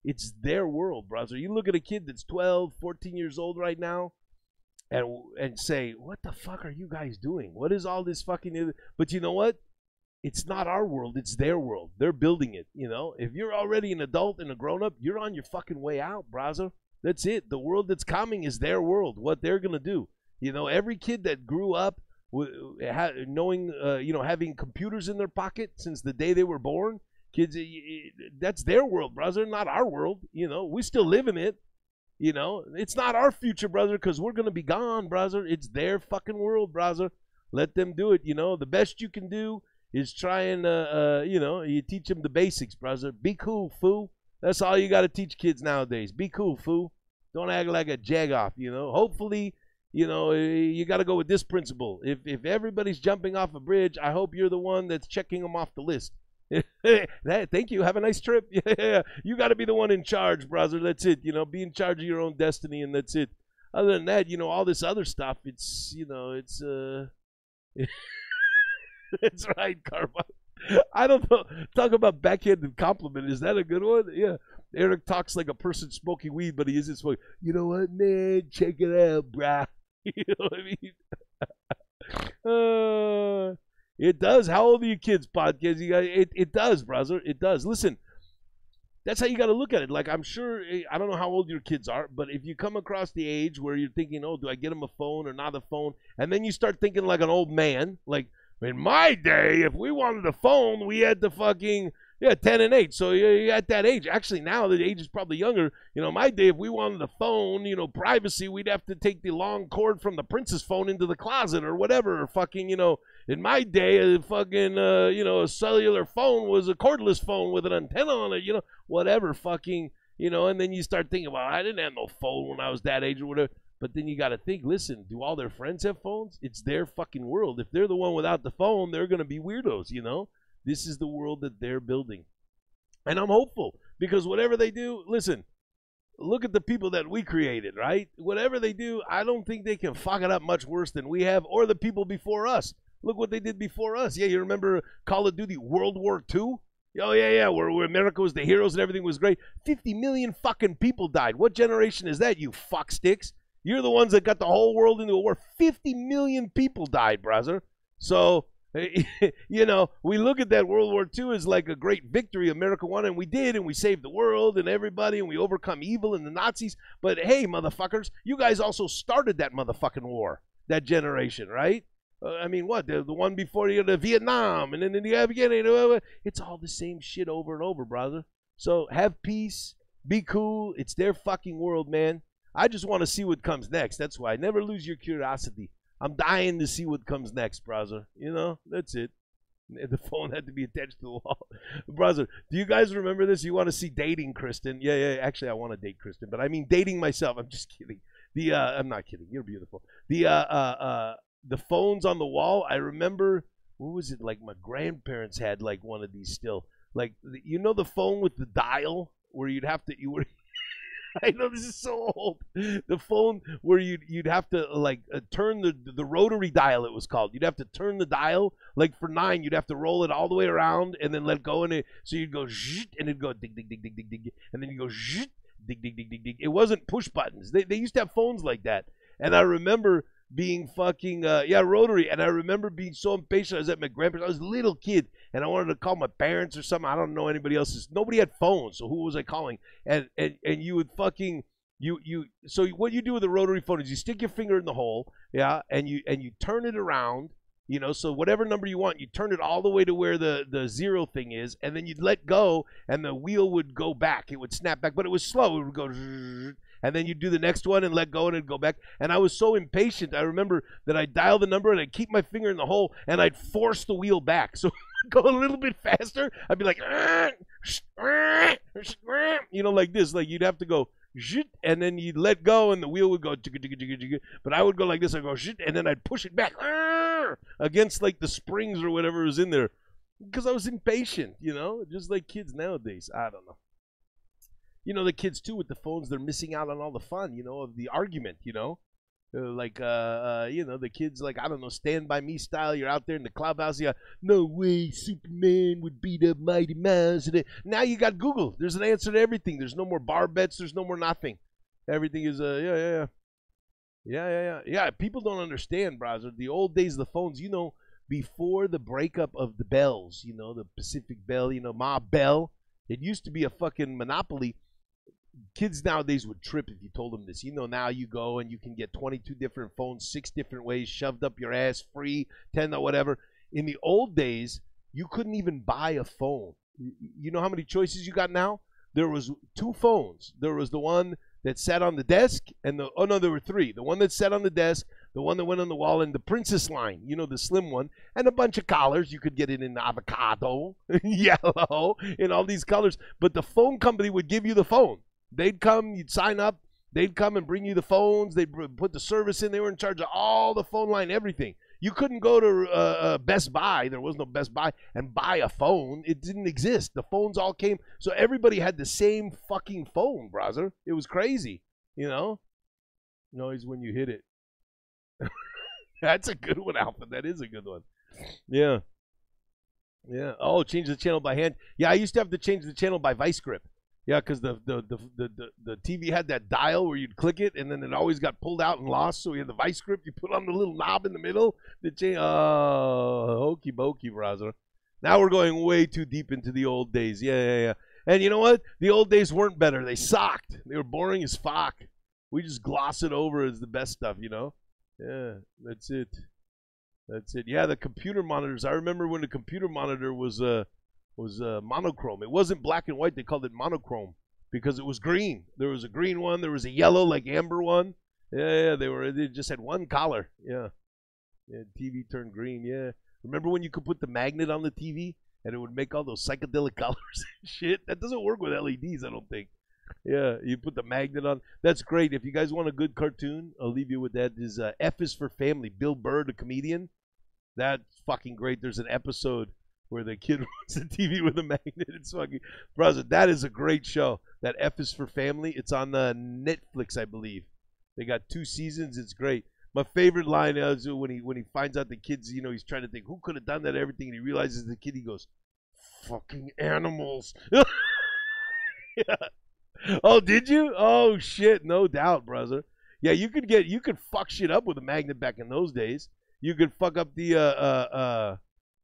B: It's their world, brother. You look at a kid that's 12, 14 years old right now, and say, what the fuck are you guys doing? What is all this fucking... But you know what? It's not our world, it's their world. They're building it, If you're already an adult and a grown-up, you're on your fucking way out, brother. That's it. The world that's coming is their world, what they're going to do. Every kid that grew up knowing, having computers in their pocket since the day they were born, kids, that's their world, brother, not our world. We still live in it. It's not our future, brother, because we're going to be gone, brother. It's their fucking world, brother. Let them do it, The best you can do is try and, you teach them the basics, brother. Be cool, fool. That's all you got to teach kids nowadays. Be cool, fool. Don't act like a jagoff, Hopefully, you got to go with this principle. If everybody's jumping off a bridge, I hope you're the one that's checking them off the list. Thank you. Have a nice trip. Yeah. You got to be the one in charge, brother. That's it. Be in charge of your own destiny, and that's it. Other than that, all this other stuff, it's, it's, That's right, Karma. I don't know. Talk about backhanded compliment. Is that a good one? Yeah. Erik talks like a person smoking weed, but he isn't smoking. You know what, man? Check it out, brah. You know what I mean? It does. How old are you kids, podcast? It does, brother. It does. Listen, that's how you got to look at it. Like, I'm sure, I don't know how old your kids are, but if you come across the age where you're thinking, oh, do I get them a phone or not a phone? And then you start thinking like an old man, like, in my day, if we wanted a phone, we had to fucking, 10 and 8. So you're at that age. Actually, now the age is probably younger. My day, if we wanted a phone, privacy, we'd have to take the long cord from the prince's phone into the closet or whatever. Or fucking, in my day, a fucking, a cellular phone was a cordless phone with an antenna on it, whatever fucking, and then you start thinking, well, I didn't have no phone when I was that age or whatever. But then you got to think, listen, do all their friends have phones? It's their fucking world. If they're the one without the phone, they're going to be weirdos, This is the world that they're building. And I'm hopeful because whatever they do, listen, look at the people that we created, right? Whatever they do, I don't think they can fuck it up much worse than we have or the people before us. Look what they did before us. Yeah, you remember Call of Duty World War II? Oh, yeah, where America was the heroes and everything was great. 50 million fucking people died. What generation is that, you fucksticks? You're the ones that got the whole world into a war. 50 million people died, brother. So, you know, we look at that World War II as like a great victory. America won, and we did, and we saved the world and everybody, and we overcome evil and the Nazis. But hey, motherfuckers, you guys also started that motherfucking war, that generation, right? I mean, what? The one before you, the Vietnam, and then in the beginning, it's all the same shit over and over, brother. So have peace, be cool. It's their fucking world, man. I just want to see what comes next. That's why. Never lose your curiosity. I'm dying to see what comes next, brother. You know, that's it. The phone had to be attached to the wall. Brother, do you guys remember this? You want to see dating Kristen? Yeah. Actually, I want to date Kristen, but I mean dating myself. I'm just kidding. I'm not kidding. You're beautiful. The phones on the wall, I remember, what was it, like my grandparents had like one of these still. Like, you know the phone with the dial where you'd have to, I know this is so old. The phone where you'd have to like turn the rotary dial, it was called. You'd have to turn the dial, like for 9, you'd have to roll it all the way around and then let go, and so you'd go zzzz, and it'd go dig, dig, dig, dig, dig, dig, and then you go zzzz, dig, dig, dig, dig, dig. It wasn't push buttons. They used to have phones like that. And I remember being fucking, rotary. And I remember being so impatient. I was at my grandparents. I was a little kid, and I wanted to call my parents or something. I don't know anybody else's. Nobody had phones, so who was I calling? And you would fucking, so what you do with a rotary phone is you stick your finger in the hole, yeah, and you turn it around, you know, so whatever number you want, you turn it all the way to where the 0 thing is, and then you'd let go, and the wheel would go back. It would snap back, but it was slow. It would go, and then you do the next one and let go, and it'd go back. And I was so impatient. I remember that I'd dial the number, and I'd keep my finger in the hole, and I'd force the wheel back. So it would go a little bit faster. I'd be like, you know, like this. Like, you'd have to go, and then you'd let go, and the wheel would go, but I would go like this. I'd go, and then I'd push it back against, like, the springs or whatever was in there, because I was impatient, you know, just like kids nowadays. I don't know. You know, the kids, too, with the phones, they're missing out on all the fun, you know, of the argument, you know. You know, the kids, like, I don't know, Stand By Me style. You're out there in the clubhouse. Yeah, no way Superman would beat up Mighty Mouse. Now you got Google. There's an answer to everything. There's no more bar bets. There's no more nothing. Everything is, Yeah, people don't understand, browser. The old days of the phones, you know, before the breakup of the Bells, you know, the Pacific Bell, you know, Ma Bell. It used to be a fucking monopoly. Kids nowadays would trip if you told them this. You know, now you go and you can get 22 different phones, 6 different ways, shoved up your ass, free, 10 or whatever. In the old days, you couldn't even buy a phone. You know how many choices you got now? There was 2 phones. There was the one that sat on the desk, and there were 3. The one that sat on the desk, the one that went on the wall, and the Princess line, you know, the slim one, and a bunch of colors. You could get it in avocado, yellow, in all these colors. But the phone company would give you the phone. They'd come, you'd sign up, they'd come and bring you the phones, they'd put the service in, they were in charge of all the phone line, everything. You couldn't go to Best Buy, there was no Best Buy, and buy a phone. It didn't exist. The phones all came, so everybody had the same fucking phone, brother. It was crazy, you know? Noise when you hit it. That's a good one, Alpha. That is a good one. Yeah. Yeah. Oh, change the channel by hand. Yeah, I used to have to change the channel by vice grip. Yeah, because the TV had that dial where you'd click it, and then it always got pulled out and lost. So we had the vice grip. You put on the little knob in the middle. Hokey pokey, browser. Now we're going way too deep into the old days. Yeah. And you know what? The old days weren't better. They sucked. They were boring as fuck. We just gloss it over as the best stuff, you know? Yeah, that's it. That's it. Yeah, the computer monitors. I remember when the computer monitor was monochrome. It wasn't black and white. They called it monochrome because it was green. There was a green one. There was a yellow, like amber one. Yeah. They just had one color. Yeah. TV turned green. Yeah. Remember when you could put the magnet on the TV and it would make all those psychedelic colors and shit? That doesn't work with LEDs, I don't think. Yeah, you put the magnet on. That's great. If you guys want a good cartoon, I'll leave you with that. Is F is for Family. Bill Burr, the comedian. That's fucking great. There's an episode where the kid runs the TV with a magnet. It's fucking, brother, that is a great show. That F is for Family. It's on Netflix, I believe. They got 2 seasons. It's great. My favorite line is when he finds out the kid's, you know, he's trying to think who could have done that, everything, and he realizes the kid. He goes, fucking animals. Yeah. Oh, did you? Oh shit, no doubt, brother. Yeah, you could fuck shit up with a magnet back in those days. You could fuck up the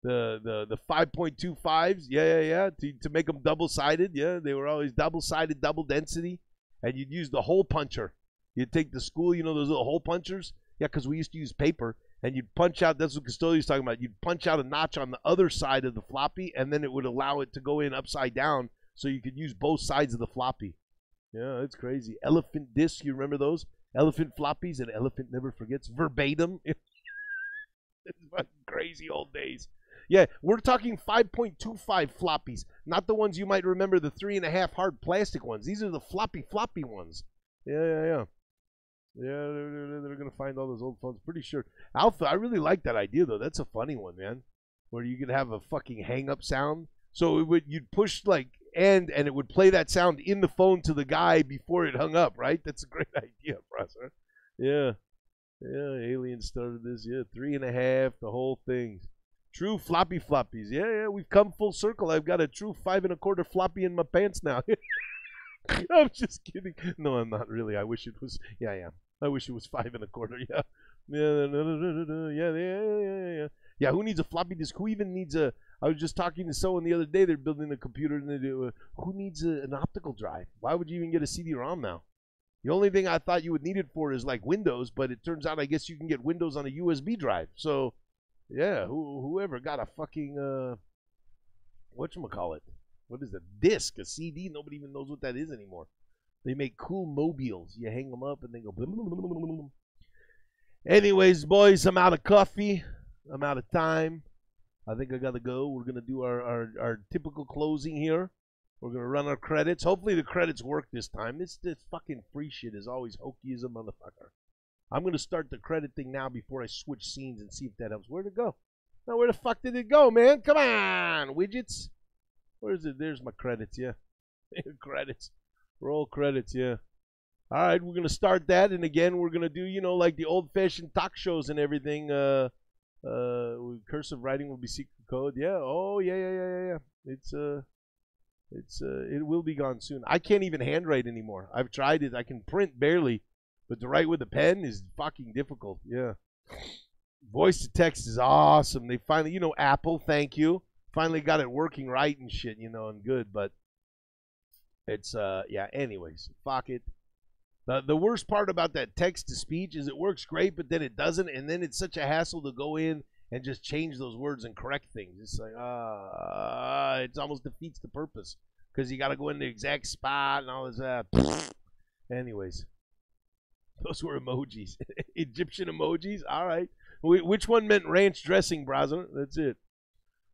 B: 5.25s. Yeah. To make them double sided. Yeah, they were always double sided, double density, and you'd use the hole puncher. You'd take the school, you know, those little hole punchers. Yeah, because we used to use paper, and you'd punch out. That's what Custodian's talking about. You'd punch out a notch on the other side of the floppy, and then it would allow it to go in upside down, so you could use both sides of the floppy. Yeah, it's crazy. Elephant disc, you remember those? Elephant floppies, and elephant never forgets. Verbatim. It's fucking crazy old days. Yeah, we're talking 5.25 floppies, not the ones you might remember, the 3.5 hard plastic ones. These are the floppy ones. Yeah. Yeah, they're going to find all those old phones, pretty sure. Alpha, I really like that idea, though. That's a funny one, man, where you could have a fucking hang-up sound. So you'd push, like, and it would play that sound in the phone to the guy before it hung up, right? That's a great idea, brother. Yeah, Alien started this. Yeah, 3.5, the whole thing. True floppy floppies. Yeah, we've come full circle. I've got a true 5 1/4 floppy in my pants now. I'm just kidding. No, I'm not really. I wish it was. Yeah. I wish it was 5 1/4. Yeah. Yeah, who needs a floppy disk? Who even needs a... I was just talking to someone the other day. They're building a computer, and they do, who needs an optical drive? Why would you even get a CD-ROM now? The only thing I thought you would need it for is like Windows, but it turns out I guess you can get Windows on a USB drive. So, yeah, whoever got a fucking, whatchamacallit? What is a disc? A CD? Nobody even knows what that is anymore. They make cool mobiles. You hang them up and they go... Blah, blah, blah, blah, blah. Anyways, boys, I'm out of coffee. I'm out of time. I think I got to go. We're going to do our typical closing here. We're going to run our credits. Hopefully the credits work this time. This fucking free shit is always hokey as a motherfucker. I'm going to start the credit thing now before I switch scenes and see if that helps. Where'd it go? Now, where the fuck did it go, man? Come on, widgets. Where is it? There's my credits, yeah. Credits. Roll credits, yeah. All right, we're going to start that. And again, we're going to do, you know, like the old-fashioned talk shows and everything. Cursive writing will be secret code. Yeah. Oh, yeah. It will be gone soon. I can't even handwrite anymore. I've tried it. I can print barely, but to write with a pen is fucking difficult. Yeah. Voice to text is awesome. They finally, you know, Apple, thank you. Finally got it working right and shit, you know, and good, but it's, yeah, anyways, fuck it. The worst part about that text-to-speech is it works great, but then it doesn't, and then it's such a hassle to go in and just change those words and correct things. It's like, it almost defeats the purpose, because you got to go in the exact spot and all this. Anyways, those were emojis. Egyptian emojis? All right. Which one meant ranch dressing, brother? That's it.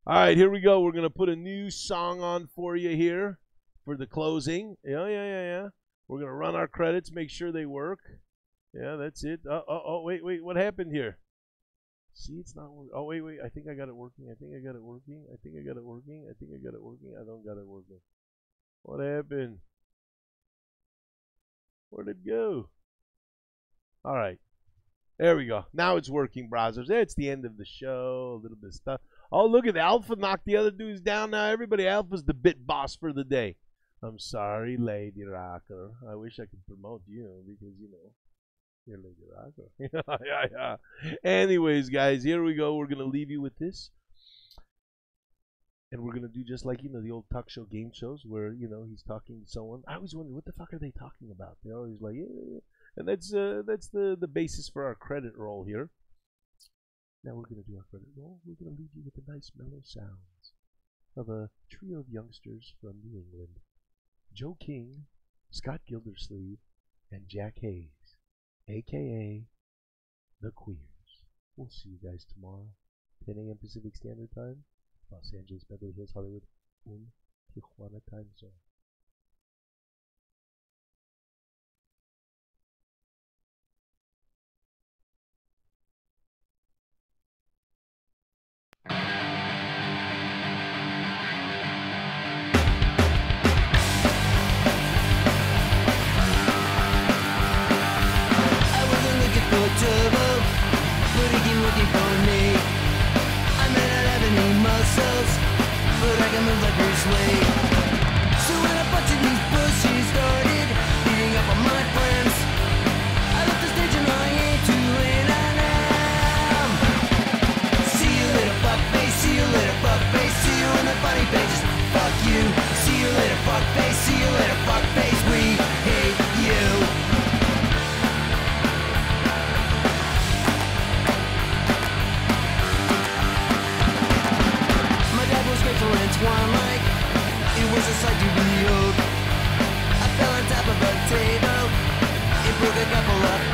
B: All right, here we go. We're going to put a new song on for you here for the closing. Yeah. We're going to run our credits, make sure they work. Yeah, that's it. Wait, what happened here? See, it's not working. Oh, wait, I think I got it working. I don't got it working. What happened? Where'd it go? All right. There we go. Now it's working, browsers. It's the end of the show. A little bit of stuff. Oh, look at Alpha knocked the other dudes down now. Everybody, Alpha's the bit boss for the day. I'm sorry, Lady Rocker. I wish I could promote you because, you know, you're Lady Rocker. Yeah. Anyways, guys, here we go. We're going to leave you with this. And we're going to do just like, you know, the old talk show game shows where, you know, he's talking to someone. I always wonder, what the fuck are they talking about? They're always like, yeah. And that's the basis for our credit roll here. Now we're going to do our credit roll. We're going to leave you with the nice mellow sounds of a trio of youngsters from New England. Joe King, Scott Gildersleeve, and Jack Hayes, a.k.a. The Queers. We'll see you guys tomorrow, 10 a.m. Pacific Standard Time, Los Angeles, Beverly Hills, Hollywood, and Tijuana time zone.
A: Trouble, but he keep working for me. I may not have any muscles, but I can move like
E: behold, I fell on top of a table and broke a couple of